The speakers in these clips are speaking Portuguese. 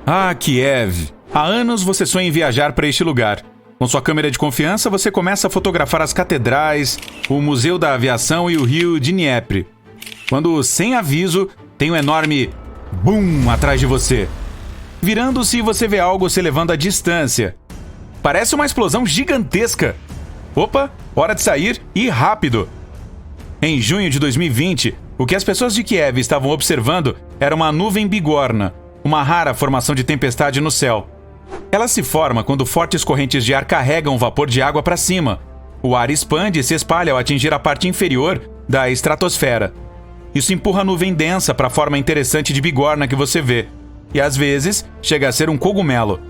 Ah, Kiev! Há anos você sonha em viajar para este lugar. Com sua câmera de confiança, você começa a fotografar as catedrais, o Museu da Aviação e o rio Dnieper. Quando, sem aviso, tem um enorme BUM atrás de você. Virando-se, você vê algo se elevando à distância. Parece uma explosão gigantesca. Opa, hora de sair e rápido! Em junho de 2020, o que as pessoas de Kiev estavam observando era uma nuvem bigorna, uma rara formação de tempestade no céu. Ela se forma quando fortes correntes de ar carregam vapor de água para cima. O ar expande e se espalha ao atingir a parte inferior da estratosfera. Isso empurra a nuvem densa para a forma interessante de bigorna que você vê, e às vezes chega a ser um cogumelo.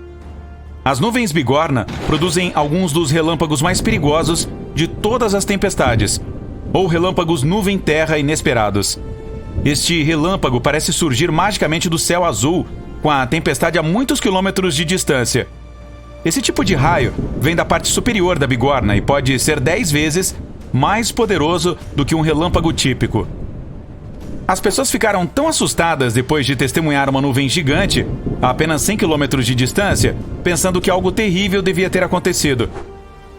As nuvens bigorna produzem alguns dos relâmpagos mais perigosos de todas as tempestades, ou relâmpagos nuvem-terra inesperados. Este relâmpago parece surgir magicamente do céu azul, com a tempestade a muitos quilômetros de distância. Esse tipo de raio vem da parte superior da bigorna e pode ser 10 vezes mais poderoso do que um relâmpago típico. As pessoas ficaram tão assustadas depois de testemunhar uma nuvem gigante, a apenas 100 quilômetros de distância, pensando que algo terrível devia ter acontecido.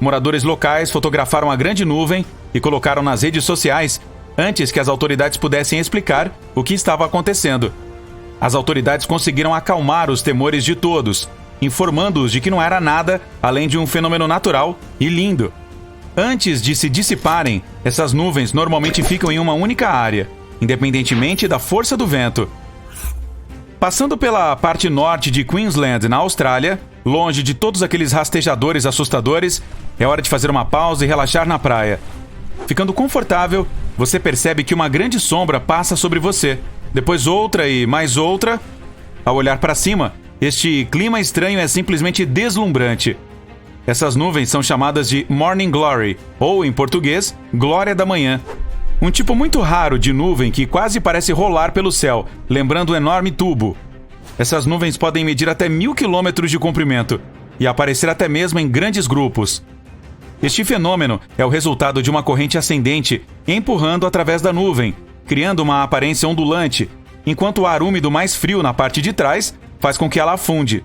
Moradores locais fotografaram a grande nuvem e colocaram nas redes sociais antes que as autoridades pudessem explicar o que estava acontecendo. As autoridades conseguiram acalmar os temores de todos, informando-os de que não era nada além de um fenômeno natural e lindo. Antes de se dissiparem, essas nuvens normalmente ficam em uma única área, independentemente da força do vento. Passando pela parte norte de Queensland, na Austrália, longe de todos aqueles rastejadores assustadores, é hora de fazer uma pausa e relaxar na praia. Ficando confortável, você percebe que uma grande sombra passa sobre você, depois outra e mais outra. Ao olhar para cima, este clima estranho é simplesmente deslumbrante. Essas nuvens são chamadas de Morning Glory, ou, em português, Glória da Manhã. Um tipo muito raro de nuvem que quase parece rolar pelo céu, lembrando um enorme tubo. Essas nuvens podem medir até 1000 quilômetros de comprimento e aparecer até mesmo em grandes grupos. Este fenômeno é o resultado de uma corrente ascendente empurrando através da nuvem, criando uma aparência ondulante, enquanto o ar úmido mais frio na parte de trás faz com que ela afunde.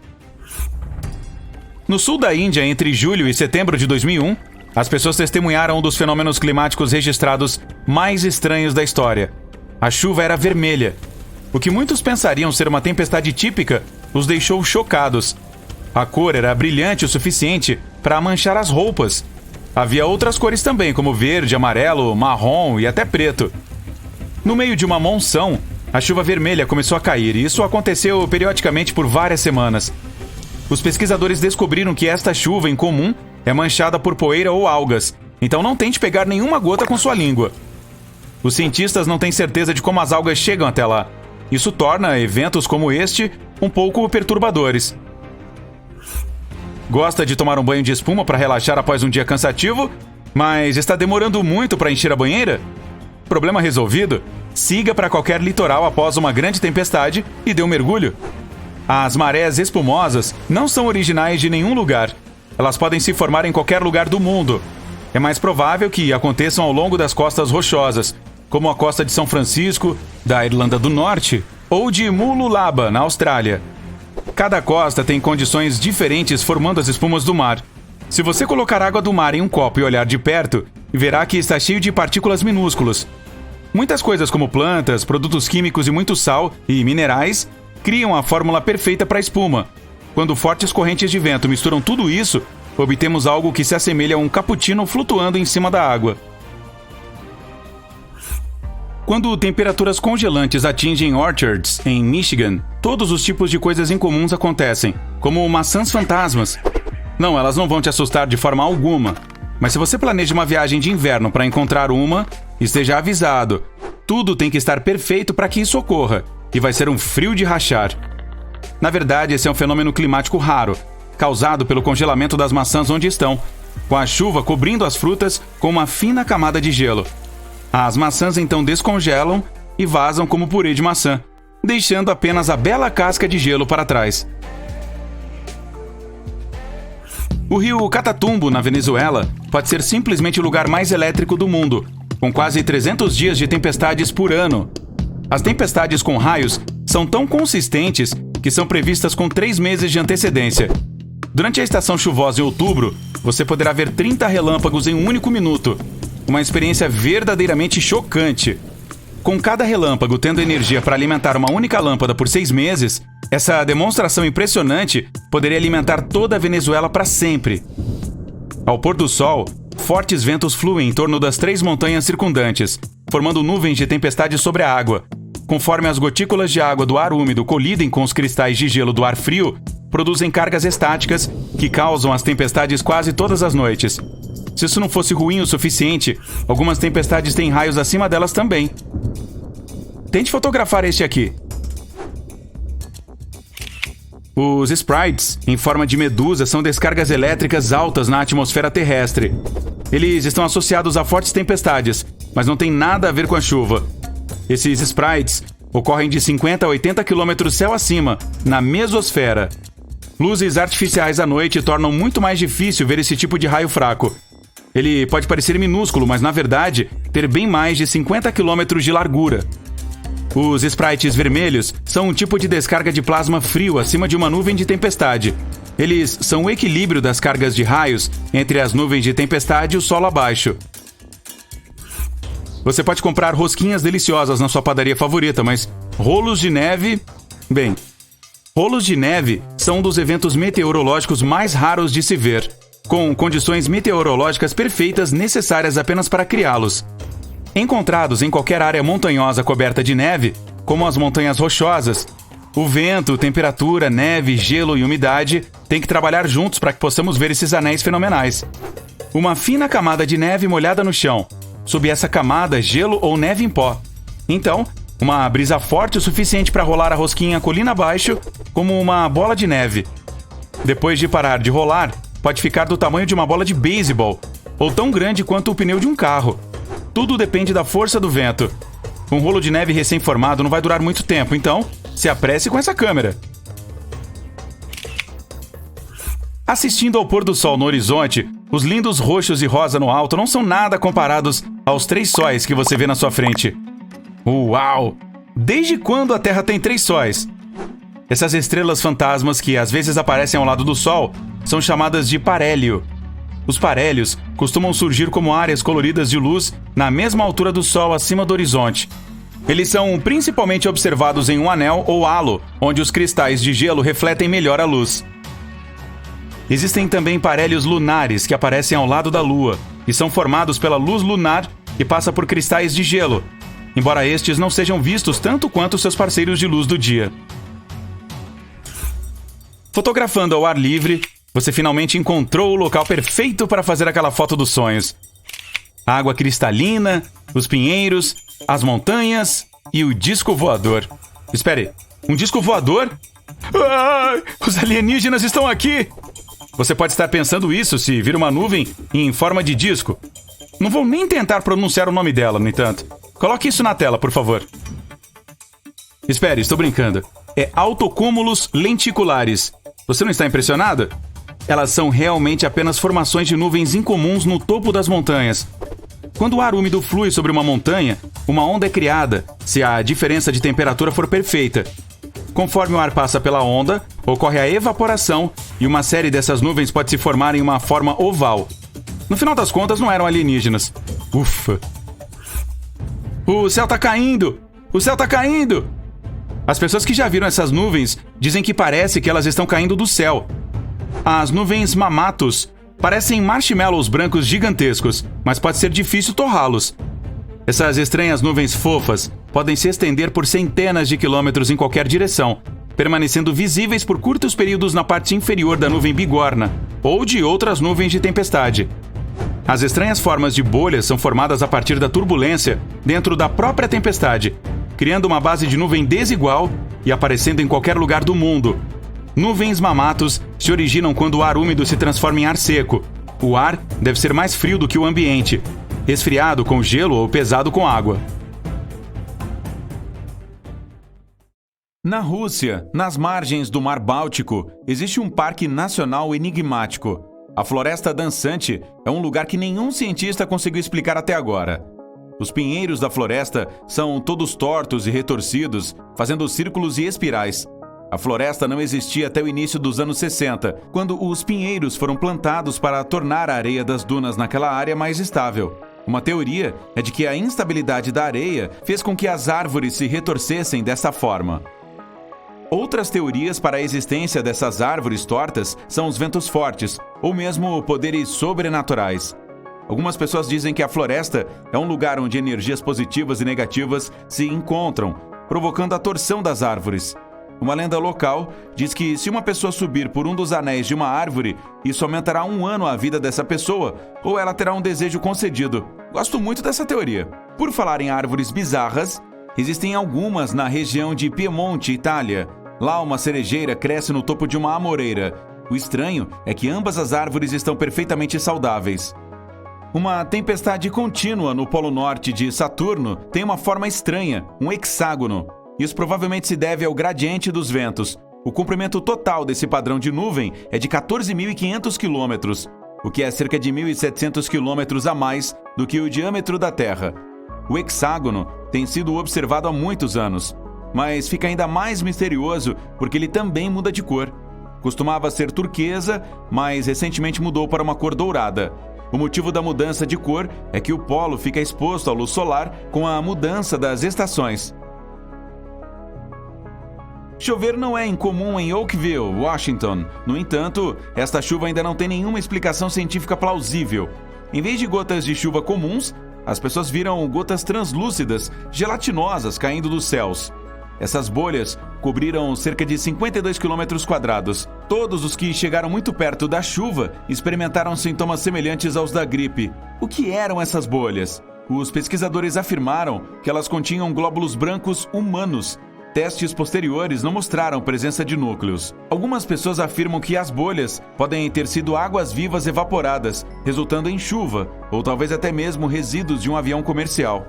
No sul da Índia, entre julho e setembro de 2001, as pessoas testemunharam um dos fenômenos climáticos registrados mais estranhos da história. A chuva era vermelha. O que muitos pensariam ser uma tempestade típica os deixou chocados. A cor era brilhante o suficiente para manchar as roupas. Havia outras cores também, como verde, amarelo, marrom e até preto. No meio de uma monção, a chuva vermelha começou a cair e isso aconteceu periodicamente por várias semanas. Os pesquisadores descobriram que esta chuva incomum é manchada por poeira ou algas, então não tente pegar nenhuma gota com sua língua. Os cientistas não têm certeza de como as algas chegam até lá. Isso torna eventos como este um pouco perturbadores. Gosta de tomar um banho de espuma para relaxar após um dia cansativo, mas está demorando muito para encher a banheira? Problema resolvido? Siga para qualquer litoral após uma grande tempestade e dê um mergulho. As marés espumosas não são originais de nenhum lugar. Elas podem se formar em qualquer lugar do mundo. É mais provável que aconteçam ao longo das costas rochosas, como a costa de São Francisco, da Irlanda do Norte, ou de Mululaba, na Austrália. Cada costa tem condições diferentes formando as espumas do mar. Se você colocar água do mar em um copo e olhar de perto, verá que está cheio de partículas minúsculas. Muitas coisas como plantas, produtos químicos e muito sal e minerais criam a fórmula perfeita para a espuma. Quando fortes correntes de vento misturam tudo isso, obtemos algo que se assemelha a um cappuccino flutuando em cima da água. Quando temperaturas congelantes atingem orchards em Michigan, todos os tipos de coisas incomuns acontecem, como maçãs fantasmas. Não, elas não vão te assustar de forma alguma. Mas se você planeja uma viagem de inverno para encontrar uma, esteja avisado. Tudo tem que estar perfeito para que isso ocorra, e vai ser um frio de rachar. Na verdade, esse é um fenômeno climático raro, causado pelo congelamento das maçãs onde estão, com a chuva cobrindo as frutas com uma fina camada de gelo. As maçãs então descongelam e vazam como purê de maçã, deixando apenas a bela casca de gelo para trás. O rio Catatumbo, na Venezuela, pode ser simplesmente o lugar mais elétrico do mundo, com quase 300 dias de tempestades por ano. As tempestades com raios são tão consistentes que são previstas com 3 meses de antecedência. Durante a estação chuvosa em outubro, você poderá ver 30 relâmpagos em um único minuto. Uma experiência verdadeiramente chocante. Com cada relâmpago tendo energia para alimentar uma única lâmpada por 6 meses, essa demonstração impressionante poderia alimentar toda a Venezuela para sempre. Ao pôr do sol, fortes ventos fluem em torno das 3 montanhas circundantes, formando nuvens de tempestade sobre a água. Conforme as gotículas de água do ar úmido colidem com os cristais de gelo do ar frio, produzem cargas estáticas que causam as tempestades quase todas as noites. Se isso não fosse ruim o suficiente, algumas tempestades têm raios acima delas também. Tente fotografar este aqui. Os sprites, em forma de medusa, são descargas elétricas altas na atmosfera terrestre. Eles estão associados a fortes tempestades, mas não tem nada a ver com a chuva. Esses sprites ocorrem de 50 a 80 km céu acima, na mesosfera. Luzes artificiais à noite tornam muito mais difícil ver esse tipo de raio fraco. Ele pode parecer minúsculo, mas na verdade ter bem mais de 50 km de largura. Os sprites vermelhos são um tipo de descarga de plasma frio acima de uma nuvem de tempestade. Eles são o equilíbrio das cargas de raios entre as nuvens de tempestade e o solo abaixo. Você pode comprar rosquinhas deliciosas na sua padaria favorita, mas rolos de neve... Bem, rolos de neve são um dos eventos meteorológicos mais raros de se ver, com condições meteorológicas perfeitas necessárias apenas para criá-los. Encontrados em qualquer área montanhosa coberta de neve, como as montanhas rochosas, o vento, temperatura, neve, gelo e umidade têm que trabalhar juntos para que possamos ver esses anéis fenomenais. Uma fina camada de neve molhada no chão. Sob essa camada, gelo ou neve em pó. Então, uma brisa forte o suficiente para rolar a rosquinha colina abaixo, como uma bola de neve. Depois de parar de rolar, pode ficar do tamanho de uma bola de beisebol, ou tão grande quanto o pneu de um carro. Tudo depende da força do vento. Um rolo de neve recém-formado não vai durar muito tempo, então se apresse com essa câmera. Assistindo ao pôr do sol no horizonte, os lindos roxos e rosa no alto não são nada comparados aos 3 sóis que você vê na sua frente. Uau! Desde quando a Terra tem 3 sóis? Essas estrelas fantasmas que às vezes aparecem ao lado do Sol são chamadas de parélio. Os parélios costumam surgir como áreas coloridas de luz na mesma altura do Sol acima do horizonte. Eles são principalmente observados em um anel ou halo, onde os cristais de gelo refletem melhor a luz. Existem também parélios lunares que aparecem ao lado da Lua e são formados pela luz lunar que passa por cristais de gelo, embora estes não sejam vistos tanto quanto seus parceiros de luz do dia. Fotografando ao ar livre, você finalmente encontrou o local perfeito para fazer aquela foto dos sonhos. A água cristalina, os pinheiros, as montanhas e o disco voador. Espere, um disco voador? Ai, os alienígenas estão aqui! Você pode estar pensando isso se vir uma nuvem em forma de disco. Não vou nem tentar pronunciar o nome dela, no entanto. Coloque isso na tela, por favor. Espere, estou brincando. É altocúmulos lenticulares. Você não está impressionado? Elas são realmente apenas formações de nuvens incomuns no topo das montanhas. Quando o ar úmido flui sobre uma montanha, uma onda é criada, se a diferença de temperatura for perfeita. Conforme o ar passa pela onda, ocorre a evaporação e uma série dessas nuvens pode se formar em uma forma oval. No final das contas, não eram alienígenas. Ufa! O céu tá caindo! O céu tá caindo! As pessoas que já viram essas nuvens dizem que parece que elas estão caindo do céu. As nuvens mamatos parecem marshmallows brancos gigantescos, mas pode ser difícil torrá-los. Essas estranhas nuvens fofas podem se estender por centenas de quilômetros em qualquer direção, permanecendo visíveis por curtos períodos na parte inferior da nuvem bigorna ou de outras nuvens de tempestade. As estranhas formas de bolhas são formadas a partir da turbulência dentro da própria tempestade, criando uma base de nuvem desigual e aparecendo em qualquer lugar do mundo. Nuvens mamatos se originam quando o ar úmido se transforma em ar seco. O ar deve ser mais frio do que o ambiente, resfriado com gelo ou pesado com água. Na Rússia, nas margens do Mar Báltico, existe um parque nacional enigmático. A Floresta Dançante é um lugar que nenhum cientista conseguiu explicar até agora. Os pinheiros da floresta são todos tortos e retorcidos, fazendo círculos e espirais. A floresta não existia até o início dos anos 60, quando os pinheiros foram plantados para tornar a areia das dunas naquela área mais estável. Uma teoria é de que a instabilidade da areia fez com que as árvores se retorcessem dessa forma. Outras teorias para a existência dessas árvores tortas são os ventos fortes, ou mesmo poderes sobrenaturais. Algumas pessoas dizem que a floresta é um lugar onde energias positivas e negativas se encontram, provocando a torção das árvores. Uma lenda local diz que se uma pessoa subir por um dos anéis de uma árvore, isso aumentará 1 ano a vida dessa pessoa, ou ela terá um desejo concedido. Gosto muito dessa teoria. Por falar em árvores bizarras, existem algumas na região de Piemonte, Itália. Lá uma cerejeira cresce no topo de uma amoreira. O estranho é que ambas as árvores estão perfeitamente saudáveis. Uma tempestade contínua no Polo Norte de Saturno tem uma forma estranha, um hexágono. Isso provavelmente se deve ao gradiente dos ventos. O comprimento total desse padrão de nuvem é de 14.500 quilômetros, o que é cerca de 1.700 quilômetros a mais do que o diâmetro da Terra. O hexágono tem sido observado há muitos anos, mas fica ainda mais misterioso porque ele também muda de cor. Costumava ser turquesa, mas recentemente mudou para uma cor dourada. O motivo da mudança de cor é que o polo fica exposto à luz solar com a mudança das estações. Chover não é incomum em Oakville, Washington. No entanto, esta chuva ainda não tem nenhuma explicação científica plausível. Em vez de gotas de chuva comuns, as pessoas viram gotas translúcidas, gelatinosas caindo dos céus. Essas bolhas cobriram cerca de 52 km². Todos os que chegaram muito perto da chuva experimentaram sintomas semelhantes aos da gripe. O que eram essas bolhas? Os pesquisadores afirmaram que elas continham glóbulos brancos humanos. Testes posteriores não mostraram presença de núcleos. Algumas pessoas afirmam que as bolhas podem ter sido águas vivas evaporadas, resultando em chuva, ou talvez até mesmo resíduos de um avião comercial.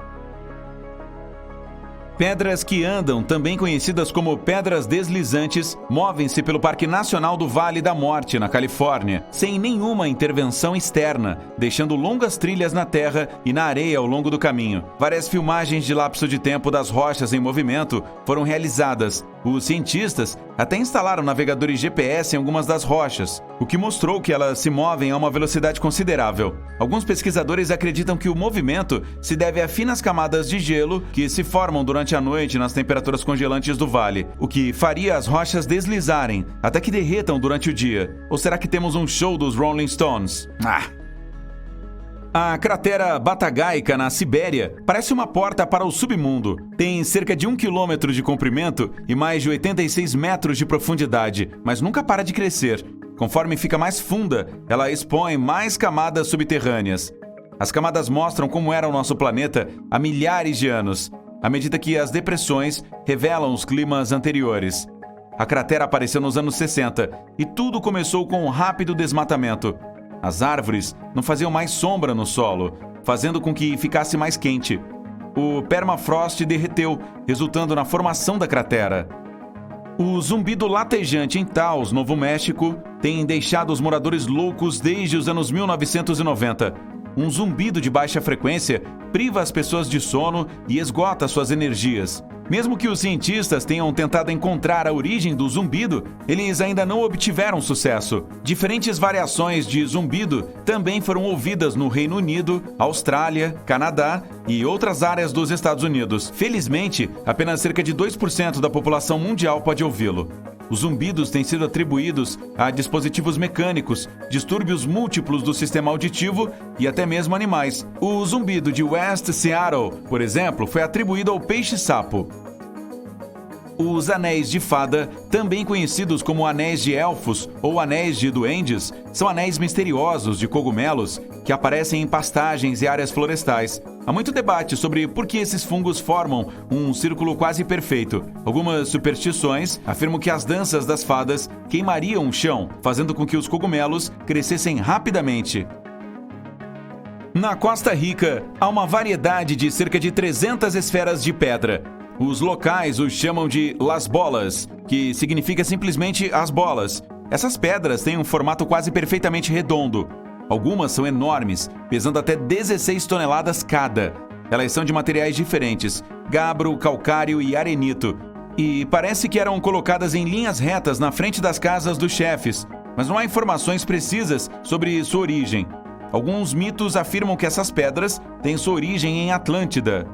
Pedras que andam, também conhecidas como pedras deslizantes, movem-se pelo Parque Nacional do Vale da Morte, na Califórnia, sem nenhuma intervenção externa, deixando longas trilhas na terra e na areia ao longo do caminho. Várias filmagens de lapso de tempo das rochas em movimento foram realizadas. Os cientistas até instalaram navegadores GPS em algumas das rochas, o que mostrou que elas se movem a uma velocidade considerável. Alguns pesquisadores acreditam que o movimento se deve a finas camadas de gelo que se formam durante a noite nas temperaturas congelantes do vale, o que faria as rochas deslizarem até que derretam durante o dia. Ou será que temos um show dos Rolling Stones? A cratera Batagaica, na Sibéria, parece uma porta para o submundo. Tem cerca de 1 quilômetro de comprimento e mais de 86 metros de profundidade, mas nunca para de crescer. Conforme fica mais funda, ela expõe mais camadas subterrâneas. As camadas mostram como era o nosso planeta há milhares de anos, à medida que as depressões revelam os climas anteriores. A cratera apareceu nos anos 60 e tudo começou com um rápido desmatamento. As árvores não faziam mais sombra no solo, fazendo com que ficasse mais quente. O permafrost derreteu, resultando na formação da cratera. O zumbido latejante em Taos, Novo México, tem deixado os moradores loucos desde os anos 1990. Um zumbido de baixa frequência priva as pessoas de sono e esgota suas energias. Mesmo que os cientistas tenham tentado encontrar a origem do zumbido, eles ainda não obtiveram sucesso. Diferentes variações de zumbido também foram ouvidas no Reino Unido, Austrália, Canadá e outras áreas dos Estados Unidos. Felizmente, apenas cerca de 2% da população mundial pode ouvi-lo. Os zumbidos têm sido atribuídos a dispositivos mecânicos, distúrbios múltiplos do sistema auditivo e até mesmo animais. O zumbido de West Seattle, por exemplo, foi atribuído ao peixe-sapo. Os anéis de fada, também conhecidos como anéis de elfos ou anéis de duendes, são anéis misteriosos de cogumelos que aparecem em pastagens e áreas florestais. Há muito debate sobre por que esses fungos formam um círculo quase perfeito. Algumas superstições afirmam que as danças das fadas queimariam o chão, fazendo com que os cogumelos crescessem rapidamente. Na Costa Rica, há uma variedade de cerca de 300 esferas de pedra. Os locais os chamam de Las Bolas, que significa simplesmente as bolas. Essas pedras têm um formato quase perfeitamente redondo. Algumas são enormes, pesando até 16 toneladas cada. Elas são de materiais diferentes: gabbro, calcário e arenito. E parece que eram colocadas em linhas retas na frente das casas dos chefes, mas não há informações precisas sobre sua origem. Alguns mitos afirmam que essas pedras têm sua origem em Atlântida.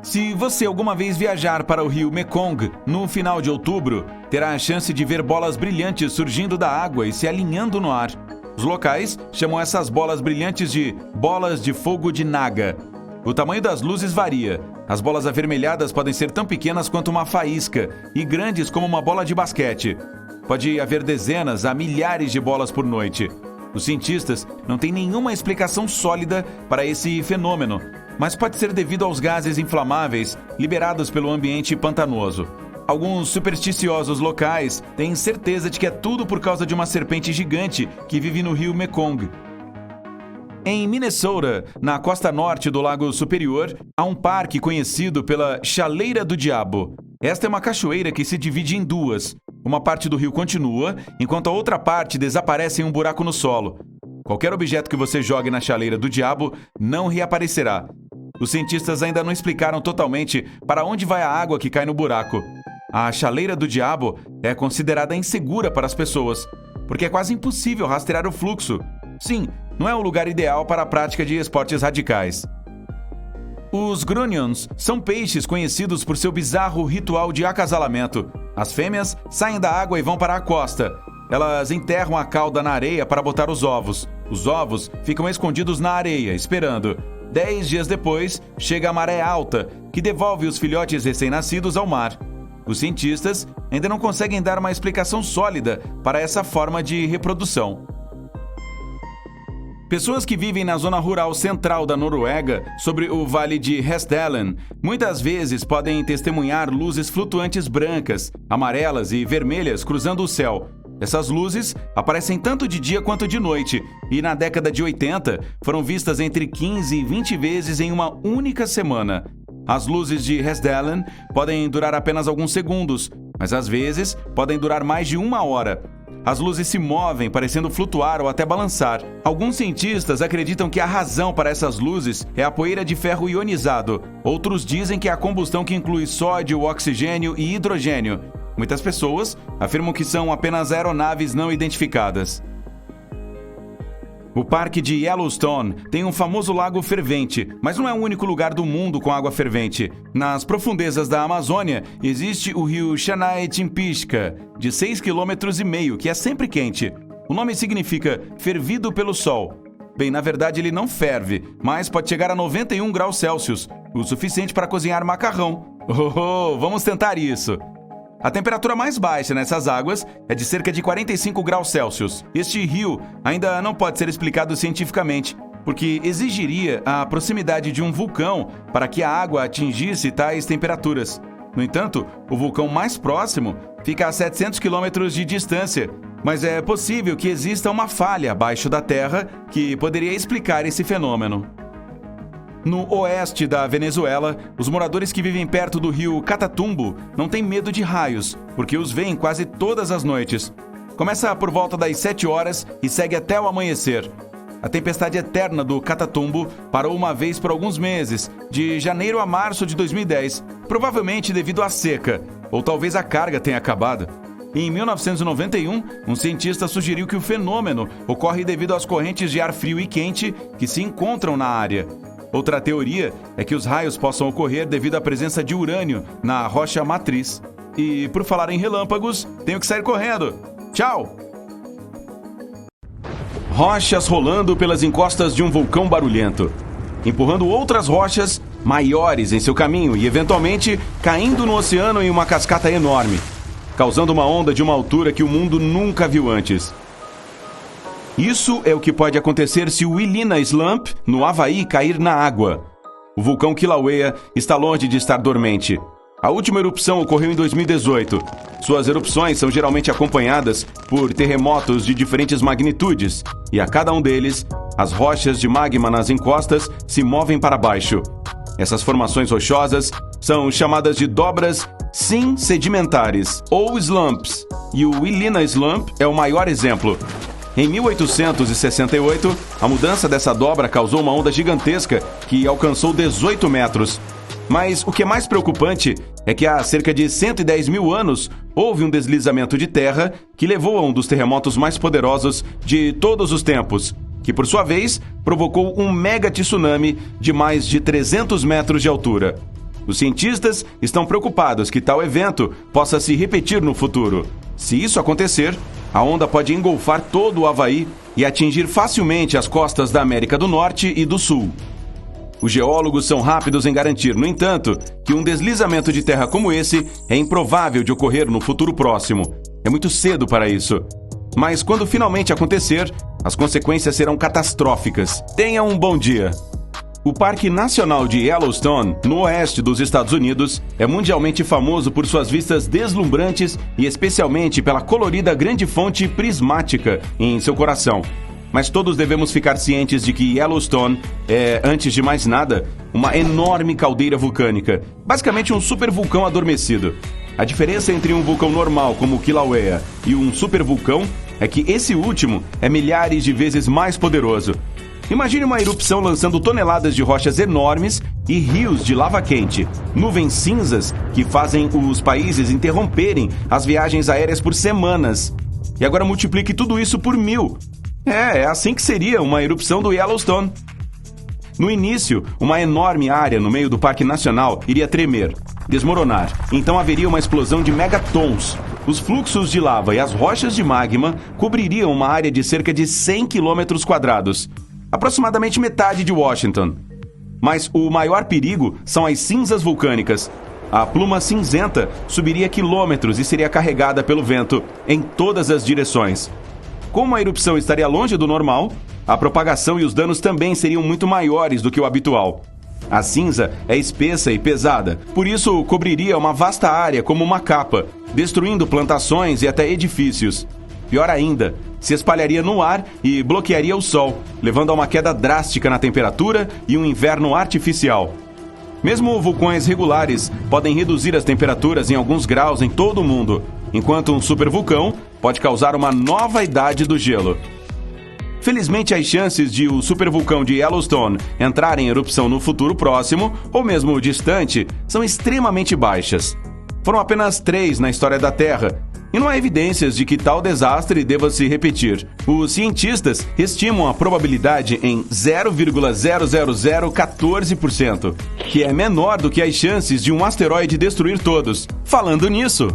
Se você alguma vez viajar para o rio Mekong no final de outubro, terá a chance de ver bolas brilhantes surgindo da água e se alinhando no ar. Os locais chamam essas bolas brilhantes de bolas de fogo de Naga. O tamanho das luzes varia. As bolas avermelhadas podem ser tão pequenas quanto uma faísca e grandes como uma bola de basquete. Pode haver dezenas a milhares de bolas por noite. Os cientistas não têm nenhuma explicação sólida para esse fenômeno, mas pode ser devido aos gases inflamáveis liberados pelo ambiente pantanoso. Alguns supersticiosos locais têm certeza de que é tudo por causa de uma serpente gigante que vive no rio Mekong. Em Minnesota, na costa norte do Lago Superior, há um parque conhecido pela Chaleira do Diabo. Esta é uma cachoeira que se divide em duas. Uma parte do rio continua, enquanto a outra parte desaparece em um buraco no solo. Qualquer objeto que você jogue na Chaleira do Diabo não reaparecerá. Os cientistas ainda não explicaram totalmente para onde vai a água que cai no buraco. A Chaleira do Diabo é considerada insegura para as pessoas, porque é quase impossível rastrear o fluxo. Sim, não é o lugar ideal para a prática de esportes radicais. Os grunions são peixes conhecidos por seu bizarro ritual de acasalamento. As fêmeas saem da água e vão para a costa. Elas enterram a cauda na areia para botar os ovos. Os ovos ficam escondidos na areia, esperando. 10 dias depois, chega a maré alta, que devolve os filhotes recém-nascidos ao mar. Os cientistas ainda não conseguem dar uma explicação sólida para essa forma de reprodução. Pessoas que vivem na zona rural central da Noruega, sobre o vale de Hestdalen, muitas vezes podem testemunhar luzes flutuantes brancas, amarelas e vermelhas cruzando o céu. Essas luzes aparecem tanto de dia quanto de noite, e na década de 80 foram vistas entre 15 e 20 vezes em uma única semana. As luzes de Hestdalen podem durar apenas alguns segundos, mas às vezes podem durar mais de 1 hora. As luzes se movem, parecendo flutuar ou até balançar. Alguns cientistas acreditam que a razão para essas luzes é a poeira de ferro ionizado. Outros dizem que é a combustão que inclui sódio, oxigênio e hidrogênio. Muitas pessoas afirmam que são apenas aeronaves não identificadas. O parque de Yellowstone tem um famoso lago fervente, mas não é o único lugar do mundo com água fervente. Nas profundezas da Amazônia, existe o rio Xanay-Timpishka, de 6,5 km, que é sempre quente. O nome significa fervido pelo sol. Bem, na verdade ele não ferve, mas pode chegar a 91 graus Celsius, o suficiente para cozinhar macarrão. Vamos tentar isso! A temperatura mais baixa nessas águas é de cerca de 45 graus Celsius. Este rio ainda não pode ser explicado cientificamente, porque exigiria a proximidade de um vulcão para que a água atingisse tais temperaturas. No entanto, o vulcão mais próximo fica a 700 quilômetros de distância, mas é possível que exista uma falha abaixo da terra que poderia explicar esse fenômeno. No oeste da Venezuela, os moradores que vivem perto do rio Catatumbo não têm medo de raios, porque os veem quase todas as noites. Começa por volta das 7 horas e segue até o amanhecer. A tempestade eterna do Catatumbo parou uma vez por alguns meses, de janeiro a março de 2010, provavelmente devido à seca, ou talvez a carga tenha acabado. Em 1991, um cientista sugeriu que o fenômeno ocorre devido às correntes de ar frio e quente que se encontram na área. Outra teoria é que os raios possam ocorrer devido à presença de urânio na rocha matriz. E por falar em relâmpagos, tenho que sair correndo. Tchau! Rochas rolando pelas encostas de um vulcão barulhento, empurrando outras rochas maiores em seu caminho e, eventualmente, caindo no oceano em uma cascata enorme, causando uma onda de uma altura que o mundo nunca viu antes. Isso é o que pode acontecer se o Illina Slump, no Havaí, cair na água. O vulcão Kilauea está longe de estar dormente. A última erupção ocorreu em 2018. Suas erupções são geralmente acompanhadas por terremotos de diferentes magnitudes, e a cada um deles, as rochas de magma nas encostas se movem para baixo. Essas formações rochosas são chamadas de dobras sim-sedimentares, ou slumps, e o Illina Slump é o maior exemplo. Em 1868, a mudança dessa dobra causou uma onda gigantesca que alcançou 18 metros. Mas o que é mais preocupante é que há cerca de 110 mil anos houve um deslizamento de terra que levou a um dos terremotos mais poderosos de todos os tempos, que por sua vez provocou um mega tsunami de mais de 300 metros de altura. Os cientistas estão preocupados que tal evento possa se repetir no futuro. Se isso acontecer, a onda pode engolfar todo o Havaí e atingir facilmente as costas da América do Norte e do Sul. Os geólogos são rápidos em garantir, no entanto, que um deslizamento de terra como esse é improvável de ocorrer no futuro próximo. É muito cedo para isso. Mas quando finalmente acontecer, as consequências serão catastróficas. Tenha um bom dia! O Parque Nacional de Yellowstone, no oeste dos Estados Unidos, é mundialmente famoso por suas vistas deslumbrantes e especialmente pela colorida grande fonte prismática em seu coração. Mas todos devemos ficar cientes de que Yellowstone é, antes de mais nada, uma enorme caldeira vulcânica, basicamente um supervulcão adormecido. A diferença entre um vulcão normal como o Kilauea e um supervulcão é que esse último é milhares de vezes mais poderoso. Imagine uma erupção lançando toneladas de rochas enormes e rios de lava quente, nuvens cinzas que fazem os países interromperem as viagens aéreas por semanas. E agora multiplique tudo isso por 1000. É assim que seria uma erupção do Yellowstone. No início, uma enorme área no meio do Parque Nacional iria tremer, desmoronar. Então haveria uma explosão de megatons. Os fluxos de lava e as rochas de magma cobririam uma área de cerca de 100 quilômetros quadrados, aproximadamente metade de Washington. Mas o maior perigo são as cinzas vulcânicas. A pluma cinzenta subiria quilômetros e seria carregada pelo vento em todas as direções. Como a erupção estaria longe do normal, a propagação e os danos também seriam muito maiores do que o habitual. A cinza é espessa e pesada, por isso cobriria uma vasta área como uma capa, destruindo plantações e até edifícios. Pior ainda, se espalharia no ar e bloquearia o sol, levando a uma queda drástica na temperatura e um inverno artificial. Mesmo vulcões regulares podem reduzir as temperaturas em alguns graus em todo o mundo, enquanto um supervulcão pode causar uma nova idade do gelo. Felizmente, as chances de o supervulcão de Yellowstone entrar em erupção no futuro próximo, ou mesmo distante, são extremamente baixas. Foram apenas 3 na história da Terra, e não há evidências de que tal desastre deva se repetir. Os cientistas estimam a probabilidade em 0,00014%, que é menor do que as chances de um asteroide destruir todos. Falando nisso,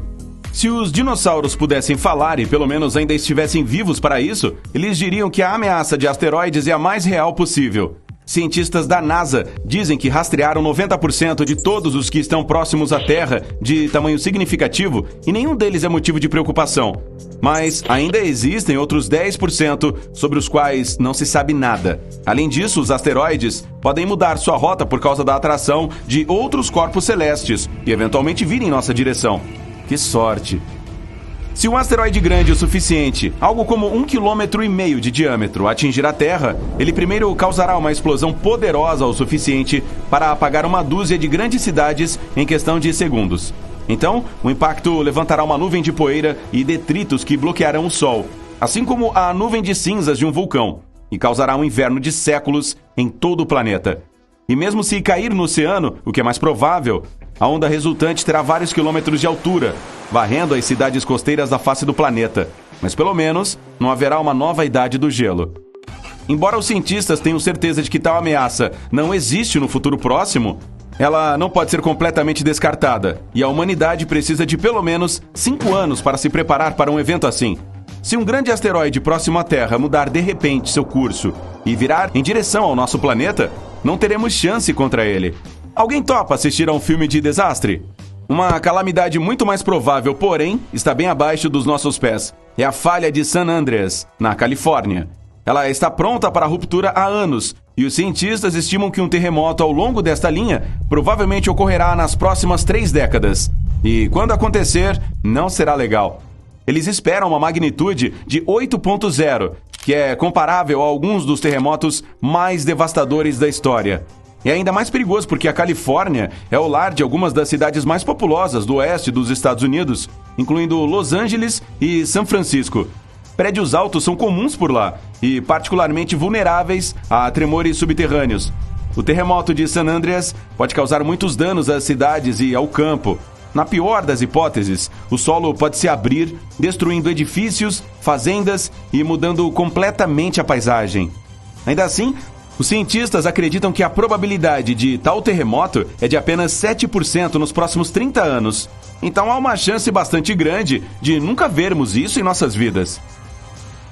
se os dinossauros pudessem falar e pelo menos ainda estivessem vivos para isso, eles diriam que a ameaça de asteroides é a mais real possível. Cientistas da NASA dizem que rastrearam 90% de todos os que estão próximos à Terra de tamanho significativo e nenhum deles é motivo de preocupação. Mas ainda existem outros 10% sobre os quais não se sabe nada. Além disso, os asteroides podem mudar sua rota por causa da atração de outros corpos celestes e eventualmente vir em nossa direção. Que sorte! Se um asteroide grande o suficiente, algo como 1,5 km de diâmetro, atingir a Terra, ele primeiro causará uma explosão poderosa o suficiente para apagar uma dúzia de grandes cidades em questão de segundos. Então, o impacto levantará uma nuvem de poeira e detritos que bloquearão o Sol, assim como a nuvem de cinzas de um vulcão, e causará um inverno de séculos em todo o planeta. E mesmo se cair no oceano, o que é mais provável, a onda resultante terá vários quilômetros de altura, varrendo as cidades costeiras da face do planeta. Mas pelo menos não haverá uma nova idade do gelo. Embora os cientistas tenham certeza de que tal ameaça não existe no futuro próximo, ela não pode ser completamente descartada, e a humanidade precisa de pelo menos 5 anos para se preparar para um evento assim. Se um grande asteroide próximo à Terra mudar de repente seu curso e virar em direção ao nosso planeta, não teremos chance contra ele. Alguém topa assistir a um filme de desastre? Uma calamidade muito mais provável, porém, está bem abaixo dos nossos pés. É a falha de San Andreas, na Califórnia. Ela está pronta para a ruptura há anos, e os cientistas estimam que um terremoto ao longo desta linha provavelmente ocorrerá nas próximas 3 décadas. E quando acontecer, não será legal. Eles esperam uma magnitude de 8.0, que é comparável a alguns dos terremotos mais devastadores da história. É ainda mais perigoso porque a Califórnia é o lar de algumas das cidades mais populosas do oeste dos Estados Unidos, incluindo Los Angeles e São Francisco. Prédios altos são comuns por lá e particularmente vulneráveis a tremores subterrâneos. O terremoto de San Andreas pode causar muitos danos às cidades e ao campo. Na pior das hipóteses, o solo pode se abrir, destruindo edifícios, fazendas e mudando completamente a paisagem. Ainda assim, os cientistas acreditam que a probabilidade de tal terremoto é de apenas 7% nos próximos 30 anos. Então há uma chance bastante grande de nunca vermos isso em nossas vidas.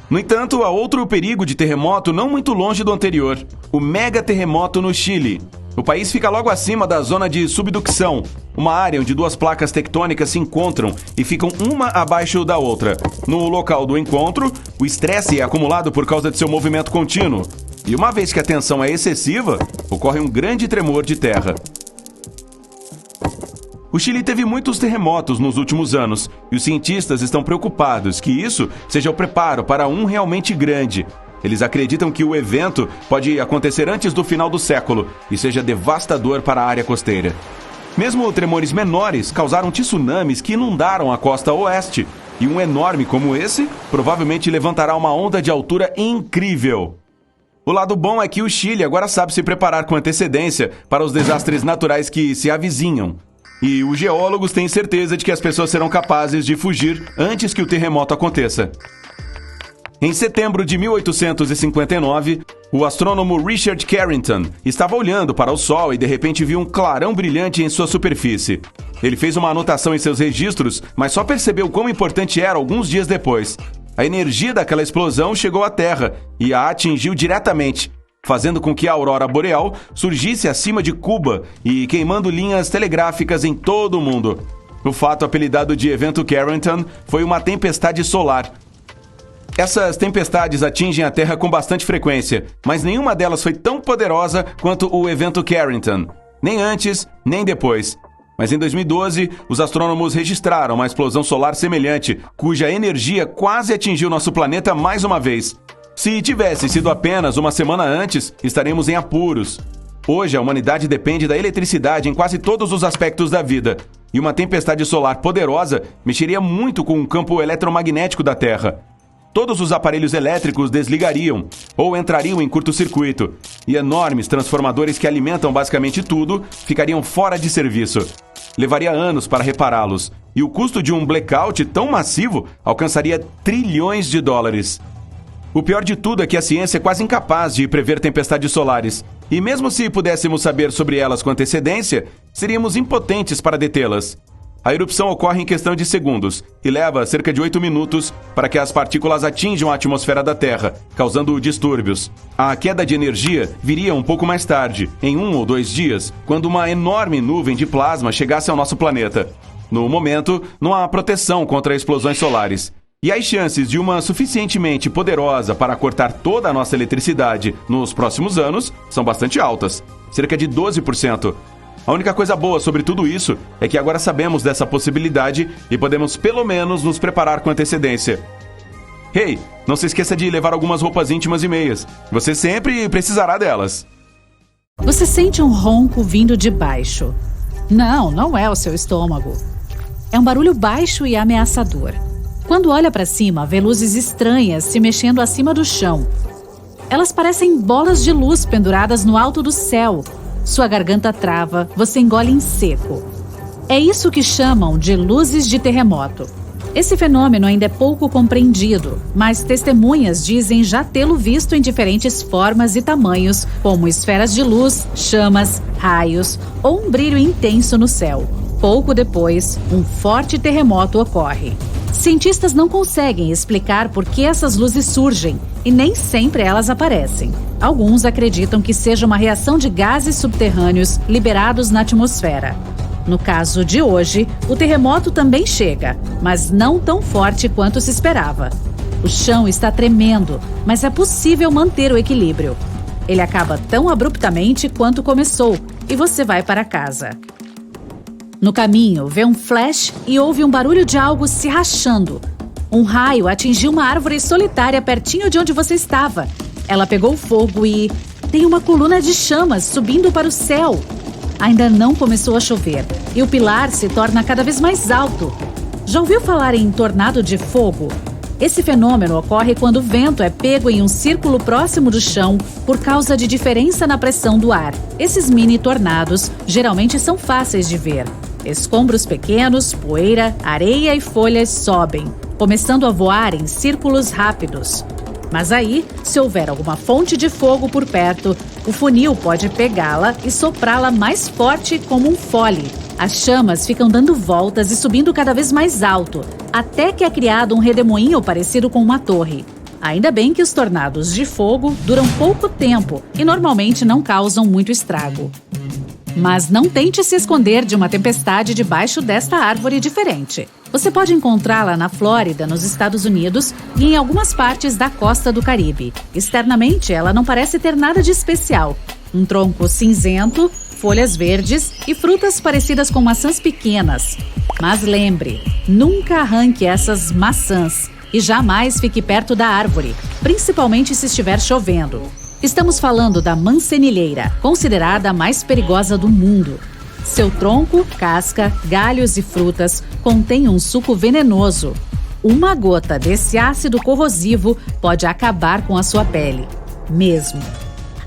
No entanto, há outro perigo de terremoto não muito longe do anterior: o mega terremoto no Chile. O país fica logo acima da zona de subducção, uma área onde duas placas tectônicas se encontram e ficam uma abaixo da outra. No local do encontro, o estresse é acumulado por causa de seu movimento contínuo. E uma vez que a tensão é excessiva, ocorre um grande tremor de terra. O Chile teve muitos terremotos nos últimos anos, e os cientistas estão preocupados que isso seja o preparo para um realmente grande. Eles acreditam que o evento pode acontecer antes do final do século e seja devastador para a área costeira. Mesmo tremores menores causaram tsunamis que inundaram a costa oeste, e um enorme como esse provavelmente levantará uma onda de altura incrível. O lado bom é que o Chile agora sabe se preparar com antecedência para os desastres naturais que se avizinham. E os geólogos têm certeza de que as pessoas serão capazes de fugir antes que o terremoto aconteça. Em setembro de 1859, o astrônomo Richard Carrington estava olhando para o Sol e de repente viu um clarão brilhante em sua superfície. Ele fez uma anotação em seus registros, mas só percebeu quão importante era alguns dias depois. A energia daquela explosão chegou à Terra e a atingiu diretamente, fazendo com que a aurora boreal surgisse acima de Cuba e queimando linhas telegráficas em todo o mundo. O fato apelidado de Evento Carrington foi uma tempestade solar. Essas tempestades atingem a Terra com bastante frequência, mas nenhuma delas foi tão poderosa quanto o Evento Carrington. Nem antes, nem depois. Mas em 2012, os astrônomos registraram uma explosão solar semelhante, cuja energia quase atingiu nosso planeta mais uma vez. Se tivesse sido apenas uma semana antes, estaremos em apuros. Hoje, a humanidade depende da eletricidade em quase todos os aspectos da vida. E uma tempestade solar poderosa mexeria muito com o campo eletromagnético da Terra. Todos os aparelhos elétricos desligariam ou entrariam em curto-circuito, e enormes transformadores que alimentam basicamente tudo ficariam fora de serviço. Levaria anos para repará-los, e o custo de um blackout tão massivo alcançaria trilhões de dólares. O pior de tudo é que a ciência é quase incapaz de prever tempestades solares, e mesmo se pudéssemos saber sobre elas com antecedência, seríamos impotentes para detê-las. A erupção ocorre em questão de segundos e leva cerca de 8 minutos para que as partículas atinjam a atmosfera da Terra, causando distúrbios. A queda de energia viria um pouco mais tarde, em 1 ou 2 dias, quando uma enorme nuvem de plasma chegasse ao nosso planeta. No momento, não há proteção contra explosões solares. E as chances de uma suficientemente poderosa para cortar toda a nossa eletricidade nos próximos anos são bastante altas, cerca de 12%. A única coisa boa sobre tudo isso é que agora sabemos dessa possibilidade e podemos pelo menos nos preparar com antecedência. Hey, não se esqueça de levar algumas roupas íntimas e meias. Você sempre precisará delas. Você sente um ronco vindo de baixo. Não é o seu estômago. É um barulho baixo e ameaçador. Quando olha para cima, vê luzes estranhas se mexendo acima do chão. Elas parecem bolas de luz penduradas no alto do céu. Sua garganta trava, você engole em seco. É isso que chamam de luzes de terremoto. Esse fenômeno ainda é pouco compreendido, mas testemunhas dizem já tê-lo visto em diferentes formas e tamanhos, como esferas de luz, chamas, raios ou um brilho intenso no céu. Pouco depois, um forte terremoto ocorre. Cientistas não conseguem explicar por que essas luzes surgem e nem sempre elas aparecem. Alguns acreditam que seja uma reação de gases subterrâneos liberados na atmosfera. No caso de hoje, o terremoto também chega, mas não tão forte quanto se esperava. O chão está tremendo, mas é possível manter o equilíbrio. Ele acaba tão abruptamente quanto começou e você vai para casa. No caminho, vê um flash e ouve um barulho de algo se rachando. Um raio atingiu uma árvore solitária pertinho de onde você estava. Ela pegou fogo e tem uma coluna de chamas subindo para o céu. Ainda não começou a chover e o pilar se torna cada vez mais alto. Já ouviu falar em tornado de fogo? Esse fenômeno ocorre quando o vento é pego em um círculo próximo do chão por causa de diferença na pressão do ar. Esses mini tornados geralmente são fáceis de ver. Escombros pequenos, poeira, areia e folhas sobem, começando a voar em círculos rápidos. Mas aí, se houver alguma fonte de fogo por perto, o funil pode pegá-la e soprá-la mais forte como um fole. As chamas ficam dando voltas e subindo cada vez mais alto, até que é criado um redemoinho parecido com uma torre. Ainda bem que os tornados de fogo duram pouco tempo e normalmente não causam muito estrago. Mas não tente se esconder de uma tempestade debaixo desta árvore diferente. Você pode encontrá-la na Flórida, nos Estados Unidos, e em algumas partes da costa do Caribe. Externamente, ela não parece ter nada de especial. Um tronco cinzento, folhas verdes e frutas parecidas com maçãs pequenas. Mas lembre, nunca arranque essas maçãs e jamais fique perto da árvore, principalmente se estiver chovendo. Estamos falando da mancenilheira, considerada a mais perigosa do mundo. Seu tronco, casca, galhos e frutas contêm um suco venenoso. Uma gota desse ácido corrosivo pode acabar com a sua pele. Mesmo.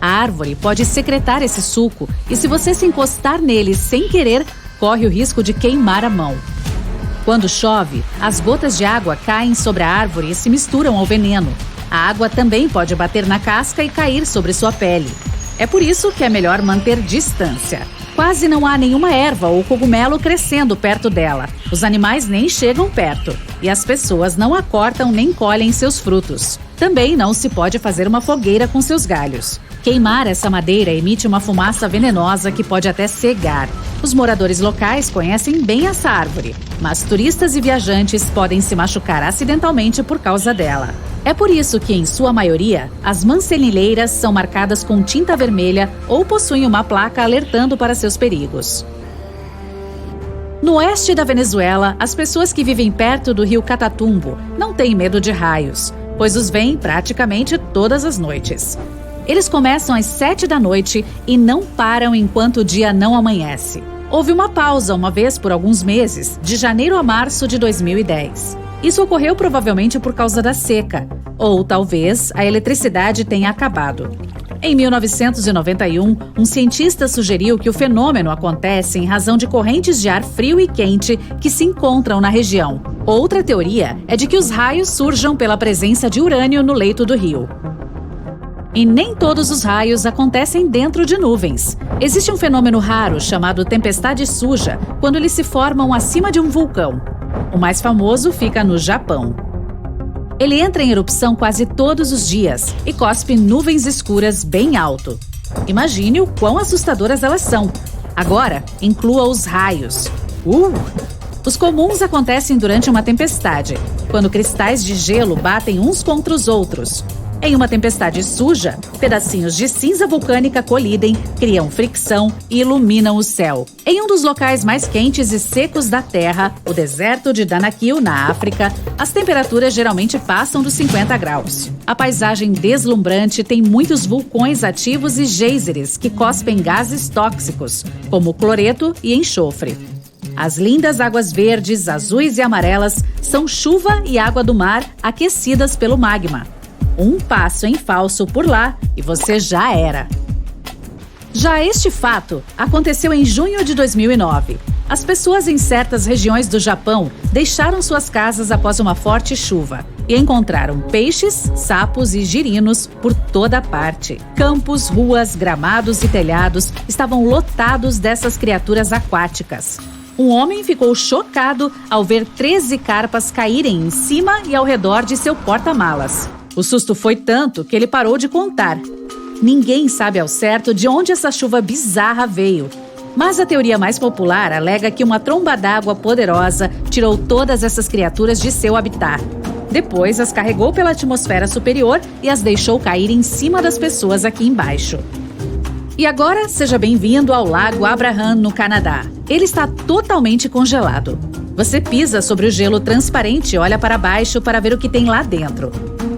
A árvore pode secretar esse suco e, se você se encostar nele sem querer, corre o risco de queimar a mão. Quando chove, as gotas de água caem sobre a árvore e se misturam ao veneno. A água também pode bater na casca e cair sobre sua pele. É por isso que é melhor manter distância. Quase não há nenhuma erva ou cogumelo crescendo perto dela. Os animais nem chegam perto e as pessoas não a cortam nem colhem seus frutos. Também não se pode fazer uma fogueira com seus galhos. Queimar essa madeira emite uma fumaça venenosa que pode até cegar. Os moradores locais conhecem bem essa árvore, mas turistas e viajantes podem se machucar acidentalmente por causa dela. É por isso que, em sua maioria, as mancenilheiras são marcadas com tinta vermelha ou possuem uma placa alertando para seus perigos. No oeste da Venezuela, as pessoas que vivem perto do rio Catatumbo não têm medo de raios, pois os veem praticamente todas as noites. Eles começam às 7 da noite e não param enquanto o dia não amanhece. Houve uma pausa uma vez por alguns meses, de janeiro a março de 2010. Isso ocorreu provavelmente por causa da seca, ou talvez a eletricidade tenha acabado. Em 1991, um cientista sugeriu que o fenômeno acontece em razão de correntes de ar frio e quente que se encontram na região. Outra teoria é de que os raios surjam pela presença de urânio no leito do rio. E nem todos os raios acontecem dentro de nuvens. Existe um fenômeno raro chamado tempestade suja, quando eles se formam acima de um vulcão. O mais famoso fica no Japão. Ele entra em erupção quase todos os dias e cospe nuvens escuras bem alto. Imagine o quão assustadoras elas são. Agora, inclua os raios. Os comuns acontecem durante uma tempestade, quando cristais de gelo batem uns contra os outros. Em uma tempestade suja, pedacinhos de cinza vulcânica colidem, criam fricção e iluminam o céu. Em um dos locais mais quentes e secos da Terra, o deserto de Danakil, na África, as temperaturas geralmente passam dos 50 graus. A paisagem deslumbrante tem muitos vulcões ativos e geysers que cospem gases tóxicos, como cloreto e enxofre. As lindas águas verdes, azuis e amarelas são chuva e água do mar aquecidas pelo magma. Um passo em falso por lá e você já era. Já este fato aconteceu em junho de 2009. As pessoas em certas regiões do Japão deixaram suas casas após uma forte chuva e encontraram peixes, sapos e girinos por toda parte. Campos, ruas, gramados e telhados estavam lotados dessas criaturas aquáticas. Um homem ficou chocado ao ver 13 carpas caírem em cima e ao redor de seu porta-malas. O susto foi tanto que ele parou de contar. Ninguém sabe ao certo de onde essa chuva bizarra veio. Mas a teoria mais popular alega que uma tromba d'água poderosa tirou todas essas criaturas de seu habitat. Depois as carregou pela atmosfera superior e as deixou cair em cima das pessoas aqui embaixo. E agora, seja bem-vindo ao Lago Abraham, no Canadá. Ele está totalmente congelado. Você pisa sobre o gelo transparente e olha para baixo para ver o que tem lá dentro.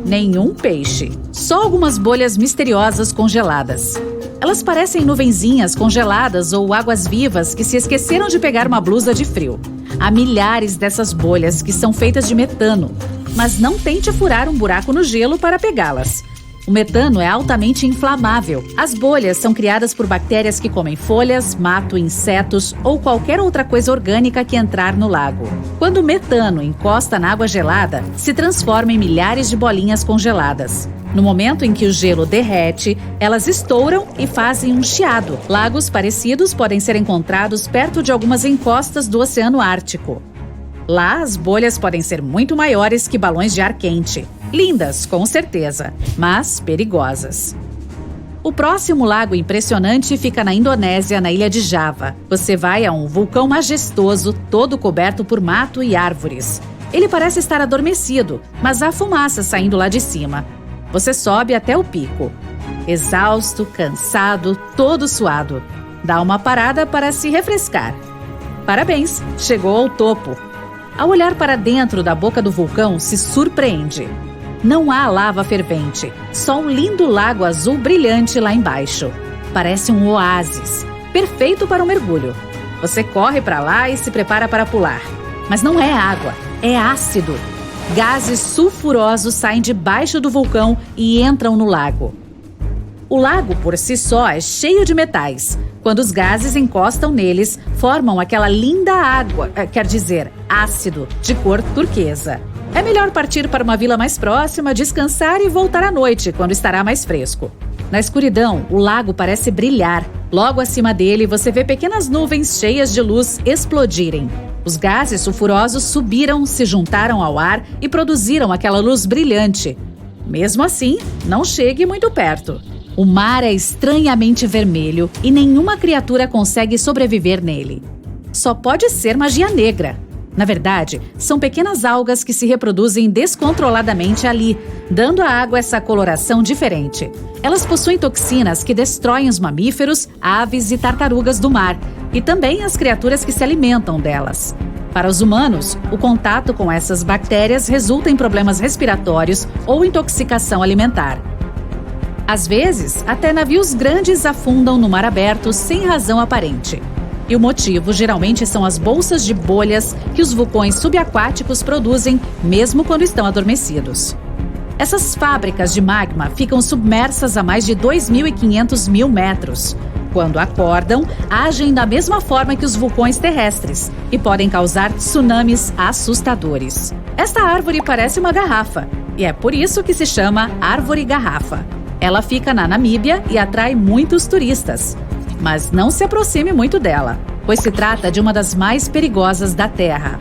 Nenhum peixe. Só algumas bolhas misteriosas congeladas. Elas parecem nuvenzinhas congeladas ou águas vivas que se esqueceram de pegar uma blusa de frio. há milhares dessas bolhas que são feitas de metano. Mas não tente furar um buraco no gelo para pegá-las. O metano é altamente inflamável. As bolhas são criadas por bactérias que comem folhas, mato, insetos ou qualquer outra coisa orgânica que entrar no lago. Quando o metano encosta na água gelada, se transforma em milhares de bolinhas congeladas. No momento em que o gelo derrete, elas estouram e fazem um chiado. Lagos parecidos podem ser encontrados perto de algumas encostas do Oceano Ártico. Lá, as bolhas podem ser muito maiores que balões de ar quente. Lindas, com certeza, mas perigosas. O próximo lago impressionante fica na Indonésia, na ilha de Java. Você vai a um vulcão majestoso, todo coberto por mato e árvores. Ele parece estar adormecido, mas há fumaça saindo lá de cima. Você sobe até o pico. Exausto, cansado, todo suado. Dá uma parada para se refrescar. Parabéns, chegou ao topo. Ao olhar para dentro da boca do vulcão, se surpreende. Não há lava fervente, só um lindo lago azul brilhante lá embaixo. Parece um oásis, perfeito para um mergulho. Você corre para lá e se prepara para pular. Mas não é água, é ácido. Gases sulfurosos saem debaixo do vulcão e entram no lago. O lago, por si só, é cheio de metais. Quando os gases encostam neles, formam aquela linda água, ácido, de cor turquesa. É melhor partir para uma vila mais próxima, descansar e voltar à noite, quando estará mais fresco. Na escuridão, o lago parece brilhar. Logo acima dele, você vê pequenas nuvens cheias de luz explodirem. Os gases sulfurosos subiram, se juntaram ao ar e produziram aquela luz brilhante. Mesmo assim, não chegue muito perto. O mar é estranhamente vermelho e nenhuma criatura consegue sobreviver nele. Só pode ser magia negra. Na verdade, são pequenas algas que se reproduzem descontroladamente ali, dando à água essa coloração diferente. Elas possuem toxinas que destroem os mamíferos, aves e tartarugas do mar, e também as criaturas que se alimentam delas. Para os humanos, o contato com essas bactérias resulta em problemas respiratórios ou intoxicação alimentar. Às vezes, até navios grandes afundam no mar aberto sem razão aparente. E o motivo geralmente são as bolsas de bolhas que os vulcões subaquáticos produzem mesmo quando estão adormecidos. Essas fábricas de magma ficam submersas a mais de 2.500 metros. Quando acordam, agem da mesma forma que os vulcões terrestres e podem causar tsunamis assustadores. Esta árvore parece uma garrafa e é por isso que se chama árvore-garrafa. Ela fica na Namíbia e atrai muitos turistas. Mas não se aproxime muito dela, pois se trata de uma das mais perigosas da Terra.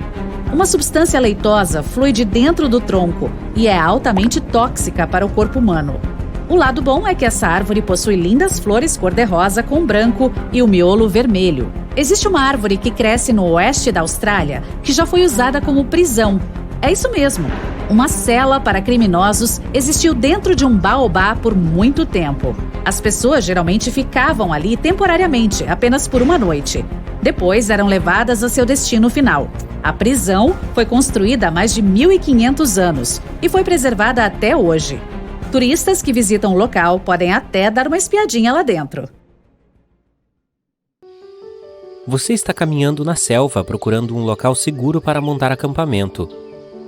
Uma substância leitosa flui de dentro do tronco e é altamente tóxica para o corpo humano. O lado bom é que essa árvore possui lindas flores cor-de-rosa com branco e o miolo vermelho. Existe uma árvore que cresce no oeste da Austrália que já foi usada como prisão. É isso mesmo. Uma cela para criminosos existiu dentro de um baobá por muito tempo. As pessoas geralmente ficavam ali temporariamente, apenas por uma noite. Depois eram levadas a seu destino final. A prisão foi construída há mais de 1.500 anos e foi preservada até hoje. Turistas que visitam o local podem até dar uma espiadinha lá dentro. Você está caminhando na selva procurando um local seguro para montar acampamento.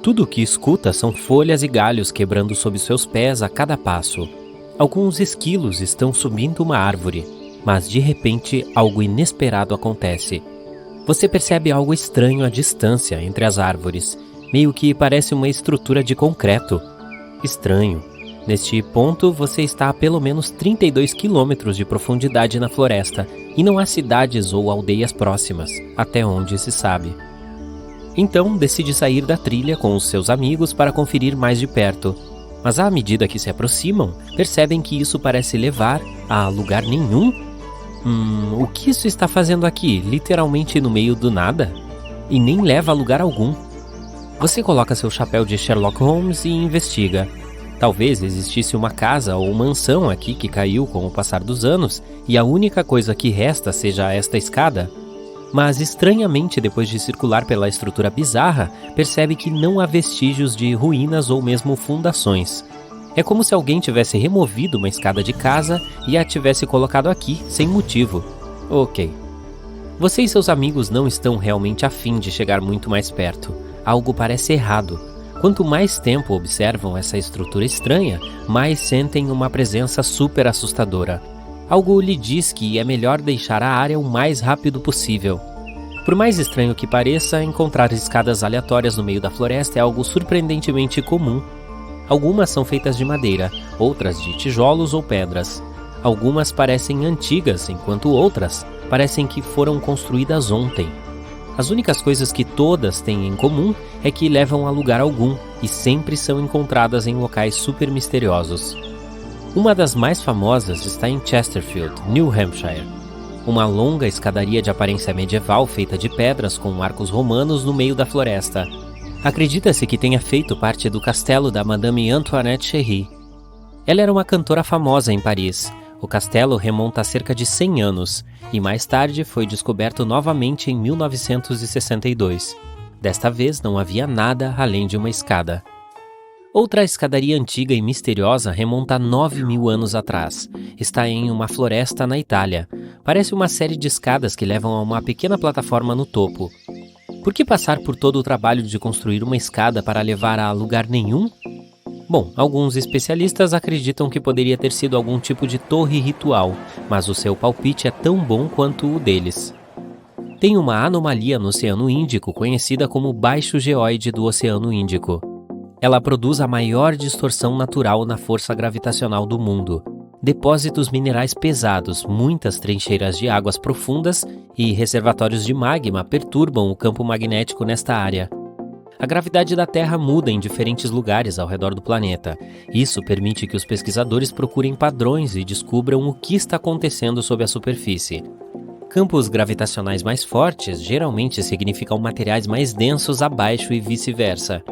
Tudo o que escuta são folhas e galhos quebrando sob seus pés a cada passo. Alguns esquilos estão subindo uma árvore, mas de repente algo inesperado acontece. Você percebe algo estranho à distância entre as árvores, meio que parece uma estrutura de concreto. Estranho. Neste ponto, você está a pelo menos 32 quilômetros de profundidade na floresta e não há cidades ou aldeias próximas, até onde se sabe. Então, decide sair da trilha com os seus amigos para conferir mais de perto. Mas à medida que se aproximam, percebem que isso parece levar a lugar nenhum. O que isso está fazendo aqui, literalmente no meio do nada? E nem leva a lugar algum. Você coloca seu chapéu de Sherlock Holmes e investiga. Talvez existisse uma casa ou mansão aqui que caiu com o passar dos anos e a única coisa que resta seja esta escada. Mas estranhamente, depois de circular pela estrutura bizarra, percebe que não há vestígios de ruínas ou mesmo fundações. É como se alguém tivesse removido uma escada de casa e a tivesse colocado aqui, sem motivo. Ok. Você e seus amigos não estão realmente afim de chegar muito mais perto. Algo parece errado. Quanto mais tempo observam essa estrutura estranha, mais sentem uma presença super assustadora. Algo lhe diz que é melhor deixar a área o mais rápido possível. Por mais estranho que pareça, encontrar escadas aleatórias no meio da floresta é algo surpreendentemente comum. Algumas são feitas de madeira, outras de tijolos ou pedras. Algumas parecem antigas, enquanto outras parecem que foram construídas ontem. As únicas coisas que todas têm em comum é que levam a lugar algum e sempre são encontradas em locais super misteriosos. Uma das mais famosas está em Chesterfield, New Hampshire. Uma longa escadaria de aparência medieval feita de pedras com arcos romanos no meio da floresta. Acredita-se que tenha feito parte do castelo da Madame Antoinette Cherry. Ela era uma cantora famosa em Paris. O castelo remonta a cerca de 100 anos e mais tarde foi descoberto novamente em 1962. Desta vez não havia nada além de uma escada. Outra escadaria antiga e misteriosa remonta a 9.000 anos atrás. Está em uma floresta na Itália. Parece uma série de escadas que levam a uma pequena plataforma no topo. Por que passar por todo o trabalho de construir uma escada para levar a lugar nenhum? Bom, alguns especialistas acreditam que poderia ter sido algum tipo de torre ritual, mas o seu palpite é tão bom quanto o deles. Tem uma anomalia no Oceano Índico conhecida como baixo geóide do Oceano Índico. Ela produz a maior distorção natural na força gravitacional do mundo. Depósitos minerais pesados, muitas trincheiras de águas profundas e reservatórios de magma perturbam o campo magnético nesta área. A gravidade da Terra muda em diferentes lugares ao redor do planeta. Isso permite que os pesquisadores procurem padrões e descubram o que está acontecendo sob a superfície. Campos gravitacionais mais fortes geralmente significam materiais mais densos abaixo e vice-versa.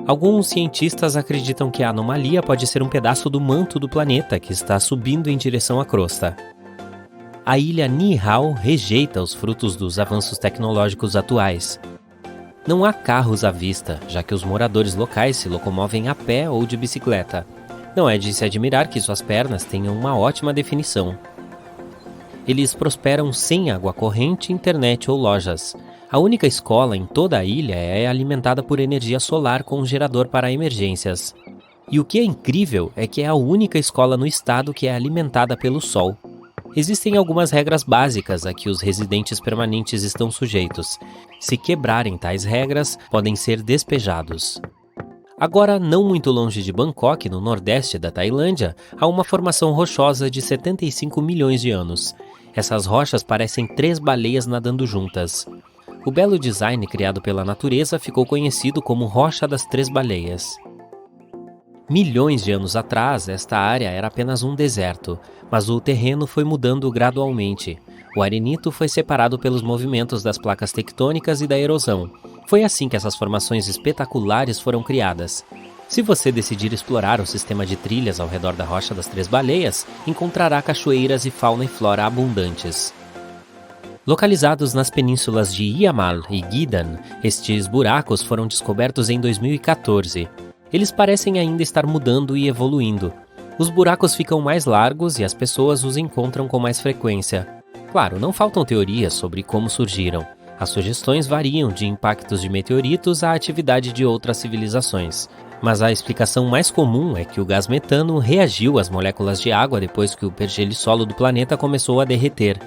Alguns cientistas acreditam que a anomalia pode ser um pedaço do manto do planeta que está subindo em direção à crosta. A ilha Niihau rejeita os frutos dos avanços tecnológicos atuais. Não há carros à vista, já que os moradores locais se locomovem a pé ou de bicicleta. Não é de se admirar que suas pernas tenham uma ótima definição. Eles prosperam sem água corrente, internet ou lojas. A única escola em toda a ilha é alimentada por energia solar com um gerador para emergências. E o que é incrível é que é a única escola no estado que é alimentada pelo sol. Existem algumas regras básicas a que os residentes permanentes estão sujeitos. Se quebrarem tais regras, podem ser despejados. Agora, não muito longe de Bangkok, no nordeste da Tailândia, há uma formação rochosa de 75 milhões de anos. Essas rochas parecem 3 baleias nadando juntas. O belo design criado pela natureza ficou conhecido como Rocha das 3 Baleias. Milhões de anos atrás, esta área era apenas um deserto, mas o terreno foi mudando gradualmente. O arenito foi separado pelos movimentos das placas tectônicas e da erosão. Foi assim que essas formações espetaculares foram criadas. Se você decidir explorar o sistema de trilhas ao redor da Rocha das 3 Baleias, encontrará cachoeiras e fauna e flora abundantes. Localizados nas penínsulas de Yamal e Gidan, estes buracos foram descobertos em 2014. Eles parecem ainda estar mudando e evoluindo. Os buracos ficam mais largos e as pessoas os encontram com mais frequência. Claro, não faltam teorias sobre como surgiram. As sugestões variam de impactos de meteoritos à atividade de outras civilizações. Mas a explicação mais comum é que o gás metano reagiu às moléculas de água depois que o pergeli-solo do planeta começou a derreter.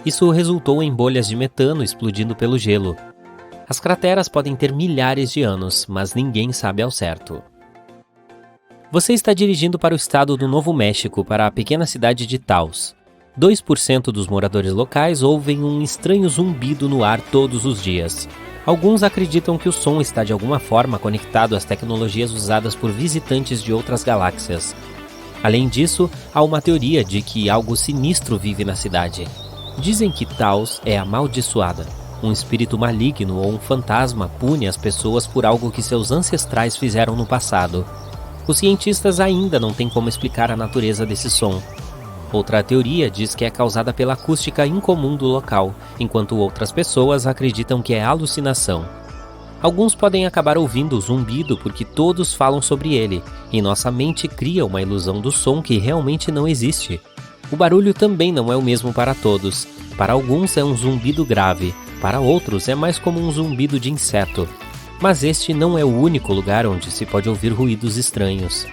Isso resultou em bolhas de metano explodindo pelo gelo. As crateras podem ter milhares de anos, mas ninguém sabe ao certo. Você está dirigindo para o estado do Novo México, para a pequena cidade de Taos. 2% dos moradores locais ouvem um estranho zumbido no ar todos os dias. Alguns acreditam que o som está de alguma forma conectado às tecnologias usadas por visitantes de outras galáxias. Além disso, há uma teoria de que algo sinistro vive na cidade. Dizem que Taos é amaldiçoada. Um espírito maligno ou um fantasma pune as pessoas por algo que seus ancestrais fizeram no passado. Os cientistas ainda não têm como explicar a natureza desse som. Outra teoria diz que é causada pela acústica incomum do local, enquanto outras pessoas acreditam que é alucinação. Alguns podem acabar ouvindo o zumbido porque todos falam sobre ele, e nossa mente cria uma ilusão do som que realmente não existe. O barulho também não é o mesmo para todos. Para alguns é um zumbido grave, para outros é mais como um zumbido de inseto. Mas este não é o único lugar onde se pode ouvir ruídos estranhos.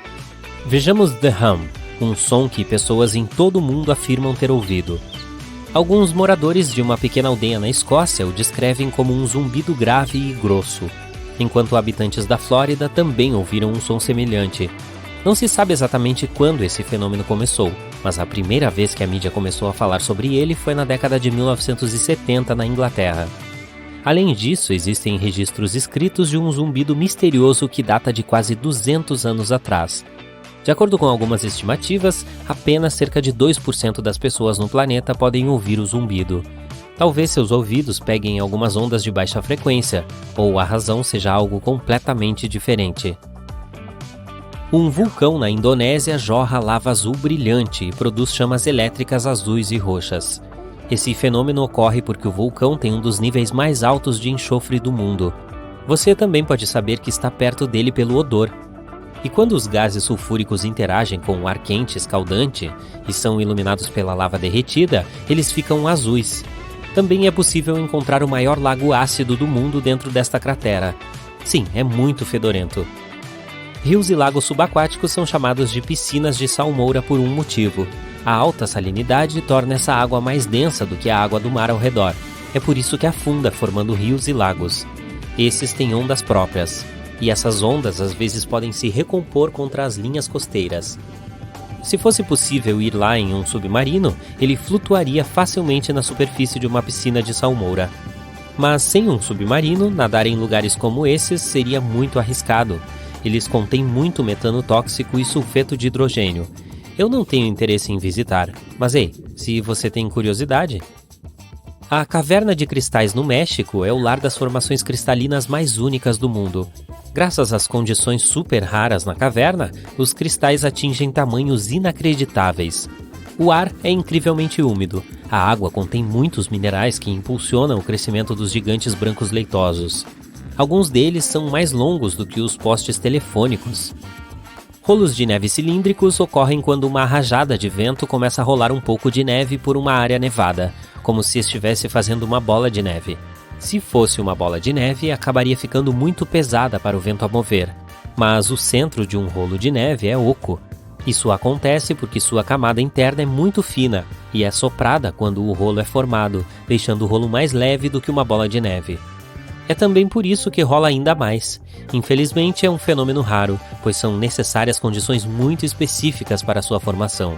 Vejamos The Hum, um som que pessoas em todo o mundo afirmam ter ouvido. Alguns moradores de uma pequena aldeia na Escócia o descrevem como um zumbido grave e grosso, enquanto habitantes da Flórida também ouviram um som semelhante. Não se sabe exatamente quando esse fenômeno começou, mas a primeira vez que a mídia começou a falar sobre ele foi na década de 1970 na Inglaterra. Além disso, existem registros escritos de um zumbido misterioso que data de quase 200 anos atrás. De acordo com algumas estimativas, apenas cerca de 2% das pessoas no planeta podem ouvir o zumbido. Talvez seus ouvidos peguem algumas ondas de baixa frequência, ou a razão seja algo completamente diferente. Um vulcão na Indonésia jorra lava azul brilhante e produz chamas elétricas azuis e roxas. Esse fenômeno ocorre porque o vulcão tem um dos níveis mais altos de enxofre do mundo. Você também pode saber que está perto dele pelo odor. E quando os gases sulfúricos interagem com o ar quente escaldante e são iluminados pela lava derretida, eles ficam azuis. Também é possível encontrar o maior lago ácido do mundo dentro desta cratera. Sim, é muito fedorento. Rios e lagos subaquáticos são chamados de piscinas de salmoura por um motivo. A alta salinidade torna essa água mais densa do que a água do mar ao redor. É por isso que afunda, formando rios e lagos. Esses têm ondas próprias. E essas ondas às vezes podem se recompor contra as linhas costeiras. Se fosse possível ir lá em um submarino, ele flutuaria facilmente na superfície de uma piscina de salmoura. Mas sem um submarino, nadar em lugares como esses seria muito arriscado. Eles contêm muito metano tóxico e sulfeto de hidrogênio. Eu não tenho interesse em visitar, mas ei, se você tem curiosidade... A Caverna de Cristais no México é o lar das formações cristalinas mais únicas do mundo. Graças às condições super raras na caverna, os cristais atingem tamanhos inacreditáveis. O ar é incrivelmente úmido. A água contém muitos minerais que impulsionam o crescimento dos gigantes brancos leitosos. Alguns deles são mais longos do que os postes telefônicos. Rolos de neve cilíndricos ocorrem quando uma rajada de vento começa a rolar um pouco de neve por uma área nevada, como se estivesse fazendo uma bola de neve. Se fosse uma bola de neve, acabaria ficando muito pesada para o vento a mover. Mas o centro de um rolo de neve é oco. Isso acontece porque sua camada interna é muito fina e é soprada quando o rolo é formado, deixando o rolo mais leve do que uma bola de neve. É também por isso que rola ainda mais. Infelizmente é um fenômeno raro, pois são necessárias condições muito específicas para sua formação.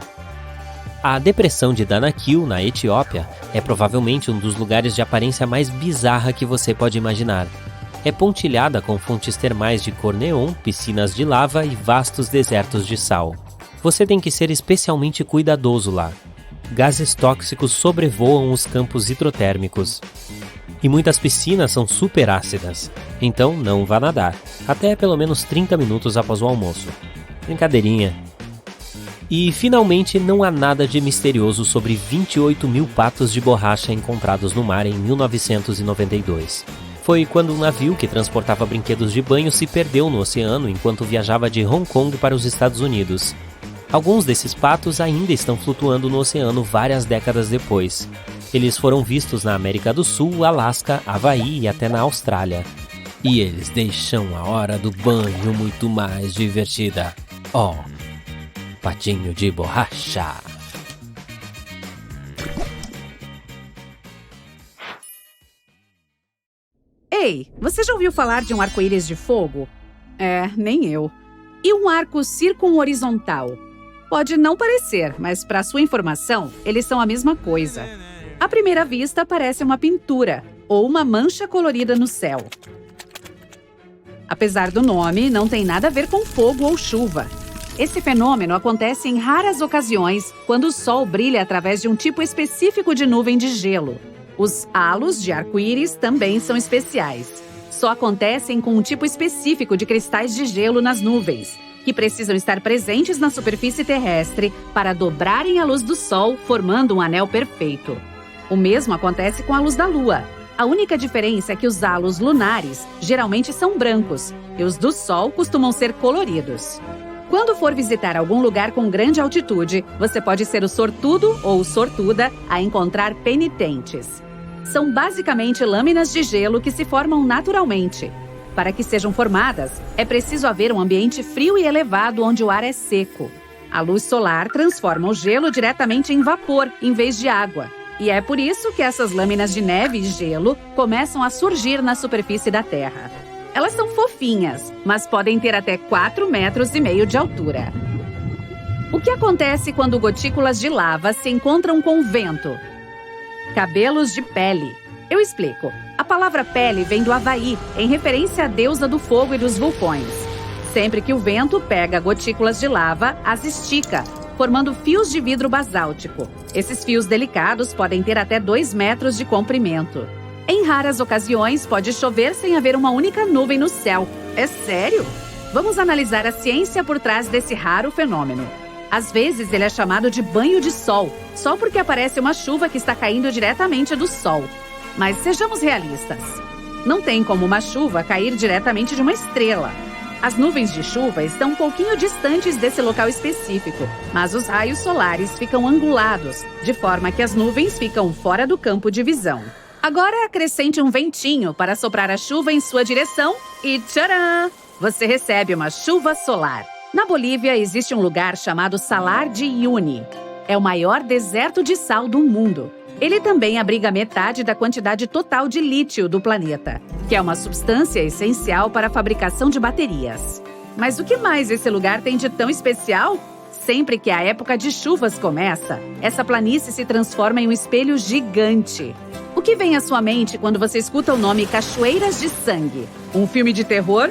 A depressão de Danakil, na Etiópia, é provavelmente um dos lugares de aparência mais bizarra que você pode imaginar. É pontilhada com fontes termais de cor neon, piscinas de lava e vastos desertos de sal. Você tem que ser especialmente cuidadoso lá. Gases tóxicos sobrevoam os campos hidrotérmicos. E muitas piscinas são super ácidas, então não vá nadar, até pelo menos 30 minutos após o almoço. Brincadeirinha. E, finalmente, não há nada de misterioso sobre 28 mil patos de borracha encontrados no mar em 1992. Foi quando um navio que transportava brinquedos de banho se perdeu no oceano enquanto viajava de Hong Kong para os Estados Unidos. Alguns desses patos ainda estão flutuando no oceano várias décadas depois. Eles foram vistos na América do Sul, Alasca, Havaí e até na Austrália. E eles deixam a hora do banho muito mais divertida. Oh, patinho de borracha. Ei, você já ouviu falar de um arco-íris de fogo? Nem eu. E um arco circunhorizontal? Pode não parecer, mas para sua informação, eles são a mesma coisa. À primeira vista, parece uma pintura ou uma mancha colorida no céu. Apesar do nome, não tem nada a ver com fogo ou chuva. Esse fenômeno acontece em raras ocasiões quando o sol brilha através de um tipo específico de nuvem de gelo. Os halos de arco-íris também são especiais. Só acontecem com um tipo específico de cristais de gelo nas nuvens, que precisam estar presentes na superfície terrestre para dobrarem a luz do sol, formando um anel perfeito. O mesmo acontece com a luz da Lua. A única diferença é que os halos lunares geralmente são brancos e os do Sol costumam ser coloridos. Quando for visitar algum lugar com grande altitude, você pode ser o sortudo ou sortuda a encontrar penitentes. São basicamente lâminas de gelo que se formam naturalmente. Para que sejam formadas, é preciso haver um ambiente frio e elevado onde o ar é seco. A luz solar transforma o gelo diretamente em vapor, em vez de água. E é por isso que essas lâminas de neve e gelo começam a surgir na superfície da Terra. Elas são fofinhas, mas podem ter até 4,5 metros de altura. O que acontece quando gotículas de lava se encontram com o vento? Cabelos de pele. Eu explico. A palavra pele vem do Havaí, em referência à deusa do fogo e dos vulcões. Sempre que o vento pega gotículas de lava, as estica, formando fios de vidro basáltico. Esses fios delicados podem ter até 2 metros de comprimento. Em raras ocasiões, pode chover sem haver uma única nuvem no céu. É sério? Vamos analisar a ciência por trás desse raro fenômeno. Às vezes, ele é chamado de banho de sol, só porque aparece uma chuva que está caindo diretamente do sol. Mas sejamos realistas. Não tem como uma chuva cair diretamente de uma estrela. As nuvens de chuva estão um pouquinho distantes desse local específico, mas os raios solares ficam angulados, de forma que as nuvens ficam fora do campo de visão. Agora acrescente um ventinho para soprar a chuva em sua direção e tcharam! Você recebe uma chuva solar. Na Bolívia existe um lugar chamado Salar de Uyuni. É o maior deserto de sal do mundo. Ele também abriga metade da quantidade total de lítio do planeta, que é uma substância essencial para a fabricação de baterias. Mas o que mais esse lugar tem de tão especial? Sempre que a época de chuvas começa, essa planície se transforma em um espelho gigante. O que vem à sua mente quando você escuta o nome Cachoeiras de Sangue? Um filme de terror?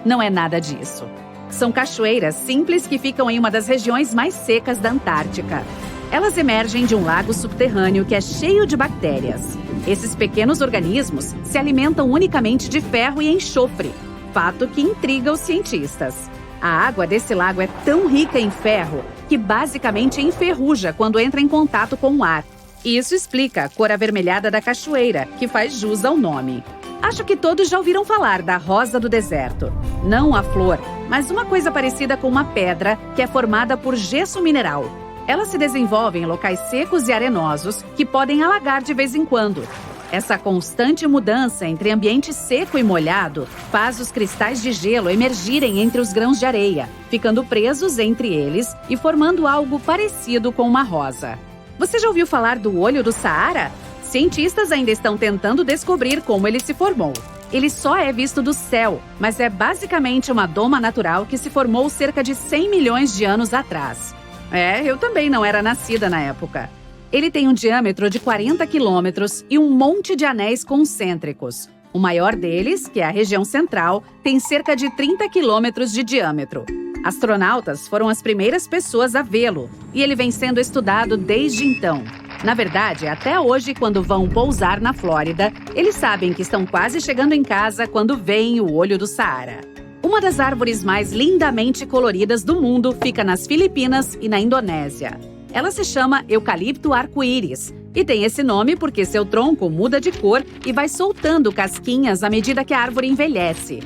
Não é nada disso. São cachoeiras simples que ficam em uma das regiões mais secas da Antártica. Elas emergem de um lago subterrâneo que é cheio de bactérias. Esses pequenos organismos se alimentam unicamente de ferro e enxofre, fato que intriga os cientistas. A água desse lago é tão rica em ferro que basicamente enferruja quando entra em contato com o ar. Isso explica a cor avermelhada da cachoeira, que faz jus ao nome. Acho que todos já ouviram falar da rosa do deserto. Não a flor, mas uma coisa parecida com uma pedra que é formada por gesso mineral. Ela se desenvolve em locais secos e arenosos que podem alagar de vez em quando. Essa constante mudança entre ambiente seco e molhado faz os cristais de gelo emergirem entre os grãos de areia, ficando presos entre eles e formando algo parecido com uma rosa. Você já ouviu falar do olho do Saara? Cientistas ainda estão tentando descobrir como ele se formou. Ele só é visto do céu, mas é basicamente uma doma natural que se formou cerca de 100 milhões de anos atrás. Eu também não era nascida na época. Ele tem um diâmetro de 40 quilômetros e um monte de anéis concêntricos. O maior deles, que é a região central, tem cerca de 30 quilômetros de diâmetro. Astronautas foram as primeiras pessoas a vê-lo, e ele vem sendo estudado desde então. Na verdade, até hoje, quando vão pousar na Flórida, eles sabem que estão quase chegando em casa quando veem o olho do Saara. Uma das árvores mais lindamente coloridas do mundo fica nas Filipinas e na Indonésia. Ela se chama eucalipto arco-íris e tem esse nome porque seu tronco muda de cor e vai soltando casquinhas à medida que a árvore envelhece.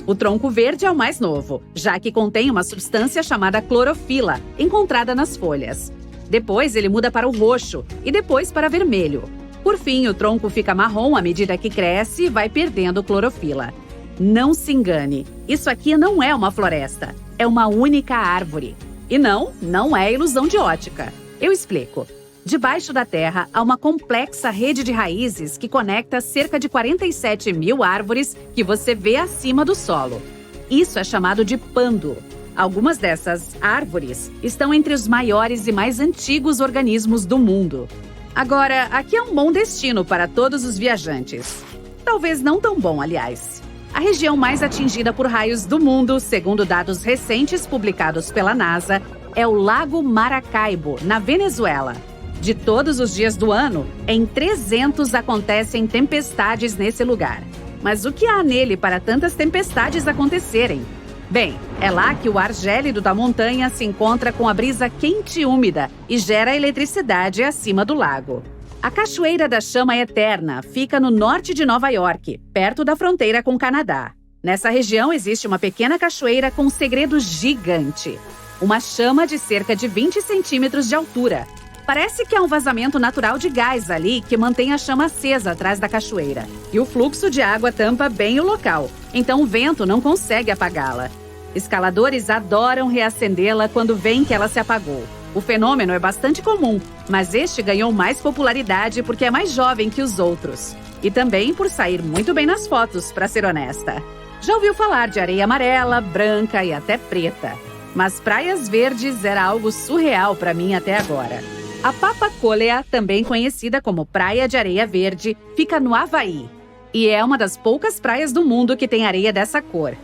O tronco verde é o mais novo, já que contém uma substância chamada clorofila, encontrada nas folhas. Depois ele muda para o roxo e depois para vermelho. Por fim, o tronco fica marrom à medida que cresce e vai perdendo clorofila. Não se engane, isso aqui não é uma floresta, é uma única árvore. E não é ilusão de ótica. Eu explico. Debaixo da terra há uma complexa rede de raízes que conecta cerca de 47 mil árvores que você vê acima do solo. Isso é chamado de pando. Algumas dessas árvores estão entre os maiores e mais antigos organismos do mundo. Agora, aqui é um bom destino para todos os viajantes. Talvez não tão bom, aliás. A região mais atingida por raios do mundo, segundo dados recentes publicados pela NASA, é o Lago Maracaibo, na Venezuela. De todos os dias do ano, em 300 acontecem tempestades nesse lugar. Mas o que há nele para tantas tempestades acontecerem? Bem, é lá que o ar gélido da montanha se encontra com a brisa quente e úmida e gera eletricidade acima do lago. A Cachoeira da Chama Eterna fica no norte de Nova York, perto da fronteira com o Canadá. Nessa região existe uma pequena cachoeira com um segredo gigante. Uma chama de cerca de 20 centímetros de altura. Parece que há um vazamento natural de gás ali que mantém a chama acesa atrás da cachoeira. E o fluxo de água tampa bem o local, então o vento não consegue apagá-la. Escaladores adoram reacendê-la quando veem que ela se apagou. O fenômeno é bastante comum, mas este ganhou mais popularidade porque é mais jovem que os outros. E também por sair muito bem nas fotos, para ser honesta. Já ouviu falar de areia amarela, branca e até preta. Mas praias verdes era algo surreal para mim até agora. A Papakolea, também conhecida como Praia de Areia Verde, fica no Havaí. E é uma das poucas praias do mundo que tem areia dessa cor.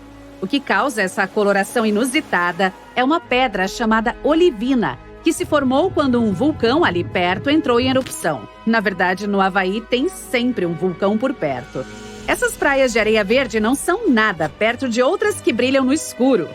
O que causa essa coloração inusitada é uma pedra chamada olivina, que se formou quando um vulcão ali perto entrou em erupção. Na verdade, no Havaí tem sempre um vulcão por perto. Essas praias de areia verde não são nada perto de outras que brilham no escuro.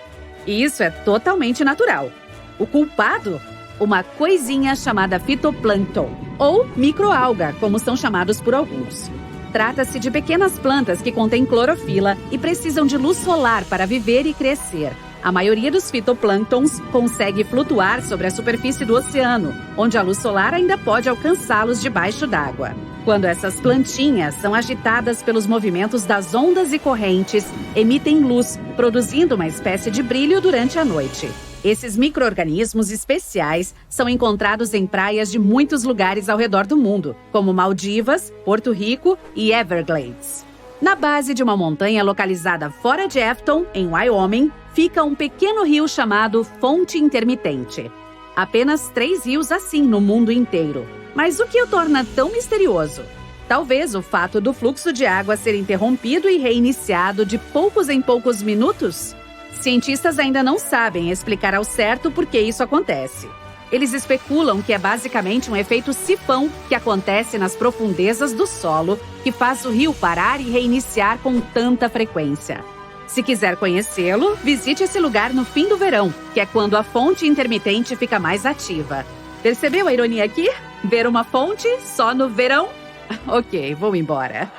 E isso é totalmente natural. O culpado? Uma coisinha chamada fitoplâncton, ou microalga, como são chamados por alguns. Trata-se de pequenas plantas que contêm clorofila e precisam de luz solar para viver e crescer. A maioria dos fitoplânctons consegue flutuar sobre a superfície do oceano, onde a luz solar ainda pode alcançá-los debaixo d'água. Quando essas plantinhas são agitadas pelos movimentos das ondas e correntes, emitem luz, produzindo uma espécie de brilho durante a noite. Esses micro-organismos especiais são encontrados em praias de muitos lugares ao redor do mundo, como Maldivas, Porto Rico e Everglades. Na base de uma montanha localizada fora de Afton, em Wyoming, fica um pequeno rio chamado Fonte Intermitente. Apenas 3 rios assim no mundo inteiro. Mas o que o torna tão misterioso? Talvez o fato do fluxo de água ser interrompido e reiniciado de poucos em poucos minutos? Cientistas ainda não sabem explicar ao certo por que isso acontece. Eles especulam que é basicamente um efeito sifão que acontece nas profundezas do solo, que faz o rio parar e reiniciar com tanta frequência. Se quiser conhecê-lo, visite esse lugar no fim do verão, que é quando a fonte intermitente fica mais ativa. Percebeu a ironia aqui? Ver uma fonte só no verão? Ok, vou embora.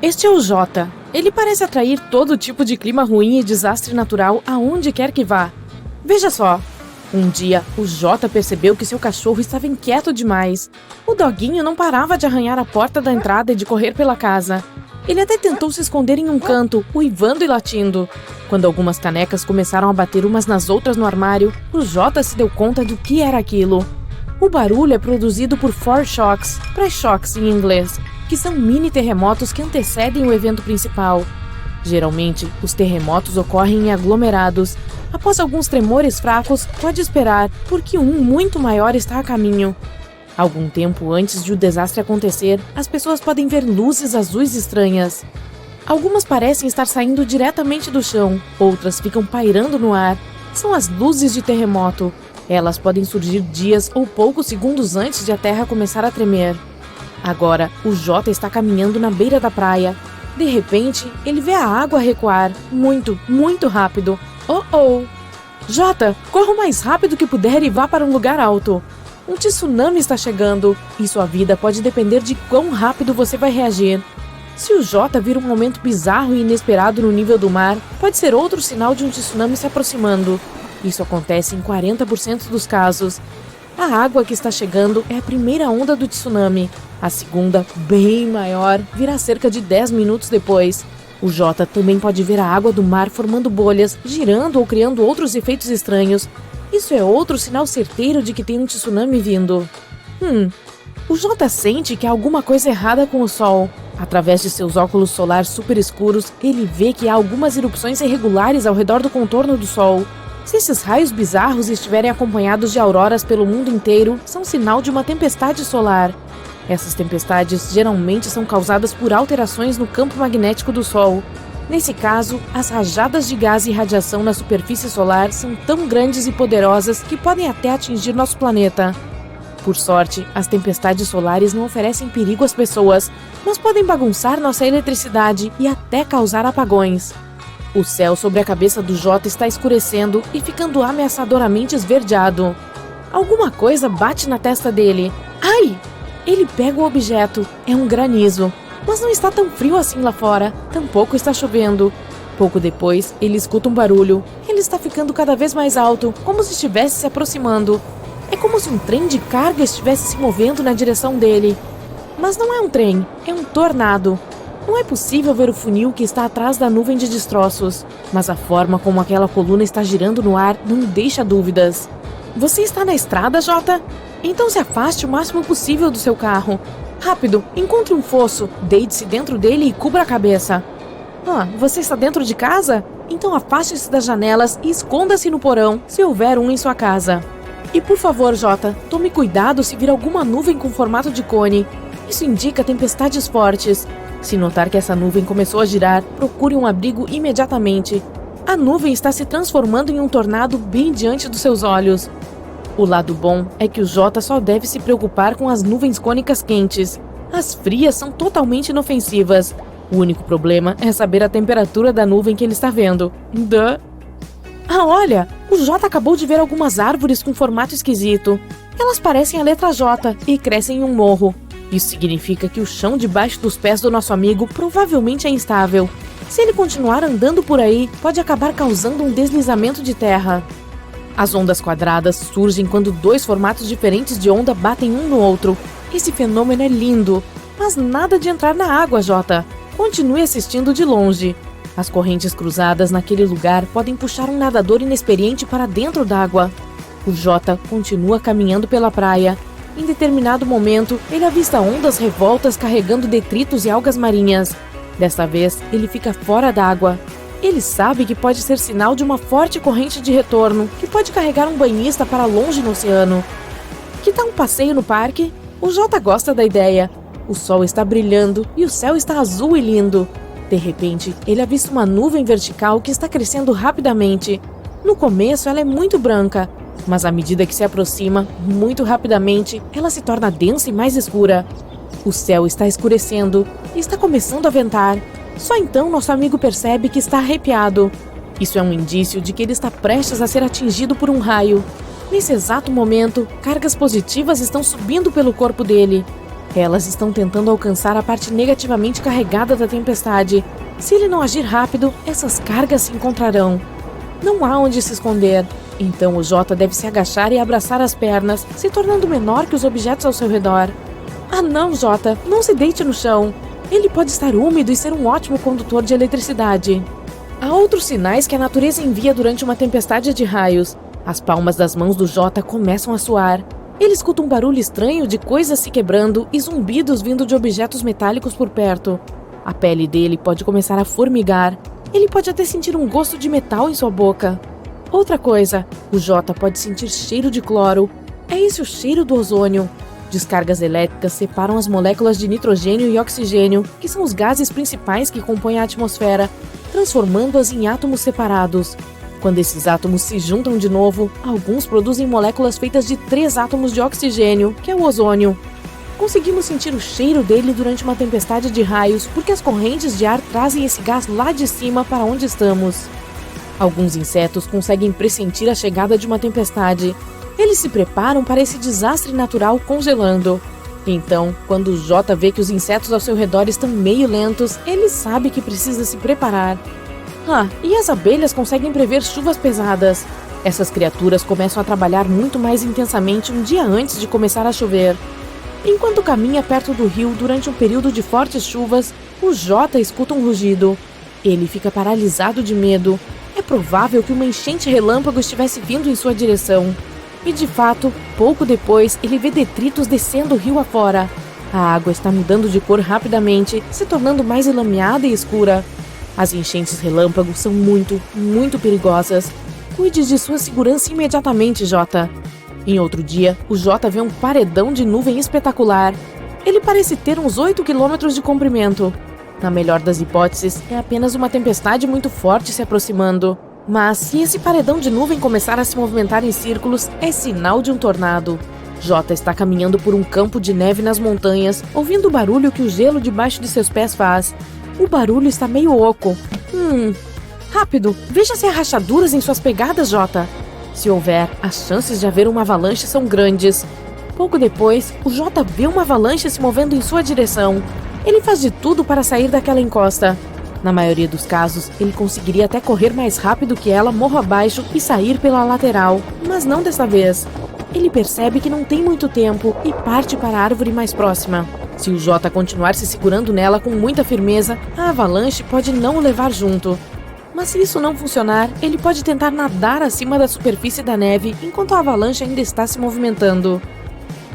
Este é o Jota. Ele parece atrair todo tipo de clima ruim e desastre natural aonde quer que vá. Veja só. Um dia, o Jota percebeu que seu cachorro estava inquieto demais. O doguinho não parava de arranhar a porta da entrada e de correr pela casa. Ele até tentou se esconder em um canto, uivando e latindo. Quando algumas canecas começaram a bater umas nas outras no armário, o Jota se deu conta do que era aquilo. O barulho é produzido por foreshocks, pré-choques em inglês, que são mini terremotos que antecedem o evento principal. Geralmente, os terremotos ocorrem em aglomerados. Após alguns tremores fracos, pode esperar, porque um muito maior está a caminho. Algum tempo antes de o desastre acontecer, as pessoas podem ver luzes azuis estranhas. Algumas parecem estar saindo diretamente do chão, outras ficam pairando no ar. São as luzes de terremoto. Elas podem surgir dias ou poucos segundos antes de a Terra começar a tremer. Agora, o Jota está caminhando na beira da praia. De repente, ele vê a água recuar, muito, muito rápido. Oh! Jota, corra o mais rápido que puder e vá para um lugar alto. Um tsunami está chegando, e sua vida pode depender de quão rápido você vai reagir. Se o Jota vir um momento bizarro e inesperado no nível do mar, pode ser outro sinal de um tsunami se aproximando. Isso acontece em 40% dos casos. A água que está chegando é a primeira onda do tsunami. A segunda, bem maior, virá cerca de 10 minutos depois. O Jota também pode ver a água do mar formando bolhas, girando ou criando outros efeitos estranhos. Isso é outro sinal certeiro de que tem um tsunami vindo. O Jota sente que há alguma coisa errada com o Sol. Através de seus óculos solares super escuros, ele vê que há algumas erupções irregulares ao redor do contorno do Sol. Se esses raios bizarros estiverem acompanhados de auroras pelo mundo inteiro, são sinal de uma tempestade solar. Essas tempestades geralmente são causadas por alterações no campo magnético do Sol. Nesse caso, as rajadas de gás e radiação na superfície solar são tão grandes e poderosas que podem até atingir nosso planeta. Por sorte, as tempestades solares não oferecem perigo às pessoas, mas podem bagunçar nossa eletricidade e até causar apagões. O céu sobre a cabeça do Jota está escurecendo e ficando ameaçadoramente esverdeado. Alguma coisa bate na testa dele. Ai! Ele pega o objeto. É um granizo. Mas não está tão frio assim lá fora, tampouco está chovendo. Pouco depois, ele escuta um barulho. Ele está ficando cada vez mais alto, como se estivesse se aproximando. É como se um trem de carga estivesse se movendo na direção dele. Mas não é um trem, é um tornado. Não é possível ver o funil que está atrás da nuvem de destroços, mas a forma como aquela coluna está girando no ar não deixa dúvidas. Você está na estrada, Jota? Então se afaste o máximo possível do seu carro. Rápido, encontre um fosso, deite-se dentro dele e cubra a cabeça. Você está dentro de casa? Então afaste-se das janelas e esconda-se no porão, se houver um em sua casa. E por favor, Jota, tome cuidado se vir alguma nuvem com formato de cone. Isso indica tempestades fortes. Se notar que essa nuvem começou a girar, procure um abrigo imediatamente. A nuvem está se transformando em um tornado bem diante dos seus olhos. O lado bom é que o Jota só deve se preocupar com as nuvens cônicas quentes. As frias são totalmente inofensivas. O único problema é saber a temperatura da nuvem que ele está vendo. Olha! O Jota acabou de ver algumas árvores com formato esquisito. Elas parecem a letra J e crescem em um morro. Isso significa que o chão debaixo dos pés do nosso amigo provavelmente é instável. Se ele continuar andando por aí, pode acabar causando um deslizamento de terra. As ondas quadradas surgem quando dois formatos diferentes de onda batem um no outro. Esse fenômeno é lindo, mas nada de entrar na água, Jota. Continue assistindo de longe. As correntes cruzadas naquele lugar podem puxar um nadador inexperiente para dentro d'água. O Jota continua caminhando pela praia. Em determinado momento, ele avista ondas revoltas carregando detritos e algas marinhas. Desta vez, ele fica fora d'água. Ele sabe que pode ser sinal de uma forte corrente de retorno, que pode carregar um banhista para longe no oceano. Que tal um passeio no parque? O Jota gosta da ideia. O sol está brilhando e o céu está azul e lindo. De repente, ele avista uma nuvem vertical que está crescendo rapidamente. No começo, ela é muito branca, mas à medida que se aproxima, muito rapidamente, ela se torna densa e mais escura. O céu está escurecendo e está começando a ventar. Só então nosso amigo percebe que está arrepiado. Isso é um indício de que ele está prestes a ser atingido por um raio. Nesse exato momento, cargas positivas estão subindo pelo corpo dele. Elas estão tentando alcançar a parte negativamente carregada da tempestade. Se ele não agir rápido, essas cargas se encontrarão. Não há onde se esconder. Então o Jota deve se agachar e abraçar as pernas, se tornando menor que os objetos ao seu redor. Não, Jota, não se deite no chão. Ele pode estar úmido e ser um ótimo condutor de eletricidade. Há outros sinais que a natureza envia durante uma tempestade de raios. As palmas das mãos do Jota começam a suar. Ele escuta um barulho estranho de coisas se quebrando e zumbidos vindo de objetos metálicos por perto. A pele dele pode começar a formigar. Ele pode até sentir um gosto de metal em sua boca. Outra coisa, o Jota pode sentir cheiro de cloro. É esse o cheiro do ozônio. Descargas elétricas separam as moléculas de nitrogênio e oxigênio, que são os gases principais que compõem a atmosfera, transformando-as em átomos separados. Quando esses átomos se juntam de novo, alguns produzem moléculas feitas de 3 átomos de oxigênio, que é o ozônio. Conseguimos sentir o cheiro dele durante uma tempestade de raios porque as correntes de ar trazem esse gás lá de cima para onde estamos. Alguns insetos conseguem pressentir a chegada de uma tempestade. Eles se preparam para esse desastre natural congelando. Então, quando o Jota vê que os insetos ao seu redor estão meio lentos, ele sabe que precisa se preparar. E as abelhas conseguem prever chuvas pesadas. Essas criaturas começam a trabalhar muito mais intensamente um dia antes de começar a chover. Enquanto caminha perto do rio durante um período de fortes chuvas, o Jota escuta um rugido. Ele fica paralisado de medo. É provável que uma enchente relâmpago estivesse vindo em sua direção. E de fato, pouco depois, ele vê detritos descendo o rio afora. A água está mudando de cor rapidamente, se tornando mais enlameada e escura. As enchentes relâmpago são muito, muito perigosas. Cuide de sua segurança imediatamente, Jota. Em outro dia, o Jota vê um paredão de nuvem espetacular. Ele parece ter uns 8 quilômetros de comprimento. Na melhor das hipóteses, é apenas uma tempestade muito forte se aproximando. Mas se esse paredão de nuvem começar a se movimentar em círculos, é sinal de um tornado. Jota está caminhando por um campo de neve nas montanhas, ouvindo o barulho que o gelo debaixo de seus pés faz. O barulho está meio oco. Rápido, veja se há rachaduras em suas pegadas, Jota. Se houver, as chances de haver uma avalanche são grandes. Pouco depois, o Jota vê uma avalanche se movendo em sua direção. Ele faz de tudo para sair daquela encosta. Na maioria dos casos, ele conseguiria até correr mais rápido que ela morro abaixo e sair pela lateral, mas não dessa vez. Ele percebe que não tem muito tempo e parte para a árvore mais próxima. Se o Jota continuar se segurando nela com muita firmeza, a avalanche pode não o levar junto. Mas se isso não funcionar, ele pode tentar nadar acima da superfície da neve enquanto a avalanche ainda está se movimentando.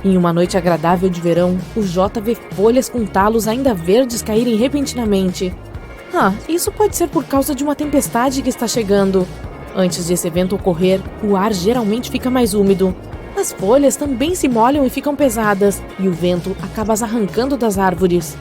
Em uma noite agradável de verão, o Jota vê folhas com talos ainda verdes caírem repentinamente. Isso pode ser por causa de uma tempestade que está chegando. Antes de esse evento ocorrer, o ar geralmente fica mais úmido. As folhas também se molham e ficam pesadas, e o vento acaba as arrancando das árvores.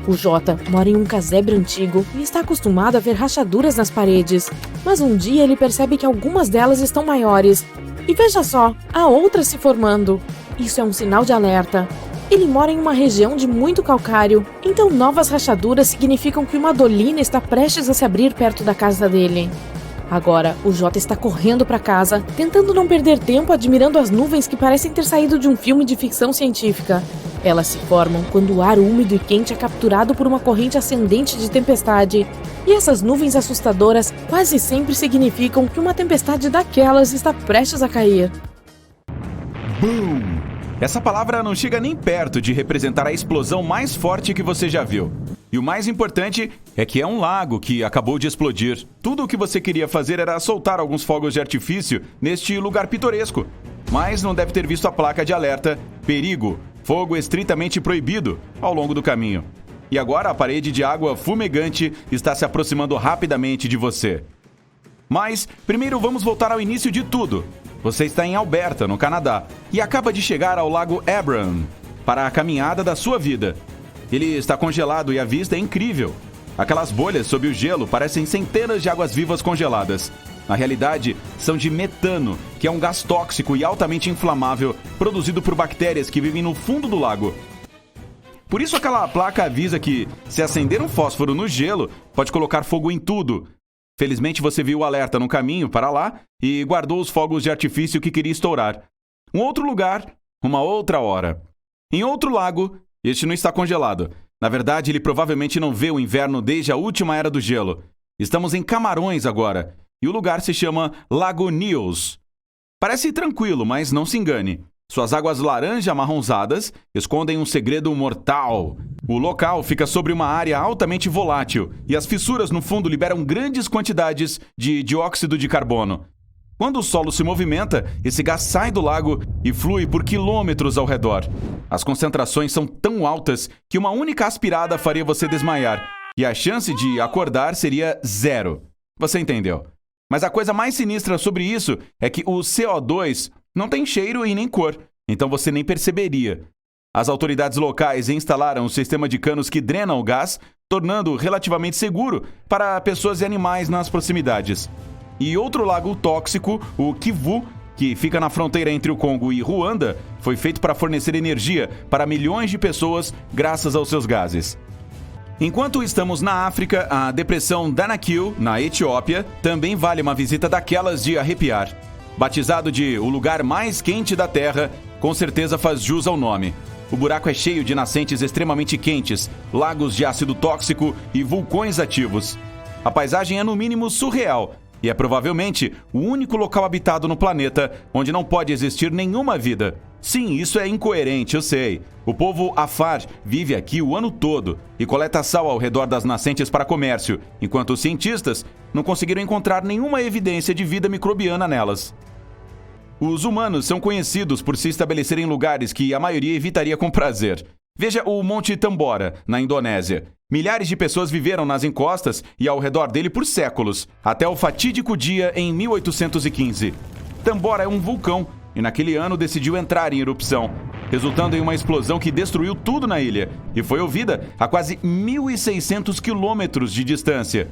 O Jota mora em um casebre antigo e está acostumado a ver rachaduras nas paredes, mas um dia ele percebe que algumas delas estão maiores. E veja só, há outras se formando. Isso é um sinal de alerta. Ele mora em uma região de muito calcário, então novas rachaduras significam que uma dolina está prestes a se abrir perto da casa dele. Agora, o Jota está correndo para casa, tentando não perder tempo admirando as nuvens que parecem ter saído de um filme de ficção científica. Elas se formam quando o ar úmido e quente é capturado por uma corrente ascendente de tempestade. E essas nuvens assustadoras quase sempre significam que uma tempestade daquelas está prestes a cair. Boom! Essa palavra não chega nem perto de representar a explosão mais forte que você já viu. E o mais importante é que é um lago que acabou de explodir. Tudo o que você queria fazer era soltar alguns fogos de artifício neste lugar pitoresco. Mas não deve ter visto a placa de alerta "Perigo, fogo estritamente proibido" ao longo do caminho. E agora a parede de água fumegante está se aproximando rapidamente de você. Mas, primeiro vamos voltar ao início de tudo. Você está em Alberta, no Canadá, e acaba de chegar ao lago Abram para a caminhada da sua vida. Ele está congelado e a vista é incrível. Aquelas bolhas sob o gelo parecem centenas de águas-vivas congeladas. Na realidade, são de metano, que é um gás tóxico e altamente inflamável produzido por bactérias que vivem no fundo do lago. Por isso aquela placa avisa que, se acender um fósforo no gelo, pode colocar fogo em tudo. Felizmente você viu o alerta no caminho para lá e guardou os fogos de artifício que queria estourar. Um outro lugar, uma outra hora. Em outro lago, este não está congelado. Na verdade, ele provavelmente não vê o inverno desde a última era do gelo. Estamos em Camarões agora, e o lugar se chama Lago Nios. Parece tranquilo, mas não se engane. Suas águas laranja amarronzadas escondem um segredo mortal. O local fica sobre uma área altamente volátil e as fissuras no fundo liberam grandes quantidades de dióxido de carbono. Quando o solo se movimenta, esse gás sai do lago e flui por quilômetros ao redor. As concentrações são tão altas que uma única aspirada faria você desmaiar, e a chance de acordar seria 0. Você entendeu? Mas a coisa mais sinistra sobre isso é que o CO2 não tem cheiro e nem cor, então você nem perceberia. As autoridades locais instalaram um sistema de canos que drenam o gás, tornando-o relativamente seguro para pessoas e animais nas proximidades. E outro lago tóxico, o Kivu, que fica na fronteira entre o Congo e Ruanda, foi feito para fornecer energia para milhões de pessoas graças aos seus gases. Enquanto estamos na África, a depressão Danakil, na Etiópia, também vale uma visita daquelas de arrepiar. Batizado de o lugar mais quente da Terra, com certeza faz jus ao nome. O buraco é cheio de nascentes extremamente quentes, lagos de ácido tóxico e vulcões ativos. A paisagem é no mínimo surreal e é provavelmente o único local habitado no planeta onde não pode existir nenhuma vida. Sim, isso é incoerente, eu sei. O povo Afar vive aqui o ano todo e coleta sal ao redor das nascentes para comércio, enquanto os cientistas não conseguiram encontrar nenhuma evidência de vida microbiana nelas. Os humanos são conhecidos por se estabelecerem em lugares que a maioria evitaria com prazer. Veja o Monte Tambora, na Indonésia. Milhares de pessoas viveram nas encostas e ao redor dele por séculos, até o fatídico dia em 1815. Tambora é um vulcão e naquele ano decidiu entrar em erupção, resultando em uma explosão que destruiu tudo na ilha e foi ouvida a quase 1.600 quilômetros de distância.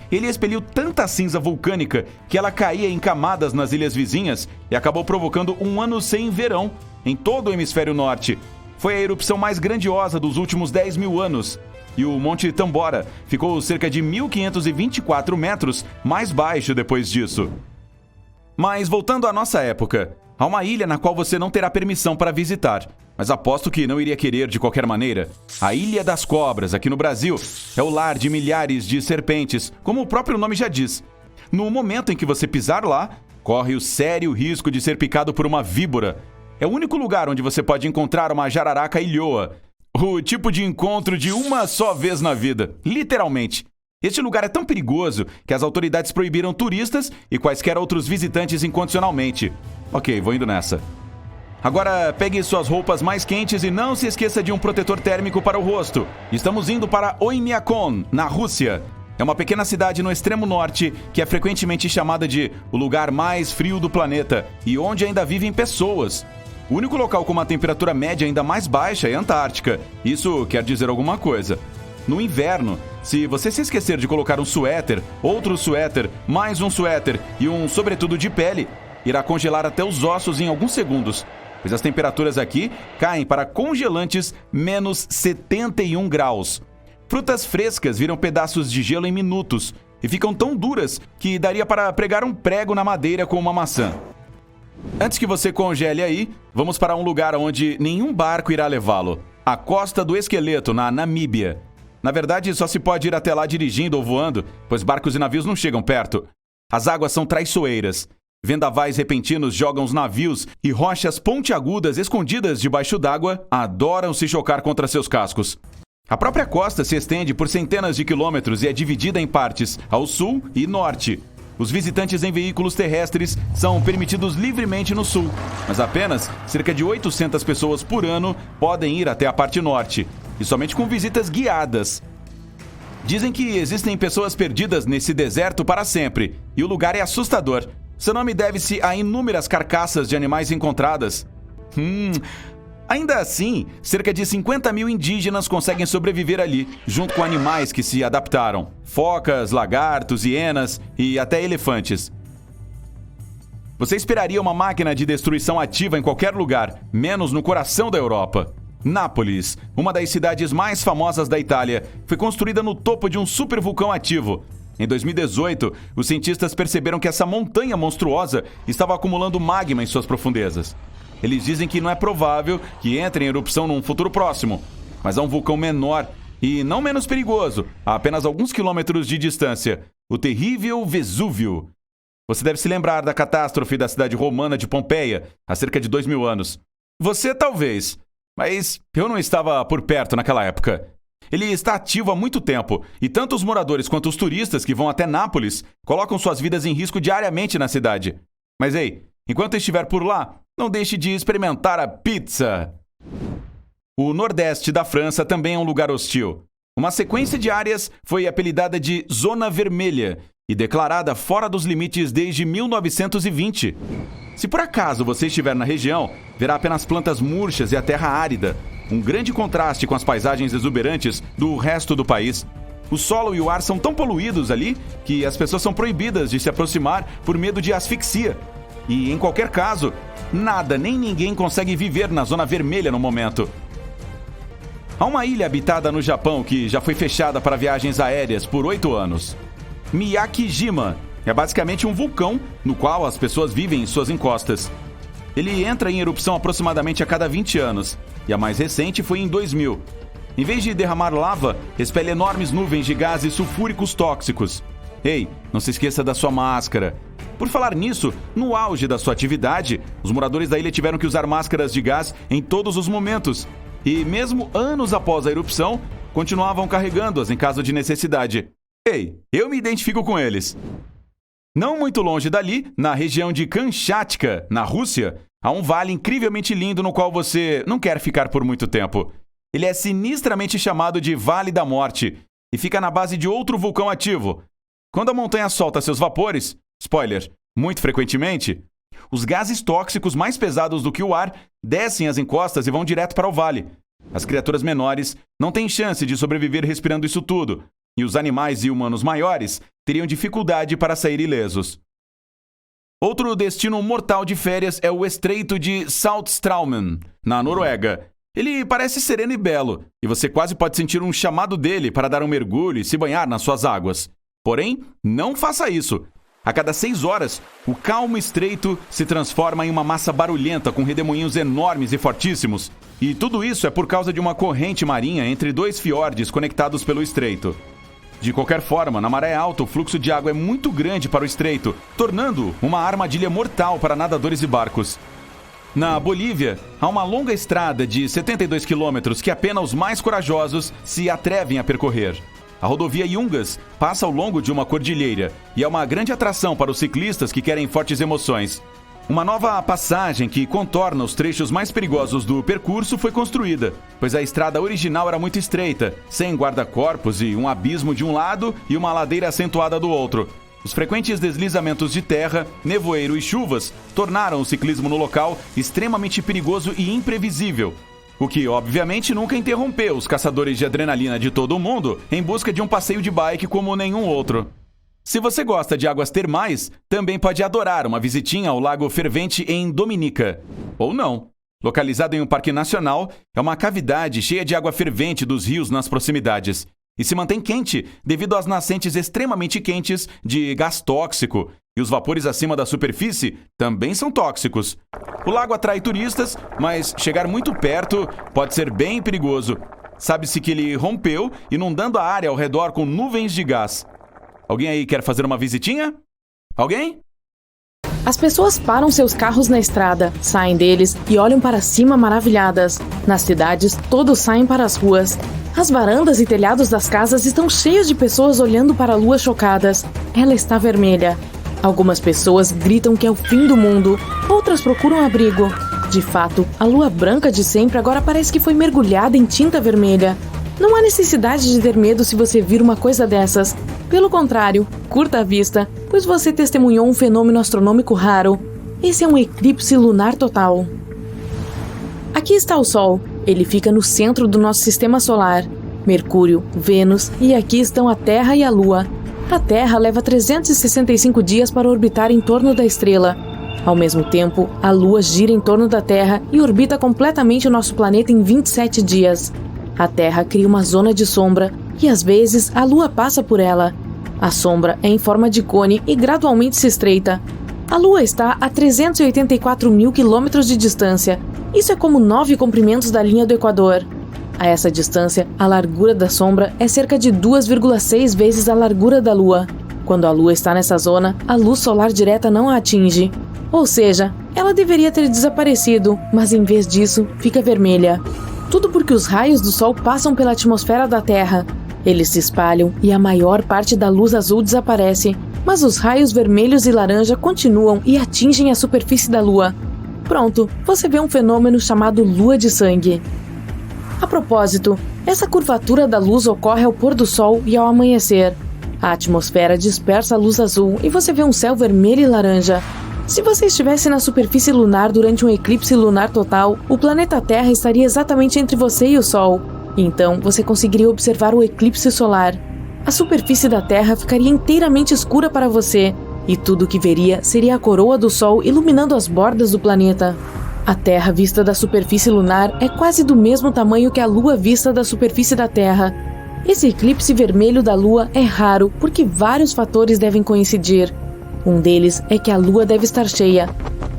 Ele expeliu tanta cinza vulcânica que ela caía em camadas nas ilhas vizinhas e acabou provocando um ano sem verão em todo o hemisfério norte. Foi a erupção mais grandiosa dos últimos 10 mil anos. E o Monte Tambora ficou cerca de 1.524 metros mais baixo depois disso. Mas voltando à nossa época, há uma ilha na qual você não terá permissão para visitar. mas aposto que não iria querer de qualquer maneira. A Ilha das Cobras, aqui no Brasil, é o lar de milhares de serpentes, como o próprio nome já diz. No momento em que você pisar lá, corre o sério risco de ser picado por uma víbora. É o único lugar onde você pode encontrar uma jararaca ilhoa. O tipo de encontro de uma só vez na vida, literalmente. Este lugar é tão perigoso que as autoridades proibiram turistas e quaisquer outros visitantes incondicionalmente. Ok, vou indo nessa. Agora pegue suas roupas mais quentes e não se esqueça de um protetor térmico para o rosto. Estamos indo para Oymyakon, na Rússia. É uma pequena cidade no extremo norte que é frequentemente chamada de o lugar mais frio do planeta e onde ainda vivem pessoas. O único local com uma temperatura média ainda mais baixa é a Antártica. Isso quer dizer alguma coisa. No inverno, se você se esquecer de colocar um suéter, outro suéter, mais um suéter e um sobretudo de pele, irá congelar até os ossos em alguns segundos, pois as temperaturas aqui caem para congelantes menos 71 graus. Frutas frescas viram pedaços de gelo em minutos e ficam tão duras que daria para pregar um prego na madeira com uma maçã. Antes que você congele aí, vamos para um lugar onde nenhum barco irá levá-lo. A Costa do Esqueleto, na Namíbia. Na verdade, só se pode ir até lá dirigindo ou voando, pois barcos e navios não chegam perto. As águas são traiçoeiras. Vendavais repentinos jogam os navios e rochas pontiagudas escondidas debaixo d'água adoram se chocar contra seus cascos. A própria costa se estende por centenas de quilômetros e é dividida em partes, ao sul e norte. Os visitantes em veículos terrestres são permitidos livremente no sul, mas apenas cerca de 800 pessoas por ano podem ir até a parte norte, e somente com visitas guiadas. Dizem que existem pessoas perdidas nesse deserto para sempre, e o lugar é assustador. Seu nome deve-se a inúmeras carcaças de animais encontradas. Ainda assim, cerca de 50 mil indígenas conseguem sobreviver ali, junto com animais que se adaptaram. Focas, lagartos, hienas e até elefantes. Você esperaria uma máquina de destruição ativa em qualquer lugar, menos no coração da Europa. Nápoles, uma das cidades mais famosas da Itália, foi construída no topo de um supervulcão ativo. Em 2018, os cientistas perceberam que essa montanha monstruosa estava acumulando magma em suas profundezas. Eles dizem que não é provável que entre em erupção num futuro próximo, mas há um vulcão menor e não menos perigoso, a apenas alguns quilômetros de distância, o terrível Vesúvio. Você deve se lembrar da catástrofe da cidade romana de Pompeia, há cerca de 2000 anos. Você talvez, mas eu não estava por perto naquela época. Ele está ativo há muito tempo, e tanto os moradores quanto os turistas que vão até Nápoles colocam suas vidas em risco diariamente na cidade. Mas ei, enquanto estiver por lá, não deixe de experimentar a pizza. O nordeste da França também é um lugar hostil. Uma sequência de áreas foi apelidada de Zona Vermelha e declarada fora dos limites desde 1920. Se por acaso você estiver na região, verá apenas plantas murchas e a terra árida, um grande contraste com as paisagens exuberantes do resto do país. O solo e o ar são tão poluídos ali que as pessoas são proibidas de se aproximar por medo de asfixia. E, em qualquer caso, nada nem ninguém consegue viver na Zona Vermelha no momento. Há uma ilha habitada no Japão que já foi fechada para viagens aéreas por 8 anos. Miyakijima é basicamente um vulcão no qual as pessoas vivem em suas encostas. Ele entra em erupção aproximadamente a cada 20 anos, e a mais recente foi em 2000. Em vez de derramar lava, expele enormes nuvens de gases sulfúricos tóxicos. Ei, não se esqueça da sua máscara. Por falar nisso, no auge da sua atividade, os moradores da ilha tiveram que usar máscaras de gás em todos os momentos. E mesmo anos após a erupção, continuavam carregando-as em caso de necessidade. Ei, eu me identifico com eles. Não muito longe dali, na região de Kamchatka, na Rússia, há um vale incrivelmente lindo no qual você não quer ficar por muito tempo. Ele é sinistramente chamado de Vale da Morte e fica na base de outro vulcão ativo. Quando a montanha solta seus vapores, spoiler, muito frequentemente, os gases tóxicos mais pesados do que o ar descem as encostas e vão direto para o vale. As criaturas menores não têm chance de sobreviver respirando isso tudo, e os animais e humanos maiores teriam dificuldade para sair ilesos. Outro destino mortal de férias é o Estreito de Saltstraumen, na Noruega. Ele parece sereno e belo, e você quase pode sentir um chamado dele para dar um mergulho e se banhar nas suas águas. Porém, não faça isso. A cada 6 horas, o calmo estreito se transforma em uma massa barulhenta com redemoinhos enormes e fortíssimos. E tudo isso é por causa de uma corrente marinha entre 2 fiordes conectados pelo estreito. De qualquer forma, na maré alta, o fluxo de água é muito grande para o estreito, tornando-o uma armadilha mortal para nadadores e barcos. Na Bolívia, há uma longa estrada de 72 quilômetros que apenas os mais corajosos se atrevem a percorrer. A rodovia Yungas passa ao longo de uma cordilheira e é uma grande atração para os ciclistas que querem fortes emoções. Uma nova passagem que contorna os trechos mais perigosos do percurso foi construída, pois a estrada original era muito estreita, sem guarda-corpos e um abismo de um lado e uma ladeira acentuada do outro. Os frequentes deslizamentos de terra, nevoeiro e chuvas tornaram o ciclismo no local extremamente perigoso e imprevisível, o que, obviamente, nunca interrompeu os caçadores de adrenalina de todo o mundo em busca de um passeio de bike como nenhum outro. Se você gosta de águas termais, também pode adorar uma visitinha ao Lago Fervente em Dominica. Ou não. Localizado em um parque nacional, é uma cavidade cheia de água fervente dos rios nas proximidades. E se mantém quente devido às nascentes extremamente quentes de gás tóxico. E os vapores acima da superfície também são tóxicos. O lago atrai turistas, mas chegar muito perto pode ser bem perigoso. Sabe-se que ele rompeu, inundando a área ao redor com nuvens de gás. Alguém aí quer fazer uma visitinha? Alguém? As pessoas param seus carros na estrada, saem deles e olham para cima maravilhadas. Nas cidades, todos saem para as ruas. As varandas e telhados das casas estão cheios de pessoas olhando para a lua chocadas. Ela está vermelha. Algumas pessoas gritam que é o fim do mundo, outras procuram abrigo. De fato, a lua branca de sempre agora parece que foi mergulhada em tinta vermelha. Não há necessidade de ter medo se você vir uma coisa dessas. Pelo contrário, curta a vista, pois você testemunhou um fenômeno astronômico raro. Esse é um eclipse lunar total. Aqui está o Sol. Ele fica no centro do nosso sistema solar. Mercúrio, Vênus e aqui estão a Terra e a Lua. A Terra leva 365 dias para orbitar em torno da estrela. Ao mesmo tempo, a Lua gira em torno da Terra e orbita completamente o nosso planeta em 27 dias. A Terra cria uma zona de sombra e, às vezes, a Lua passa por ela. A sombra é em forma de cone e gradualmente se estreita. A Lua está a 384 mil quilômetros de distância. Isso é como 9 comprimentos da linha do Equador. A essa distância, a largura da sombra é cerca de 2,6 vezes a largura da Lua. Quando a Lua está nessa zona, a luz solar direta não a atinge. Ou seja, ela deveria ter desaparecido, mas em vez disso, fica vermelha. Tudo porque os raios do Sol passam pela atmosfera da Terra. Eles se espalham e a maior parte da luz azul desaparece, mas os raios vermelhos e laranja continuam e atingem a superfície da Lua. Pronto, você vê um fenômeno chamado lua de sangue. A propósito, essa curvatura da luz ocorre ao pôr do Sol e ao amanhecer. A atmosfera dispersa a luz azul e você vê um céu vermelho e laranja. Se você estivesse na superfície lunar durante um eclipse lunar total, o planeta Terra estaria exatamente entre você e o Sol. Então, você conseguiria observar o eclipse solar. A superfície da Terra ficaria inteiramente escura para você, e tudo o que veria seria a coroa do Sol iluminando as bordas do planeta. A Terra vista da superfície lunar é quase do mesmo tamanho que a Lua vista da superfície da Terra. Esse eclipse vermelho da Lua é raro porque vários fatores devem coincidir. Um deles é que a Lua deve estar cheia.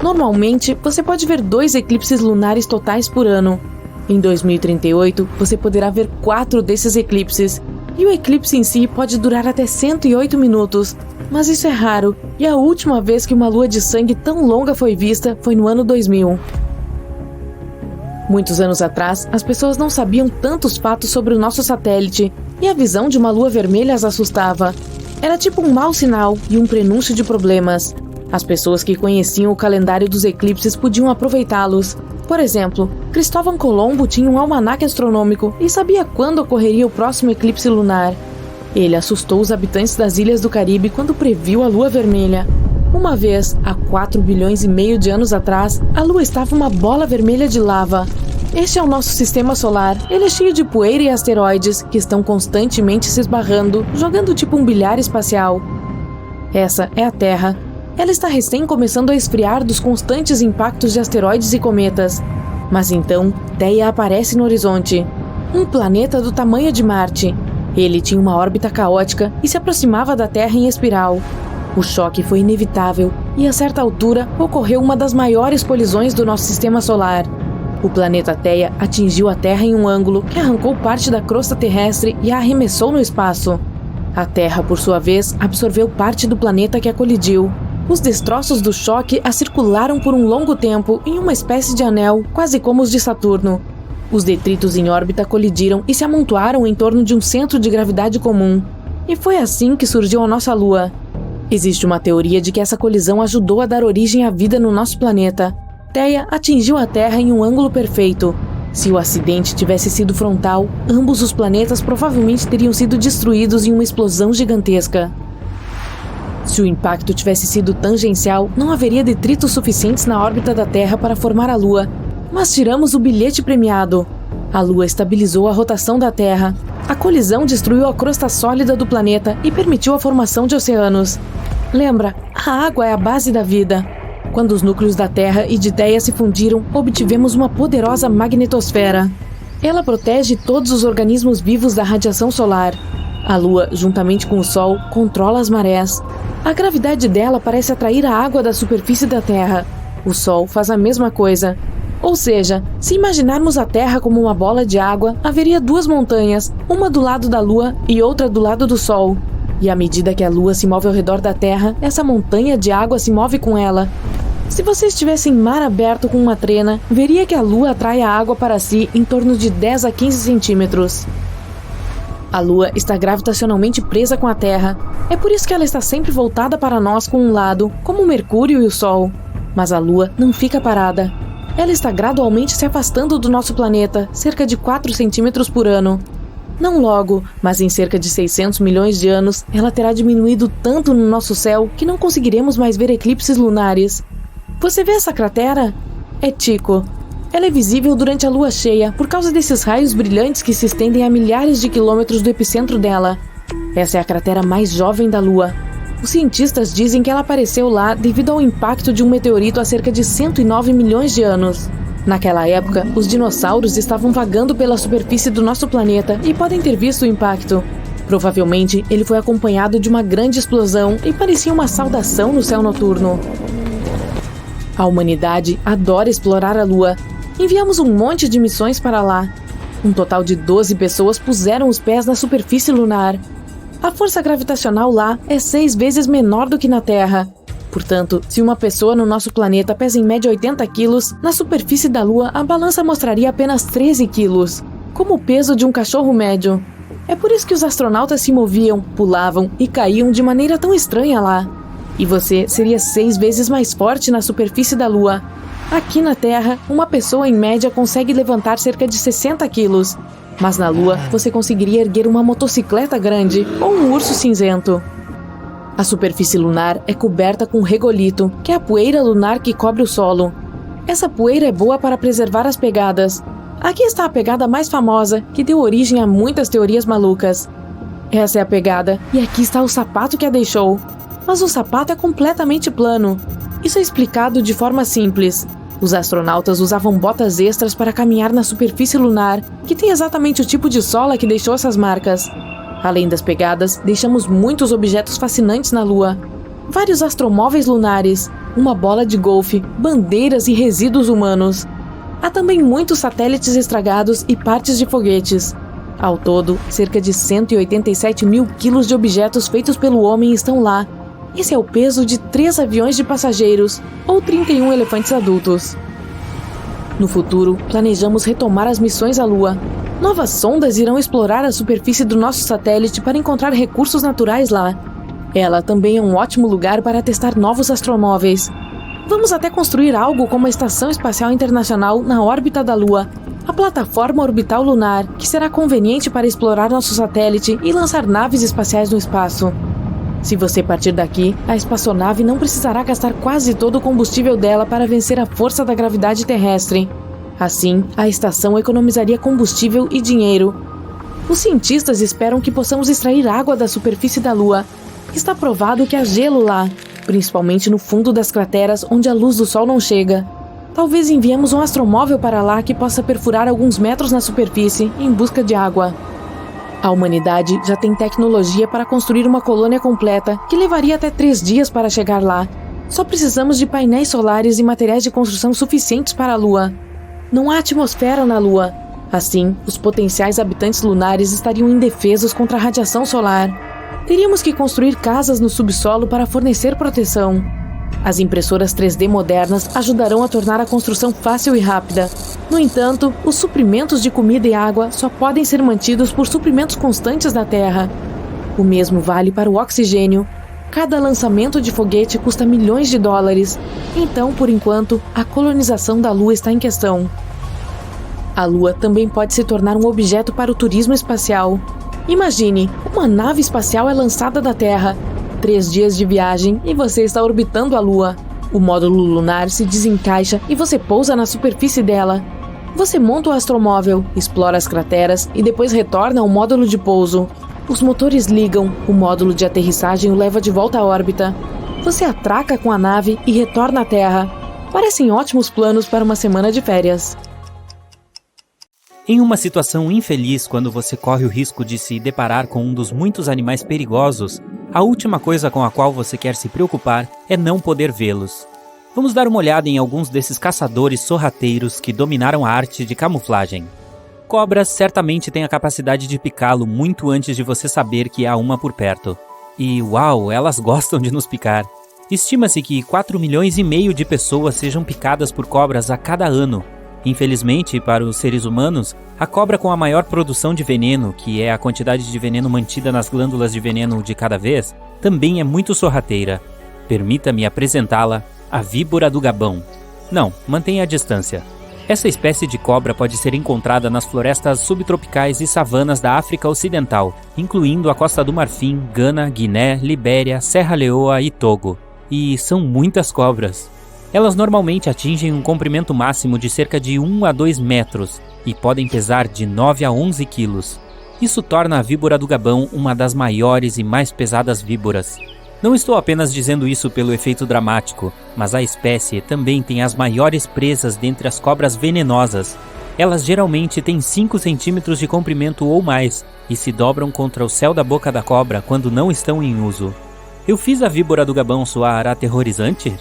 Normalmente, você pode ver 2 eclipses lunares totais por ano. Em 2038, você poderá ver 4 desses eclipses. E o eclipse em si pode durar até 108 minutos. Mas isso é raro, e a última vez que uma lua de sangue tão longa foi vista foi no ano 2000. Muitos anos atrás, as pessoas não sabiam tantos fatos sobre o nosso satélite, e a visão de uma lua vermelha as assustava. Era tipo um mau sinal e um prenúncio de problemas. As pessoas que conheciam o calendário dos eclipses podiam aproveitá-los. Por exemplo, Cristóvão Colombo tinha um almanaque astronômico e sabia quando ocorreria o próximo eclipse lunar. Ele assustou os habitantes das ilhas do Caribe quando previu a lua vermelha. Uma vez, há 4 bilhões e meio de anos atrás, a lua estava uma bola vermelha de lava. Este é o nosso sistema solar. Ele é cheio de poeira e asteroides que estão constantemente se esbarrando, jogando tipo um bilhar espacial. Essa é a Terra. Ela está recém começando a esfriar dos constantes impactos de asteroides e cometas. Mas então, Theia aparece no horizonte. Um planeta do tamanho de Marte. Ele tinha uma órbita caótica e se aproximava da Terra em espiral. O choque foi inevitável e, a certa altura, ocorreu uma das maiores colisões do nosso sistema solar. O planeta Theia atingiu a Terra em um ângulo que arrancou parte da crosta terrestre e a arremessou no espaço. A Terra, por sua vez, absorveu parte do planeta que a colidiu. Os destroços do choque a circularam por um longo tempo em uma espécie de anel, quase como os de Saturno. Os detritos em órbita colidiram e se amontoaram em torno de um centro de gravidade comum. E foi assim que surgiu a nossa Lua. Existe uma teoria de que essa colisão ajudou a dar origem à vida no nosso planeta. Theia atingiu a Terra em um ângulo perfeito. Se o acidente tivesse sido frontal, ambos os planetas provavelmente teriam sido destruídos em uma explosão gigantesca. Se o impacto tivesse sido tangencial, não haveria detritos suficientes na órbita da Terra para formar a Lua. Mas tiramos o bilhete premiado. A Lua estabilizou a rotação da Terra. A colisão destruiu a crosta sólida do planeta e permitiu a formação de oceanos. Lembra, a água é a base da vida. Quando os núcleos da Terra e de Theia se fundiram, obtivemos uma poderosa magnetosfera. Ela protege todos os organismos vivos da radiação solar. A Lua, juntamente com o Sol, controla as marés. A gravidade dela parece atrair a água da superfície da Terra. O Sol faz a mesma coisa. Ou seja, se imaginarmos a Terra como uma bola de água, haveria duas montanhas, uma do lado da Lua e outra do lado do Sol. E à medida que a Lua se move ao redor da Terra, essa montanha de água se move com ela. Se você estivesse em mar aberto com uma trena, veria que a Lua atrai a água para si em torno de 10 a 15 centímetros. A Lua está gravitacionalmente presa com a Terra. É por isso que ela está sempre voltada para nós com um lado, como o Mercúrio e o Sol. Mas a Lua não fica parada. Ela está gradualmente se afastando do nosso planeta, cerca de 4 centímetros por ano. Não logo, mas em cerca de 600 milhões de anos, ela terá diminuído tanto no nosso céu que não conseguiremos mais ver eclipses lunares. Você vê essa cratera? É Tycho. Ela é visível durante a lua cheia por causa desses raios brilhantes que se estendem a milhares de quilômetros do epicentro dela. Essa é a cratera mais jovem da Lua. Os cientistas dizem que ela apareceu lá devido ao impacto de um meteorito há cerca de 109 milhões de anos. Naquela época, os dinossauros estavam vagando pela superfície do nosso planeta e podem ter visto o impacto. Provavelmente, ele foi acompanhado de uma grande explosão e parecia uma saudação no céu noturno. A humanidade adora explorar a Lua. Enviamos um monte de missões para lá. Um total de 12 pessoas puseram os pés na superfície lunar. A força gravitacional lá é 6 vezes menor do que na Terra. Portanto, se uma pessoa no nosso planeta pesa em média 80 quilos, na superfície da Lua a balança mostraria apenas 13 quilos, como o peso de um cachorro médio. É por isso que os astronautas se moviam, pulavam e caíam de maneira tão estranha lá. E você seria 6 vezes mais forte na superfície da Lua. Aqui na Terra, uma pessoa em média consegue levantar cerca de 60 quilos. Mas na Lua, você conseguiria erguer uma motocicleta grande ou um urso cinzento. A superfície lunar é coberta com regolito, que é a poeira lunar que cobre o solo. Essa poeira é boa para preservar as pegadas. Aqui está a pegada mais famosa, que deu origem a muitas teorias malucas. Essa é a pegada, e aqui está o sapato que a deixou. Mas o sapato é completamente plano. Isso é explicado de forma simples. Os astronautas usavam botas extras para caminhar na superfície lunar, que tem exatamente o tipo de sola que deixou essas marcas. Além das pegadas, deixamos muitos objetos fascinantes na Lua. Vários astromóveis lunares, uma bola de golfe, bandeiras e resíduos humanos. Há também muitos satélites estragados e partes de foguetes. Ao todo, cerca de 187 mil quilos de objetos feitos pelo homem estão lá. Esse é o peso de 3 aviões de passageiros, ou 31 elefantes adultos. No futuro, planejamos retomar as missões à Lua. Novas sondas irão explorar a superfície do nosso satélite para encontrar recursos naturais lá. Ela também é um ótimo lugar para testar novos astromóveis. Vamos até construir algo como a Estação Espacial Internacional na órbita da Lua, a plataforma orbital lunar, que será conveniente para explorar nosso satélite e lançar naves espaciais no espaço. Se você partir daqui, a espaçonave não precisará gastar quase todo o combustível dela para vencer a força da gravidade terrestre. Assim, a estação economizaria combustível e dinheiro. Os cientistas esperam que possamos extrair água da superfície da Lua. Está provado que há gelo lá, principalmente no fundo das crateras onde a luz do Sol não chega. Talvez enviemos um astromóvel para lá que possa perfurar alguns metros na superfície em busca de água. A humanidade já tem tecnologia para construir uma colônia completa que levaria até 3 dias para chegar lá. Só precisamos de painéis solares e materiais de construção suficientes para a Lua. Não há atmosfera na Lua. Assim, os potenciais habitantes lunares estariam indefesos contra a radiação solar. Teríamos que construir casas no subsolo para fornecer proteção. As impressoras 3D modernas ajudarão a tornar a construção fácil e rápida. No entanto, os suprimentos de comida e água só podem ser mantidos por suprimentos constantes na Terra. O mesmo vale para o oxigênio. Cada lançamento de foguete custa milhões de dólares. Então, por enquanto, a colonização da Lua está em questão. A Lua também pode se tornar um objeto para o turismo espacial. Imagine, uma nave espacial é lançada da Terra. 3 dias de viagem e você está orbitando a Lua. O módulo lunar se desencaixa e você pousa na superfície dela. Você monta o astromóvel, explora as crateras e depois retorna ao módulo de pouso. Os motores ligam, o módulo de aterrissagem o leva de volta à órbita. Você atraca com a nave e retorna à Terra. Parecem ótimos planos para uma semana de férias. Em uma situação infeliz, quando você corre o risco de se deparar com um dos muitos animais perigosos, a última coisa com a qual você quer se preocupar é não poder vê-los. Vamos dar uma olhada em alguns desses caçadores sorrateiros que dominaram a arte de camuflagem. Cobras certamente têm a capacidade de picá-lo muito antes de você saber que há uma por perto. E uau, elas gostam de nos picar. Estima-se que 4,5 milhões de pessoas sejam picadas por cobras a cada ano. Infelizmente, para os seres humanos, a cobra com a maior produção de veneno, que é a quantidade de veneno mantida nas glândulas de veneno de cada vez, também é muito sorrateira. Permita-me apresentá-la, a víbora do Gabão. Não, mantenha a distância. Essa espécie de cobra pode ser encontrada nas florestas subtropicais e savanas da África Ocidental, incluindo a Costa do Marfim, Gana, Guiné, Libéria, Serra Leoa e Togo. E são muitas cobras. Elas normalmente atingem um comprimento máximo de cerca de 1 a 2 metros e podem pesar de 9 a 11 quilos. Isso torna a víbora do Gabão uma das maiores e mais pesadas víboras. Não estou apenas dizendo isso pelo efeito dramático, mas a espécie também tem as maiores presas dentre as cobras venenosas. Elas geralmente têm 5 centímetros de comprimento ou mais e se dobram contra o céu da boca da cobra quando não estão em uso. Eu fiz a víbora do Gabão soar aterrorizante?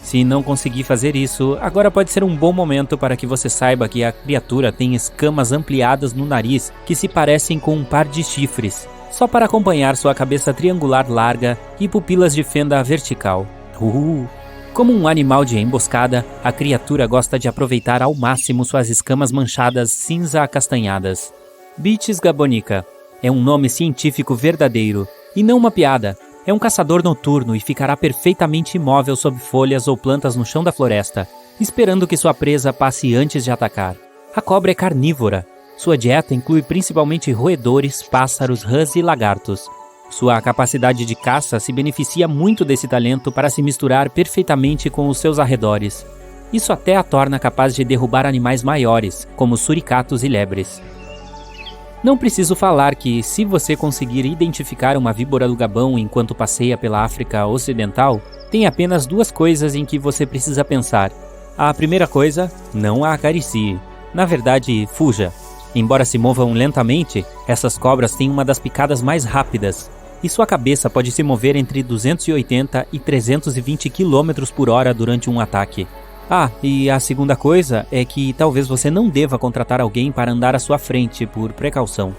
Se não conseguir fazer isso, agora pode ser um bom momento para que você saiba que a criatura tem escamas ampliadas no nariz que se parecem com um par de chifres, só para acompanhar sua cabeça triangular larga e pupilas de fenda vertical. Como um animal de emboscada, a criatura gosta de aproveitar ao máximo suas escamas manchadas cinza-acastanhadas. Bitis gabonica é um nome científico verdadeiro, e não uma piada. É um caçador noturno e ficará perfeitamente imóvel sob folhas ou plantas no chão da floresta, esperando que sua presa passe antes de atacar. A cobra é carnívora. Sua dieta inclui principalmente roedores, pássaros, rãs e lagartos. Sua capacidade de caça se beneficia muito desse talento para se misturar perfeitamente com os seus arredores. Isso até a torna capaz de derrubar animais maiores, como suricatos e lebres. Não preciso falar que, se você conseguir identificar uma víbora do Gabão enquanto passeia pela África Ocidental, tem apenas 2 coisas em que você precisa pensar. A primeira coisa, não a acaricie. Na verdade, fuja. Embora se movam lentamente, essas cobras têm uma das picadas mais rápidas, e sua cabeça pode se mover entre 280 e 320 km por hora durante um ataque. E a segunda coisa é que talvez você não deva contratar alguém para andar à sua frente por precaução.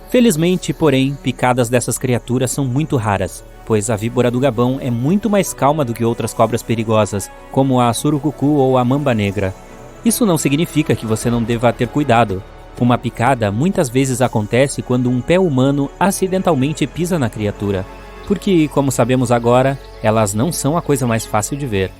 Felizmente, porém, picadas dessas criaturas são muito raras, pois a víbora do Gabão é muito mais calma do que outras cobras perigosas, como a surucucu ou a mamba negra. Isso não significa que você não deva ter cuidado. Uma picada muitas vezes acontece quando um pé humano acidentalmente pisa na criatura, porque, como sabemos agora, elas não são a coisa mais fácil de ver.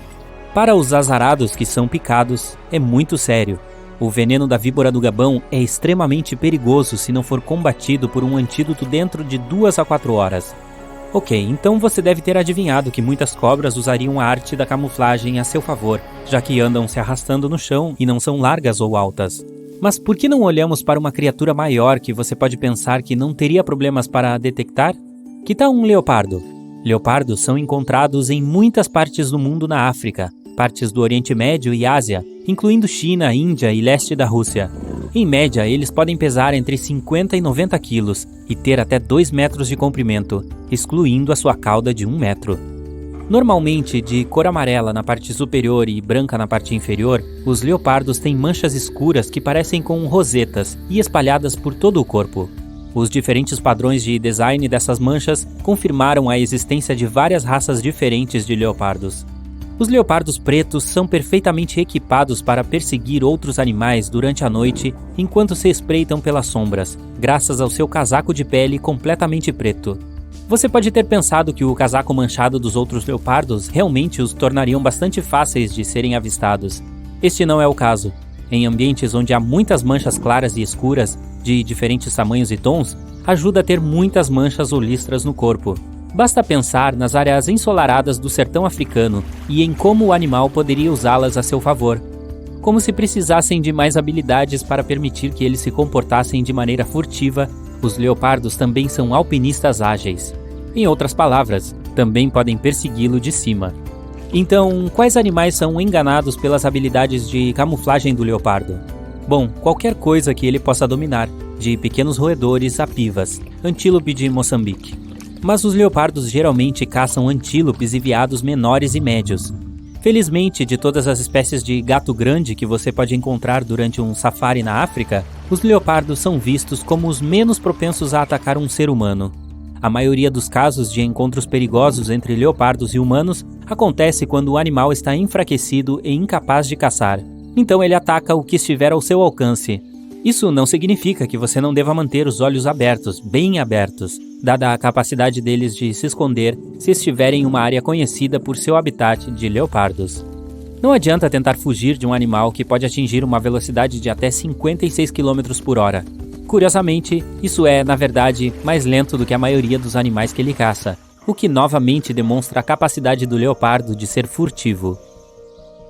Para os azarados que são picados, é muito sério. O veneno da víbora do Gabão é extremamente perigoso se não for combatido por um antídoto dentro de 2 a 4 horas. Ok, então você deve ter adivinhado que muitas cobras usariam a arte da camuflagem a seu favor, já que andam se arrastando no chão e não são largas ou altas. Mas por que não olhamos para uma criatura maior que você pode pensar que não teria problemas para detectar? Que tal um leopardo? Leopardos são encontrados em muitas partes do mundo na África, partes do Oriente Médio e Ásia, incluindo China, Índia e leste da Rússia. Em média, eles podem pesar entre 50 e 90 quilos e ter até 2 metros de comprimento, excluindo a sua cauda de 1 metro. Normalmente de cor amarela na parte superior e branca na parte inferior, os leopardos têm manchas escuras que parecem com rosetas e espalhadas por todo o corpo. Os diferentes padrões de design dessas manchas confirmaram a existência de várias raças diferentes de leopardos. Os leopardos pretos são perfeitamente equipados para perseguir outros animais durante a noite enquanto se espreitam pelas sombras, graças ao seu casaco de pele completamente preto. Você pode ter pensado que o casaco manchado dos outros leopardos realmente os tornariam bastante fáceis de serem avistados. Este não é o caso. Em ambientes onde há muitas manchas claras e escuras, de diferentes tamanhos e tons, ajuda a ter muitas manchas ou listras no corpo. Basta pensar nas áreas ensolaradas do sertão africano e em como o animal poderia usá-las a seu favor. Como se precisassem de mais habilidades para permitir que eles se comportassem de maneira furtiva, os leopardos também são alpinistas ágeis. Em outras palavras, também podem persegui-lo de cima. Então, quais animais são enganados pelas habilidades de camuflagem do leopardo? Bom, qualquer coisa que ele possa dominar, de pequenos roedores a pivas, antílope de Moçambique. Mas os leopardos geralmente caçam antílopes e veados menores e médios. Felizmente, de todas as espécies de gato grande que você pode encontrar durante um safari na África, os leopardos são vistos como os menos propensos a atacar um ser humano. A maioria dos casos de encontros perigosos entre leopardos e humanos acontece quando o animal está enfraquecido e incapaz de caçar. Então ele ataca o que estiver ao seu alcance. Isso não significa que você não deva manter os olhos abertos, bem abertos, dada a capacidade deles de se esconder se estiverem em uma área conhecida por seu habitat de leopardos. Não adianta tentar fugir de um animal que pode atingir uma velocidade de até 56 km por hora. Curiosamente, isso é, na verdade, mais lento do que a maioria dos animais que ele caça, o que novamente demonstra a capacidade do leopardo de ser furtivo.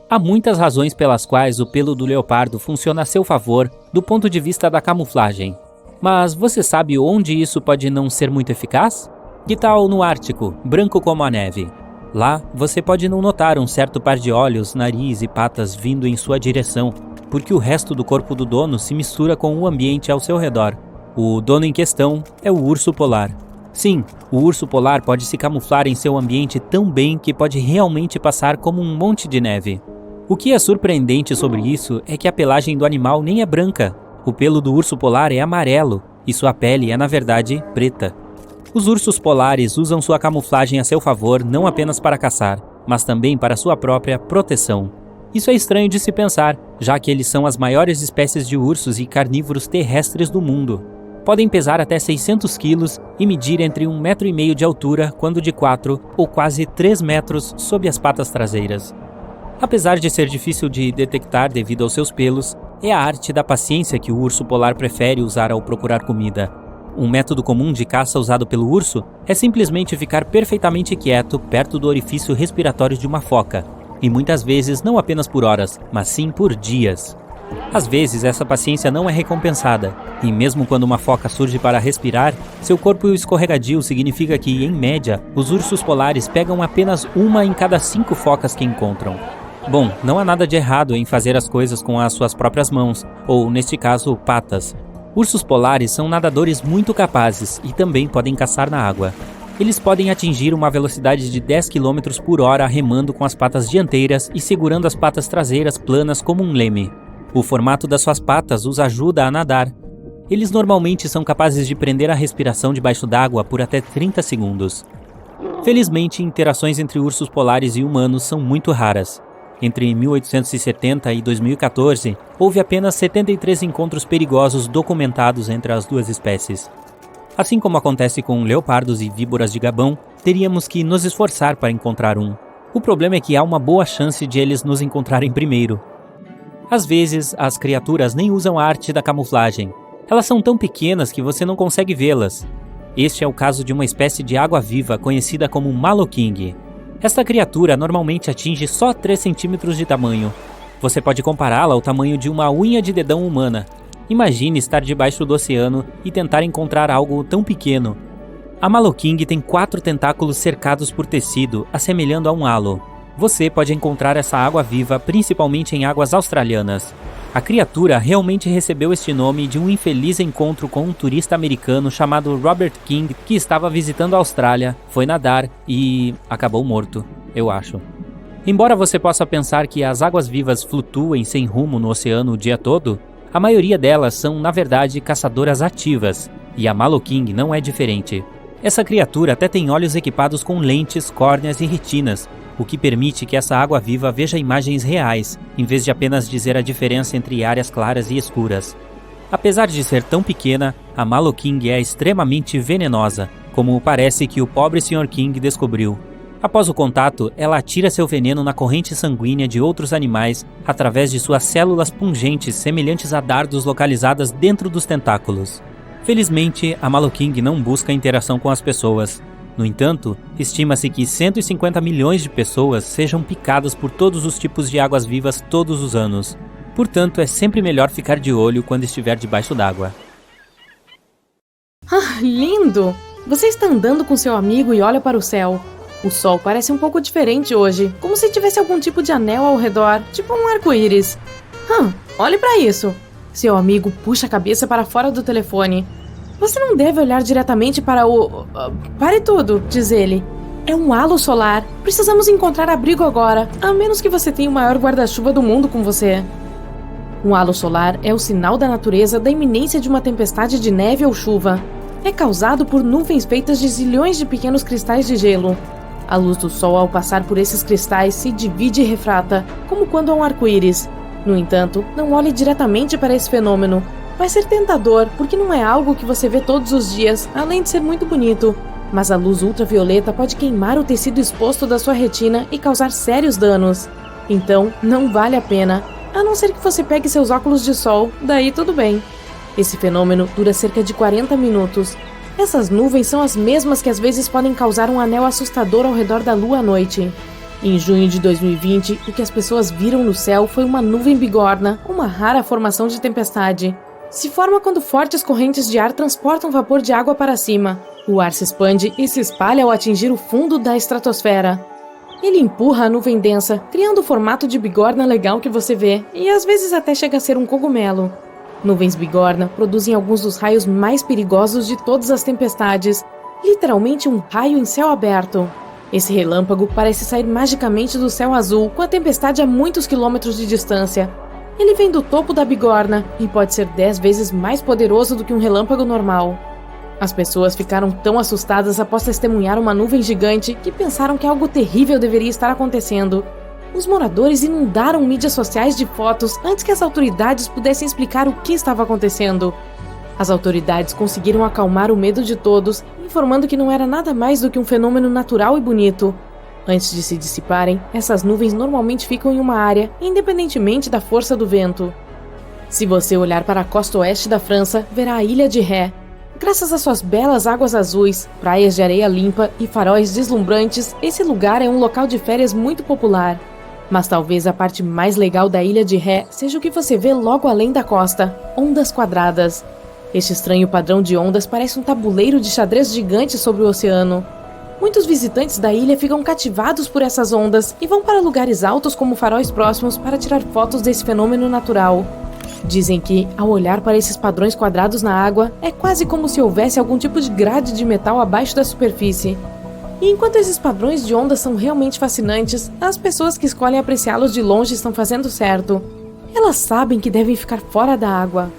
Há muitas razões pelas quais o pelo do leopardo funciona a seu favor do ponto de vista da camuflagem. Mas você sabe onde isso pode não ser muito eficaz? Que tal no Ártico, branco como a neve? Lá, você pode não notar um certo par de olhos, nariz e patas vindo em sua direção, porque o resto do corpo do dono se mistura com o ambiente ao seu redor. O dono em questão é o urso polar. Sim, o urso polar pode se camuflar em seu ambiente tão bem que pode realmente passar como um monte de neve. O que é surpreendente sobre isso é que a pelagem do animal nem é branca. O pelo do urso polar é amarelo e sua pele é, na verdade, preta. Os ursos polares usam sua camuflagem a seu favor não apenas para caçar, mas também para sua própria proteção. Isso é estranho de se pensar, já que eles são as maiores espécies de ursos e carnívoros terrestres do mundo. Podem pesar até 600 quilos e medir entre 1,5 metro de altura, quando de 4 ou quase 3 metros sob as patas traseiras. Apesar de ser difícil de detectar devido aos seus pelos, é a arte da paciência que o urso polar prefere usar ao procurar comida. Um método comum de caça usado pelo urso é simplesmente ficar perfeitamente quieto perto do orifício respiratório de uma foca, e muitas vezes não apenas por horas, mas sim por dias. Às vezes essa paciência não é recompensada, e mesmo quando uma foca surge para respirar, seu corpo escorregadio significa que, em média, os ursos polares pegam apenas uma em cada 5 focas que encontram. Bom, não há nada de errado em fazer as coisas com as suas próprias mãos, ou, neste caso, patas. Ursos polares são nadadores muito capazes e também podem caçar na água. Eles podem atingir uma velocidade de 10 km por hora remando com as patas dianteiras e segurando as patas traseiras planas como um leme. O formato das suas patas os ajuda a nadar. Eles normalmente são capazes de prender a respiração debaixo d'água por até 30 segundos. Felizmente, interações entre ursos polares e humanos são muito raras. Entre 1870 e 2014, houve apenas 73 encontros perigosos documentados entre as duas espécies. Assim como acontece com leopardos e víboras de Gabão, teríamos que nos esforçar para encontrar um. O problema é que há uma boa chance de eles nos encontrarem primeiro. Às vezes, as criaturas nem usam a arte da camuflagem. Elas são tão pequenas que você não consegue vê-las. Este é o caso de uma espécie de água-viva conhecida como maloking. Esta criatura normalmente atinge só 3 centímetros de tamanho. Você pode compará-la ao tamanho de uma unha de dedão humana. Imagine estar debaixo do oceano e tentar encontrar algo tão pequeno. A maloking tem 4 tentáculos cercados por tecido, assemelhando a um halo. Você pode encontrar essa água-viva principalmente em águas australianas. A criatura realmente recebeu este nome de um infeliz encontro com um turista americano chamado Robert King, que estava visitando a Austrália, foi nadar e acabou morto, eu acho. Embora você possa pensar que as águas-vivas flutuem sem rumo no oceano o dia todo, a maioria delas são, na verdade, caçadoras ativas, e a Maloking não é diferente. Essa criatura até tem olhos equipados com lentes, córneas e retinas, o que permite que essa água-viva veja imagens reais, em vez de apenas dizer a diferença entre áreas claras e escuras. Apesar de ser tão pequena, a Maloking é extremamente venenosa, como parece que o pobre Sr. King descobriu. Após o contato, ela atira seu veneno na corrente sanguínea de outros animais através de suas células pungentes semelhantes a dardos localizadas dentro dos tentáculos. Felizmente, a Maloking não busca interação com as pessoas. No entanto, estima-se que 150 milhões de pessoas sejam picadas por todos os tipos de águas-vivas todos os anos. Portanto, é sempre melhor ficar de olho quando estiver debaixo d'água. Ah, lindo! Você está andando com seu amigo e olha para o céu. O sol parece um pouco diferente hoje, como se tivesse algum tipo de anel ao redor, tipo um arco-íris. Olhe para isso! Seu amigo puxa a cabeça para fora do telefone. Você não deve olhar diretamente para o... Pare tudo, diz ele. É um halo solar. Precisamos encontrar abrigo agora, a menos que você tenha o maior guarda-chuva do mundo com você. Um halo solar é o sinal da natureza da iminência de uma tempestade de neve ou chuva. É causado por nuvens feitas de zilhões de pequenos cristais de gelo. A luz do sol, ao passar por esses cristais, se divide e refrata, como quando há um arco-íris. No entanto, não olhe diretamente para esse fenômeno. Vai ser tentador, porque não é algo que você vê todos os dias, além de ser muito bonito. Mas a luz ultravioleta pode queimar o tecido exposto da sua retina e causar sérios danos. Então, não vale a pena, a não ser que você pegue seus óculos de sol, daí tudo bem. Esse fenômeno dura cerca de 40 minutos. Essas nuvens são as mesmas que às vezes podem causar um anel assustador ao redor da lua à noite. Em junho de 2020, o que as pessoas viram no céu foi uma nuvem bigorna, uma rara formação de tempestade. Se forma quando fortes correntes de ar transportam vapor de água para cima. O ar se expande e se espalha ao atingir o fundo da estratosfera. Ele empurra a nuvem densa, criando o formato de bigorna legal que você vê, e às vezes até chega a ser um cogumelo. Nuvens bigorna produzem alguns dos raios mais perigosos de todas as tempestades, literalmente um raio em céu aberto. Esse relâmpago parece sair magicamente do céu azul com a tempestade a muitos quilômetros de distância. Ele vem do topo da bigorna e pode ser 10 vezes mais poderoso do que um relâmpago normal. As pessoas ficaram tão assustadas após testemunhar uma nuvem gigante que pensaram que algo terrível deveria estar acontecendo. Os moradores inundaram mídias sociais de fotos antes que as autoridades pudessem explicar o que estava acontecendo. As autoridades conseguiram acalmar o medo de todos, informando que não era nada mais do que um fenômeno natural e bonito. Antes de se dissiparem, essas nuvens normalmente ficam em uma área, independentemente da força do vento. Se você olhar para a costa oeste da França, verá a Ilha de Ré. Graças às suas belas águas azuis, praias de areia limpa e faróis deslumbrantes, esse lugar é um local de férias muito popular. Mas talvez a parte mais legal da Ilha de Ré seja o que você vê logo além da costa, ondas quadradas. Este estranho padrão de ondas parece um tabuleiro de xadrez gigante sobre o oceano. Muitos visitantes da ilha ficam cativados por essas ondas e vão para lugares altos como faróis próximos para tirar fotos desse fenômeno natural. Dizem que, ao olhar para esses padrões quadrados na água, é quase como se houvesse algum tipo de grade de metal abaixo da superfície. E enquanto esses padrões de ondas são realmente fascinantes, as pessoas que escolhem apreciá-los de longe estão fazendo certo. Elas sabem que devem ficar fora da água.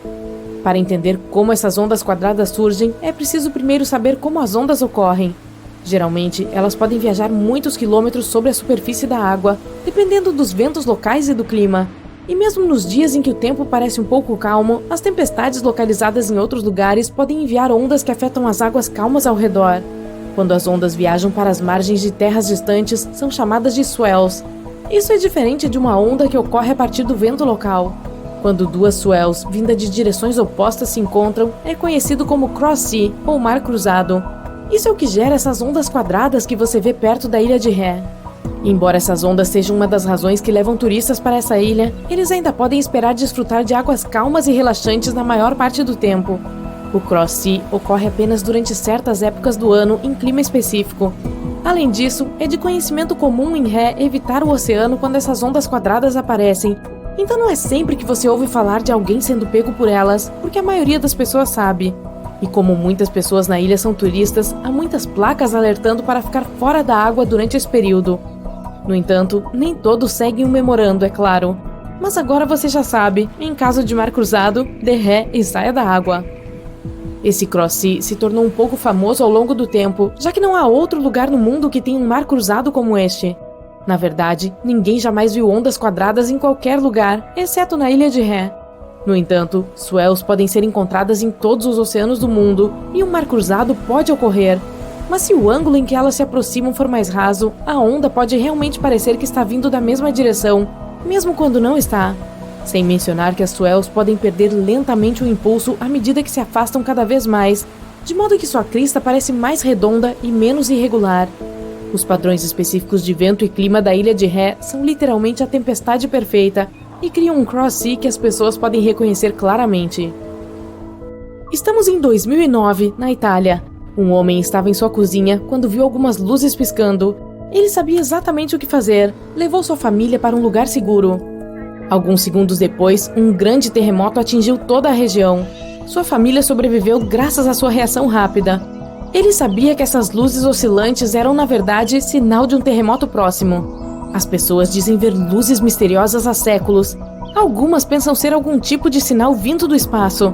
Para entender como essas ondas quadradas surgem, é preciso primeiro saber como as ondas ocorrem. Geralmente, elas podem viajar muitos quilômetros sobre a superfície da água, dependendo dos ventos locais e do clima. E mesmo nos dias em que o tempo parece um pouco calmo, as tempestades localizadas em outros lugares podem enviar ondas que afetam as águas calmas ao redor. Quando as ondas viajam para as margens de terras distantes, são chamadas de swells. Isso é diferente de uma onda que ocorre a partir do vento local. Quando duas swells, vindas de direções opostas, se encontram, é conhecido como cross-sea, ou mar cruzado. Isso é o que gera essas ondas quadradas que você vê perto da Ilha de Ré. Embora essas ondas sejam uma das razões que levam turistas para essa ilha, eles ainda podem esperar desfrutar de águas calmas e relaxantes na maior parte do tempo. O cross-sea ocorre apenas durante certas épocas do ano em clima específico. Além disso, é de conhecimento comum em Ré evitar o oceano quando essas ondas quadradas aparecem, Então não é sempre que você ouve falar de alguém sendo pego por elas, porque a maioria das pessoas sabe. E como muitas pessoas na ilha são turistas, há muitas placas alertando para ficar fora da água durante esse período. No entanto, nem todos seguem o memorando, é claro. Mas agora você já sabe, em caso de mar cruzado, dê ré e saia da água. Esse cross-sea se tornou um pouco famoso ao longo do tempo, já que não há outro lugar no mundo que tenha um mar cruzado como este. Na verdade, ninguém jamais viu ondas quadradas em qualquer lugar, exceto na Ilha de Ré. No entanto, swells podem ser encontradas em todos os oceanos do mundo e um mar cruzado pode ocorrer. Mas se o ângulo em que elas se aproximam for mais raso, a onda pode realmente parecer que está vindo da mesma direção, mesmo quando não está. Sem mencionar que as swells podem perder lentamente o impulso à medida que se afastam cada vez mais, de modo que sua crista parece mais redonda e menos irregular. Os padrões específicos de vento e clima da Ilha de Ré são literalmente a tempestade perfeita e criam um cross-sea que as pessoas podem reconhecer claramente. Estamos em 2009, na Itália. Um homem estava em sua cozinha quando viu algumas luzes piscando. Ele sabia exatamente o que fazer, levou sua família para um lugar seguro. Alguns segundos depois, um grande terremoto atingiu toda a região. Sua família sobreviveu graças à sua reação rápida. Ele sabia que essas luzes oscilantes eram, na verdade, sinal de um terremoto próximo. As pessoas dizem ver luzes misteriosas há séculos. Algumas pensam ser algum tipo de sinal vindo do espaço.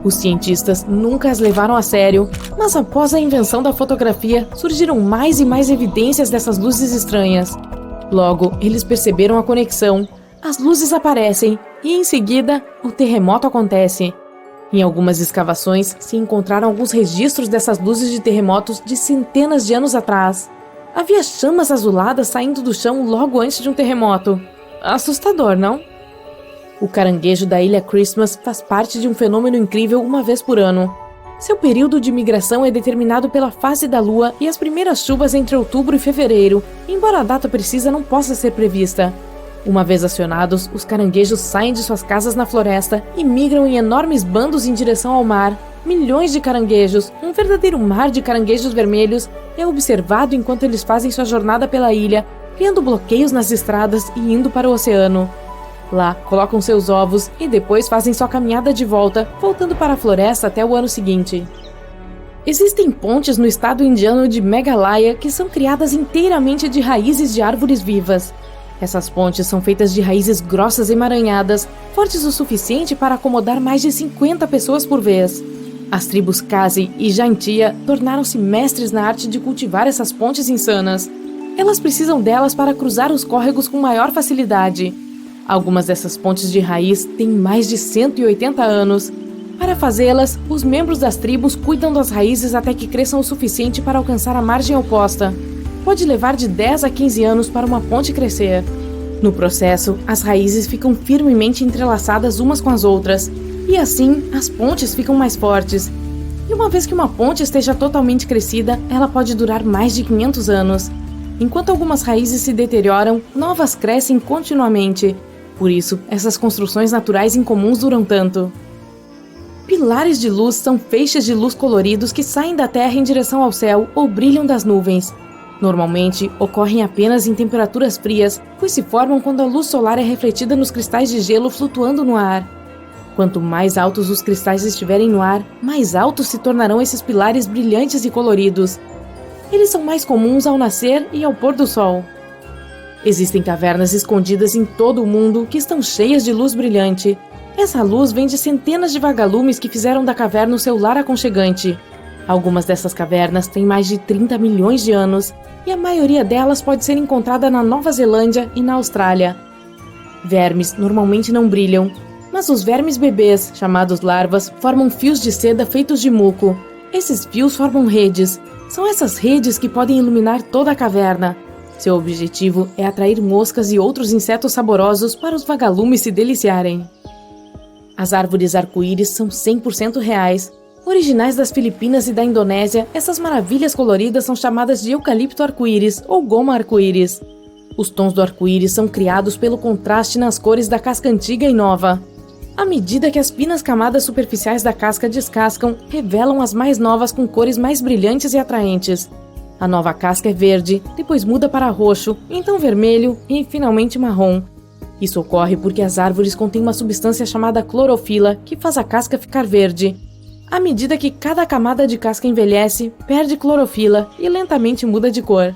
Os cientistas nunca as levaram a sério, mas após a invenção da fotografia, surgiram mais e mais evidências dessas luzes estranhas. Logo, eles perceberam a conexão. As luzes aparecem e, em seguida, o terremoto acontece. Em algumas escavações, se encontraram alguns registros dessas luzes de terremotos de centenas de anos atrás. Havia chamas azuladas saindo do chão logo antes de um terremoto. Assustador, não? O caranguejo da Ilha Christmas faz parte de um fenômeno incrível uma vez por ano. Seu período de migração é determinado pela fase da lua e as primeiras chuvas entre outubro e fevereiro, embora a data precisa não possa ser prevista. Uma vez acionados, os caranguejos saem de suas casas na floresta e migram em enormes bandos em direção ao mar. Milhões de caranguejos, um verdadeiro mar de caranguejos vermelhos, é observado enquanto eles fazem sua jornada pela ilha, criando bloqueios nas estradas e indo para o oceano. Lá, colocam seus ovos e depois fazem sua caminhada de volta, voltando para a floresta até o ano seguinte. Existem pontes no estado indiano de Meghalaya que são criadas inteiramente de raízes de árvores vivas. Essas pontes são feitas de raízes grossas emaranhadas, fortes o suficiente para acomodar mais de 50 pessoas por vez. As tribos Khasi e Jaintia tornaram-se mestres na arte de cultivar essas pontes insanas. Elas precisam delas para cruzar os córregos com maior facilidade. Algumas dessas pontes de raiz têm mais de 180 anos. Para fazê-las, os membros das tribos cuidam das raízes até que cresçam o suficiente para alcançar a margem oposta. Pode levar de 10 a 15 anos para uma ponte crescer. No processo, as raízes ficam firmemente entrelaçadas umas com as outras, e assim as pontes ficam mais fortes. E uma vez que uma ponte esteja totalmente crescida, ela pode durar mais de 500 anos. Enquanto algumas raízes se deterioram, novas crescem continuamente. Por isso, essas construções naturais incomuns duram tanto. Pilares de luz são feixes de luz coloridos que saem da Terra em direção ao céu ou brilham das nuvens. Normalmente, ocorrem apenas em temperaturas frias, pois se formam quando a luz solar é refletida nos cristais de gelo flutuando no ar. Quanto mais altos os cristais estiverem no ar, mais altos se tornarão esses pilares brilhantes e coloridos. Eles são mais comuns ao nascer e ao pôr do sol. Existem cavernas escondidas em todo o mundo que estão cheias de luz brilhante. Essa luz vem de centenas de vagalumes que fizeram da caverna o seu lar aconchegante. Algumas dessas cavernas têm mais de 30 milhões de anos, e a maioria delas pode ser encontrada na Nova Zelândia e na Austrália. Vermes normalmente não brilham, mas os vermes bebês, chamados larvas, formam fios de seda feitos de muco. Esses fios formam redes. São essas redes que podem iluminar toda a caverna. Seu objetivo é atrair moscas e outros insetos saborosos para os vagalumes se deliciarem. As árvores arco-íris são 100% reais. Originais das Filipinas e da Indonésia, essas maravilhas coloridas são chamadas de eucalipto arco-íris ou goma arco-íris. Os tons do arco-íris são criados pelo contraste nas cores da casca antiga e nova. À medida que as finas camadas superficiais da casca descascam, revelam as mais novas com cores mais brilhantes e atraentes. A nova casca é verde, depois muda para roxo, então vermelho e finalmente marrom. Isso ocorre porque as árvores contêm uma substância chamada clorofila que faz a casca ficar verde. À medida que cada camada de casca envelhece, perde clorofila e lentamente muda de cor.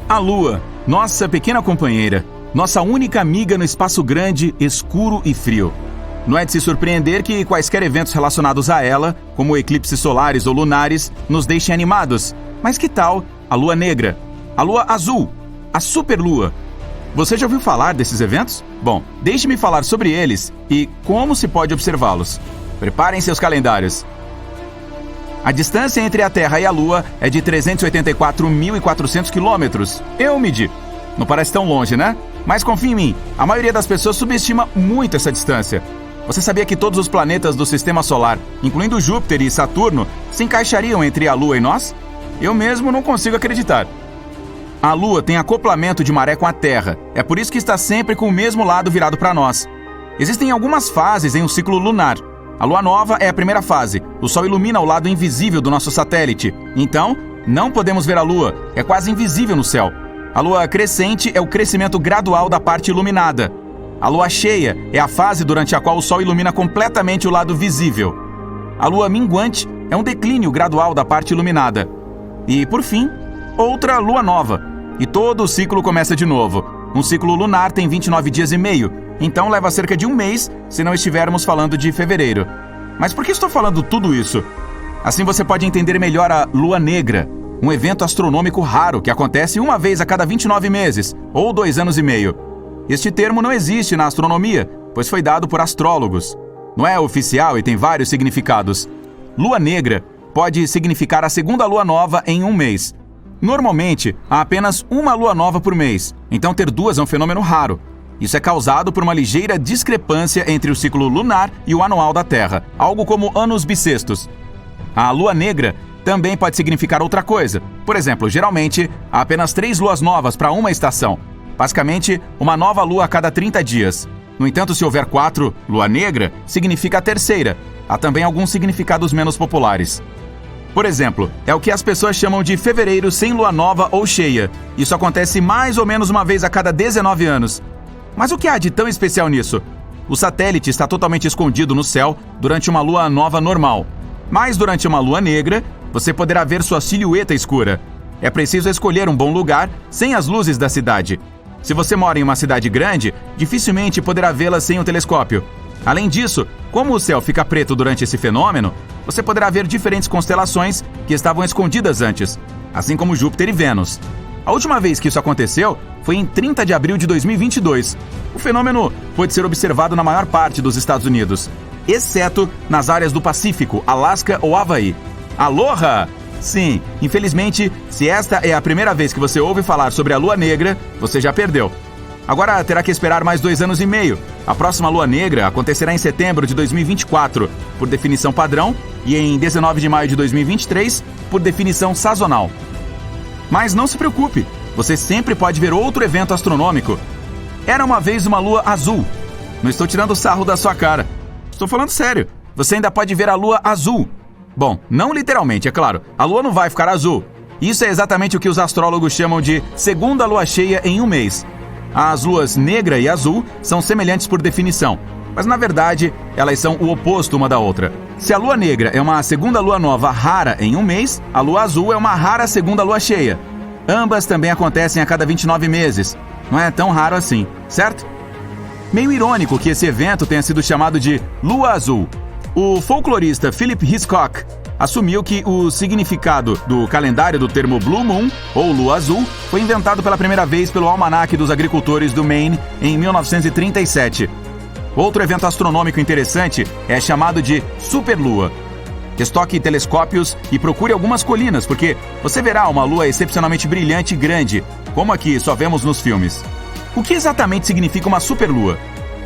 A Lua, nossa pequena companheira, nossa única amiga no espaço grande, escuro e frio. Não é de se surpreender que quaisquer eventos relacionados a ela, como eclipses solares ou lunares, nos deixem animados. Mas que tal a Lua Negra, a Lua Azul, a Superlua? Você já ouviu falar desses eventos? Bom, deixe-me falar sobre eles e como se pode observá-los. Preparem seus calendários. A distância entre a Terra e a Lua é de 384.400 quilômetros. Eu medi. Não parece tão longe, né? Mas confie em mim, a maioria das pessoas subestima muito essa distância. Você sabia que todos os planetas do Sistema Solar, incluindo Júpiter e Saturno, se encaixariam entre a Lua e nós? Eu mesmo não consigo acreditar. A Lua tem acoplamento de maré com a Terra. É por isso que está sempre com o mesmo lado virado para nós. Existem algumas fases em um ciclo lunar. A Lua Nova é a primeira fase. O Sol ilumina o lado invisível do nosso satélite. Então, não podemos ver a Lua. É quase invisível no céu. A Lua crescente é o crescimento gradual da parte iluminada. A Lua cheia é a fase durante a qual o Sol ilumina completamente o lado visível. A Lua minguante é um declínio gradual da parte iluminada. E, por fim, outra Lua Nova. E todo o ciclo começa de novo. Um ciclo lunar tem 29 dias e meio, então leva cerca de um mês se não estivermos falando de fevereiro. Mas por que estou falando tudo isso? Assim você pode entender melhor a Lua Negra, um evento astronômico raro que acontece uma vez a cada 29 meses, ou 2 anos e meio. Este termo não existe na astronomia, pois foi dado por astrólogos. Não é oficial e tem vários significados. Lua Negra pode significar a segunda lua nova em um mês. Normalmente, há apenas uma lua nova por mês, então ter duas é um fenômeno raro. Isso é causado por uma ligeira discrepância entre o ciclo lunar e o anual da Terra, algo como anos bissextos. A Lua Negra também pode significar outra coisa. Por exemplo, geralmente, há apenas 3 luas novas para uma estação. Basicamente, uma nova lua a cada 30 dias. No entanto, se houver 4, Lua Negra significa a terceira. Há também alguns significados menos populares. Por exemplo, é o que as pessoas chamam de fevereiro sem lua nova ou cheia. Isso acontece mais ou menos uma vez a cada 19 anos. Mas o que há de tão especial nisso? O satélite está totalmente escondido no céu durante uma lua nova normal. Mas durante uma lua negra, você poderá ver sua silhueta escura. É preciso escolher um bom lugar sem as luzes da cidade. Se você mora em uma cidade grande, dificilmente poderá vê-la sem um telescópio. Além disso, como o céu fica preto durante esse fenômeno, você poderá ver diferentes constelações que estavam escondidas antes, assim como Júpiter e Vênus. A última vez que isso aconteceu foi em 30 de abril de 2022. O fenômeno pôde ser observado na maior parte dos Estados Unidos, exceto nas áreas do Pacífico, Alasca ou Havaí. Aloha! Sim, infelizmente, se esta é a primeira vez que você ouve falar sobre a Lua Negra, você já perdeu. Agora terá que esperar mais 2 anos e meio. A próxima Lua Negra acontecerá em setembro de 2024, por definição padrão, e em 19 de maio de 2023, por definição sazonal. Mas não se preocupe, você sempre pode ver outro evento astronômico. Era uma vez uma lua azul. Não estou tirando sarro da sua cara. Estou falando sério. Você ainda pode ver a lua azul. Bom, não literalmente, é claro. A lua não vai ficar azul. Isso é exatamente o que os astrólogos chamam de segunda lua cheia em um mês. As luas negra e azul são semelhantes por definição, mas na verdade elas são o oposto uma da outra. Se a lua negra é uma segunda lua nova rara em um mês, a lua azul é uma rara segunda lua cheia. Ambas também acontecem a cada 29 meses. Não é tão raro assim, certo? Meio irônico que esse evento tenha sido chamado de Lua Azul. O folclorista Philip Hitchcock assumiu que o significado do calendário do termo Blue Moon, ou Lua Azul, foi inventado pela primeira vez pelo Almanaque dos Agricultores do Maine em 1937. Outro evento astronômico interessante é chamado de Superlua. Estoque telescópios e procure algumas colinas, porque você verá uma lua excepcionalmente brilhante e grande, como aqui só vemos nos filmes. O que exatamente significa uma superlua?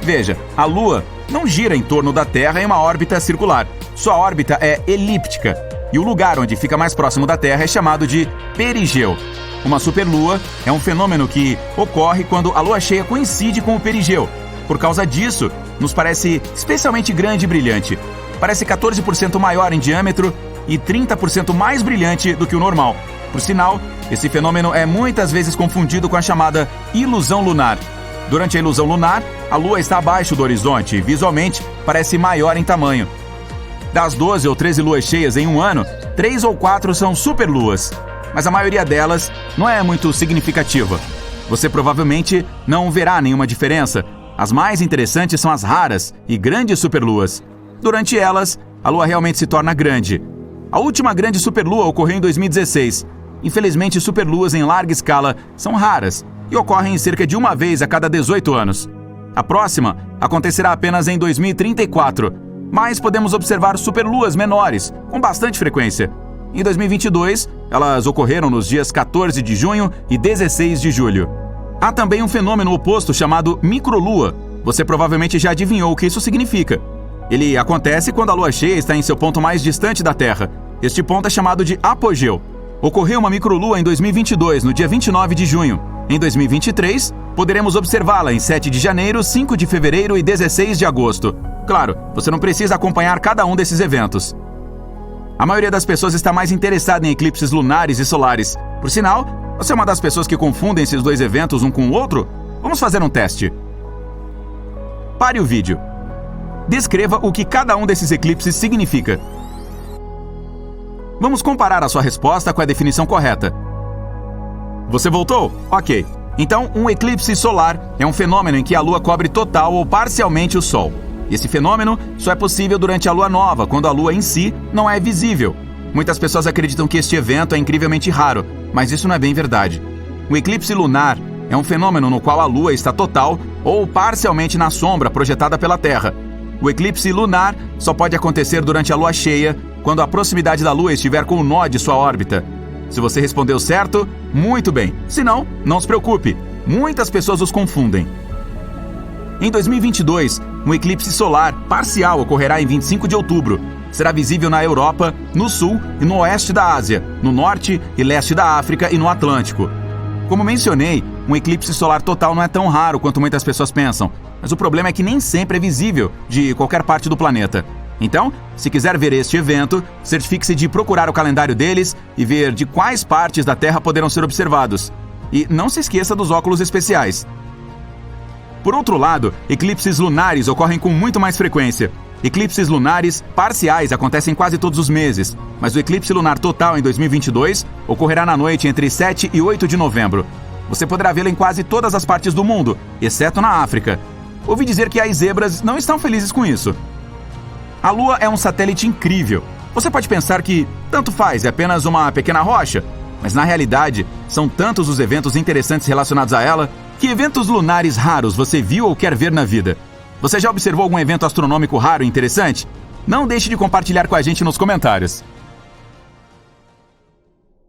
Veja, a Lua não gira em torno da Terra em uma órbita circular. Sua órbita é elíptica, e o lugar onde fica mais próximo da Terra é chamado de perigeu. Uma superlua é um fenômeno que ocorre quando a lua cheia coincide com o perigeu. Por causa disso, nos parece especialmente grande e brilhante. Parece 14% maior em diâmetro e 30% mais brilhante do que o normal. Por sinal, Esse fenômeno é muitas vezes confundido com a chamada ilusão lunar. Durante a ilusão lunar, a Lua está abaixo do horizonte e, visualmente, parece maior em tamanho. Das 12 ou 13 luas cheias em um ano, 3 ou 4 são superluas, mas a maioria delas não é muito significativa. Você provavelmente não verá nenhuma diferença. As mais interessantes são as raras e grandes superluas. Durante elas, a Lua realmente se torna grande. A última grande superlua ocorreu em 2016. Infelizmente, superluas em larga escala são raras e ocorrem cerca de uma vez a cada 18 anos. A próxima acontecerá apenas em 2034, mas podemos observar superluas menores com bastante frequência. Em 2022, elas ocorreram nos dias 14 de junho e 16 de julho. Há também um fenômeno oposto chamado microlua. Você provavelmente já adivinhou o que isso significa. Ele acontece quando a lua cheia está em seu ponto mais distante da Terra. Este ponto é chamado de apogeu. Ocorreu uma microlua em 2022, no dia 29 de junho. Em 2023, poderemos observá-la em 7 de janeiro, 5 de fevereiro e 16 de agosto. Claro, você não precisa acompanhar cada um desses eventos. A maioria das pessoas está mais interessada em eclipses lunares e solares. Por sinal, você é uma das pessoas que confundem esses dois eventos um com o outro? Vamos fazer um teste. Pare o vídeo. Descreva o que cada um desses eclipses significa. Vamos comparar a sua resposta com a definição correta. Você voltou? Ok. Então, um eclipse solar é um fenômeno em que a Lua cobre total ou parcialmente o Sol. Esse fenômeno só é possível durante a Lua nova, quando a Lua em si não é visível. Muitas pessoas acreditam que este evento é incrivelmente raro, mas isso não é bem verdade. O eclipse lunar é um fenômeno no qual a Lua está total ou parcialmente na sombra projetada pela Terra. O eclipse lunar só pode acontecer durante a Lua cheia, quando a proximidade da Lua estiver com o nó de sua órbita. Se você respondeu certo, muito bem. Se não, não se preocupe. Muitas pessoas os confundem. Em 2022, um eclipse solar parcial ocorrerá em 25 de outubro. Será visível na Europa, no sul e no oeste da Ásia, no norte e leste da África e no Atlântico. Como mencionei, um eclipse solar total não é tão raro quanto muitas pessoas pensam, mas o problema é que nem sempre é visível de qualquer parte do planeta. Então, se quiser ver este evento, certifique-se de procurar o calendário deles e ver de quais partes da Terra poderão ser observados. E não se esqueça dos óculos especiais. Por outro lado, eclipses lunares ocorrem com muito mais frequência. Eclipses lunares parciais acontecem quase todos os meses, mas o eclipse lunar total em 2022 ocorrerá na noite entre 7 e 8 de novembro. Você poderá vê-lo em quase todas as partes do mundo, exceto na África. Ouvi dizer que as zebras não estão felizes com isso. A Lua é um satélite incrível. Você pode pensar que tanto faz, é apenas uma pequena rocha, mas na realidade são tantos os eventos interessantes relacionados a ela. Que eventos lunares raros você viu ou quer ver na vida? Você já observou algum evento astronômico raro e interessante? Não deixe de compartilhar com a gente nos comentários.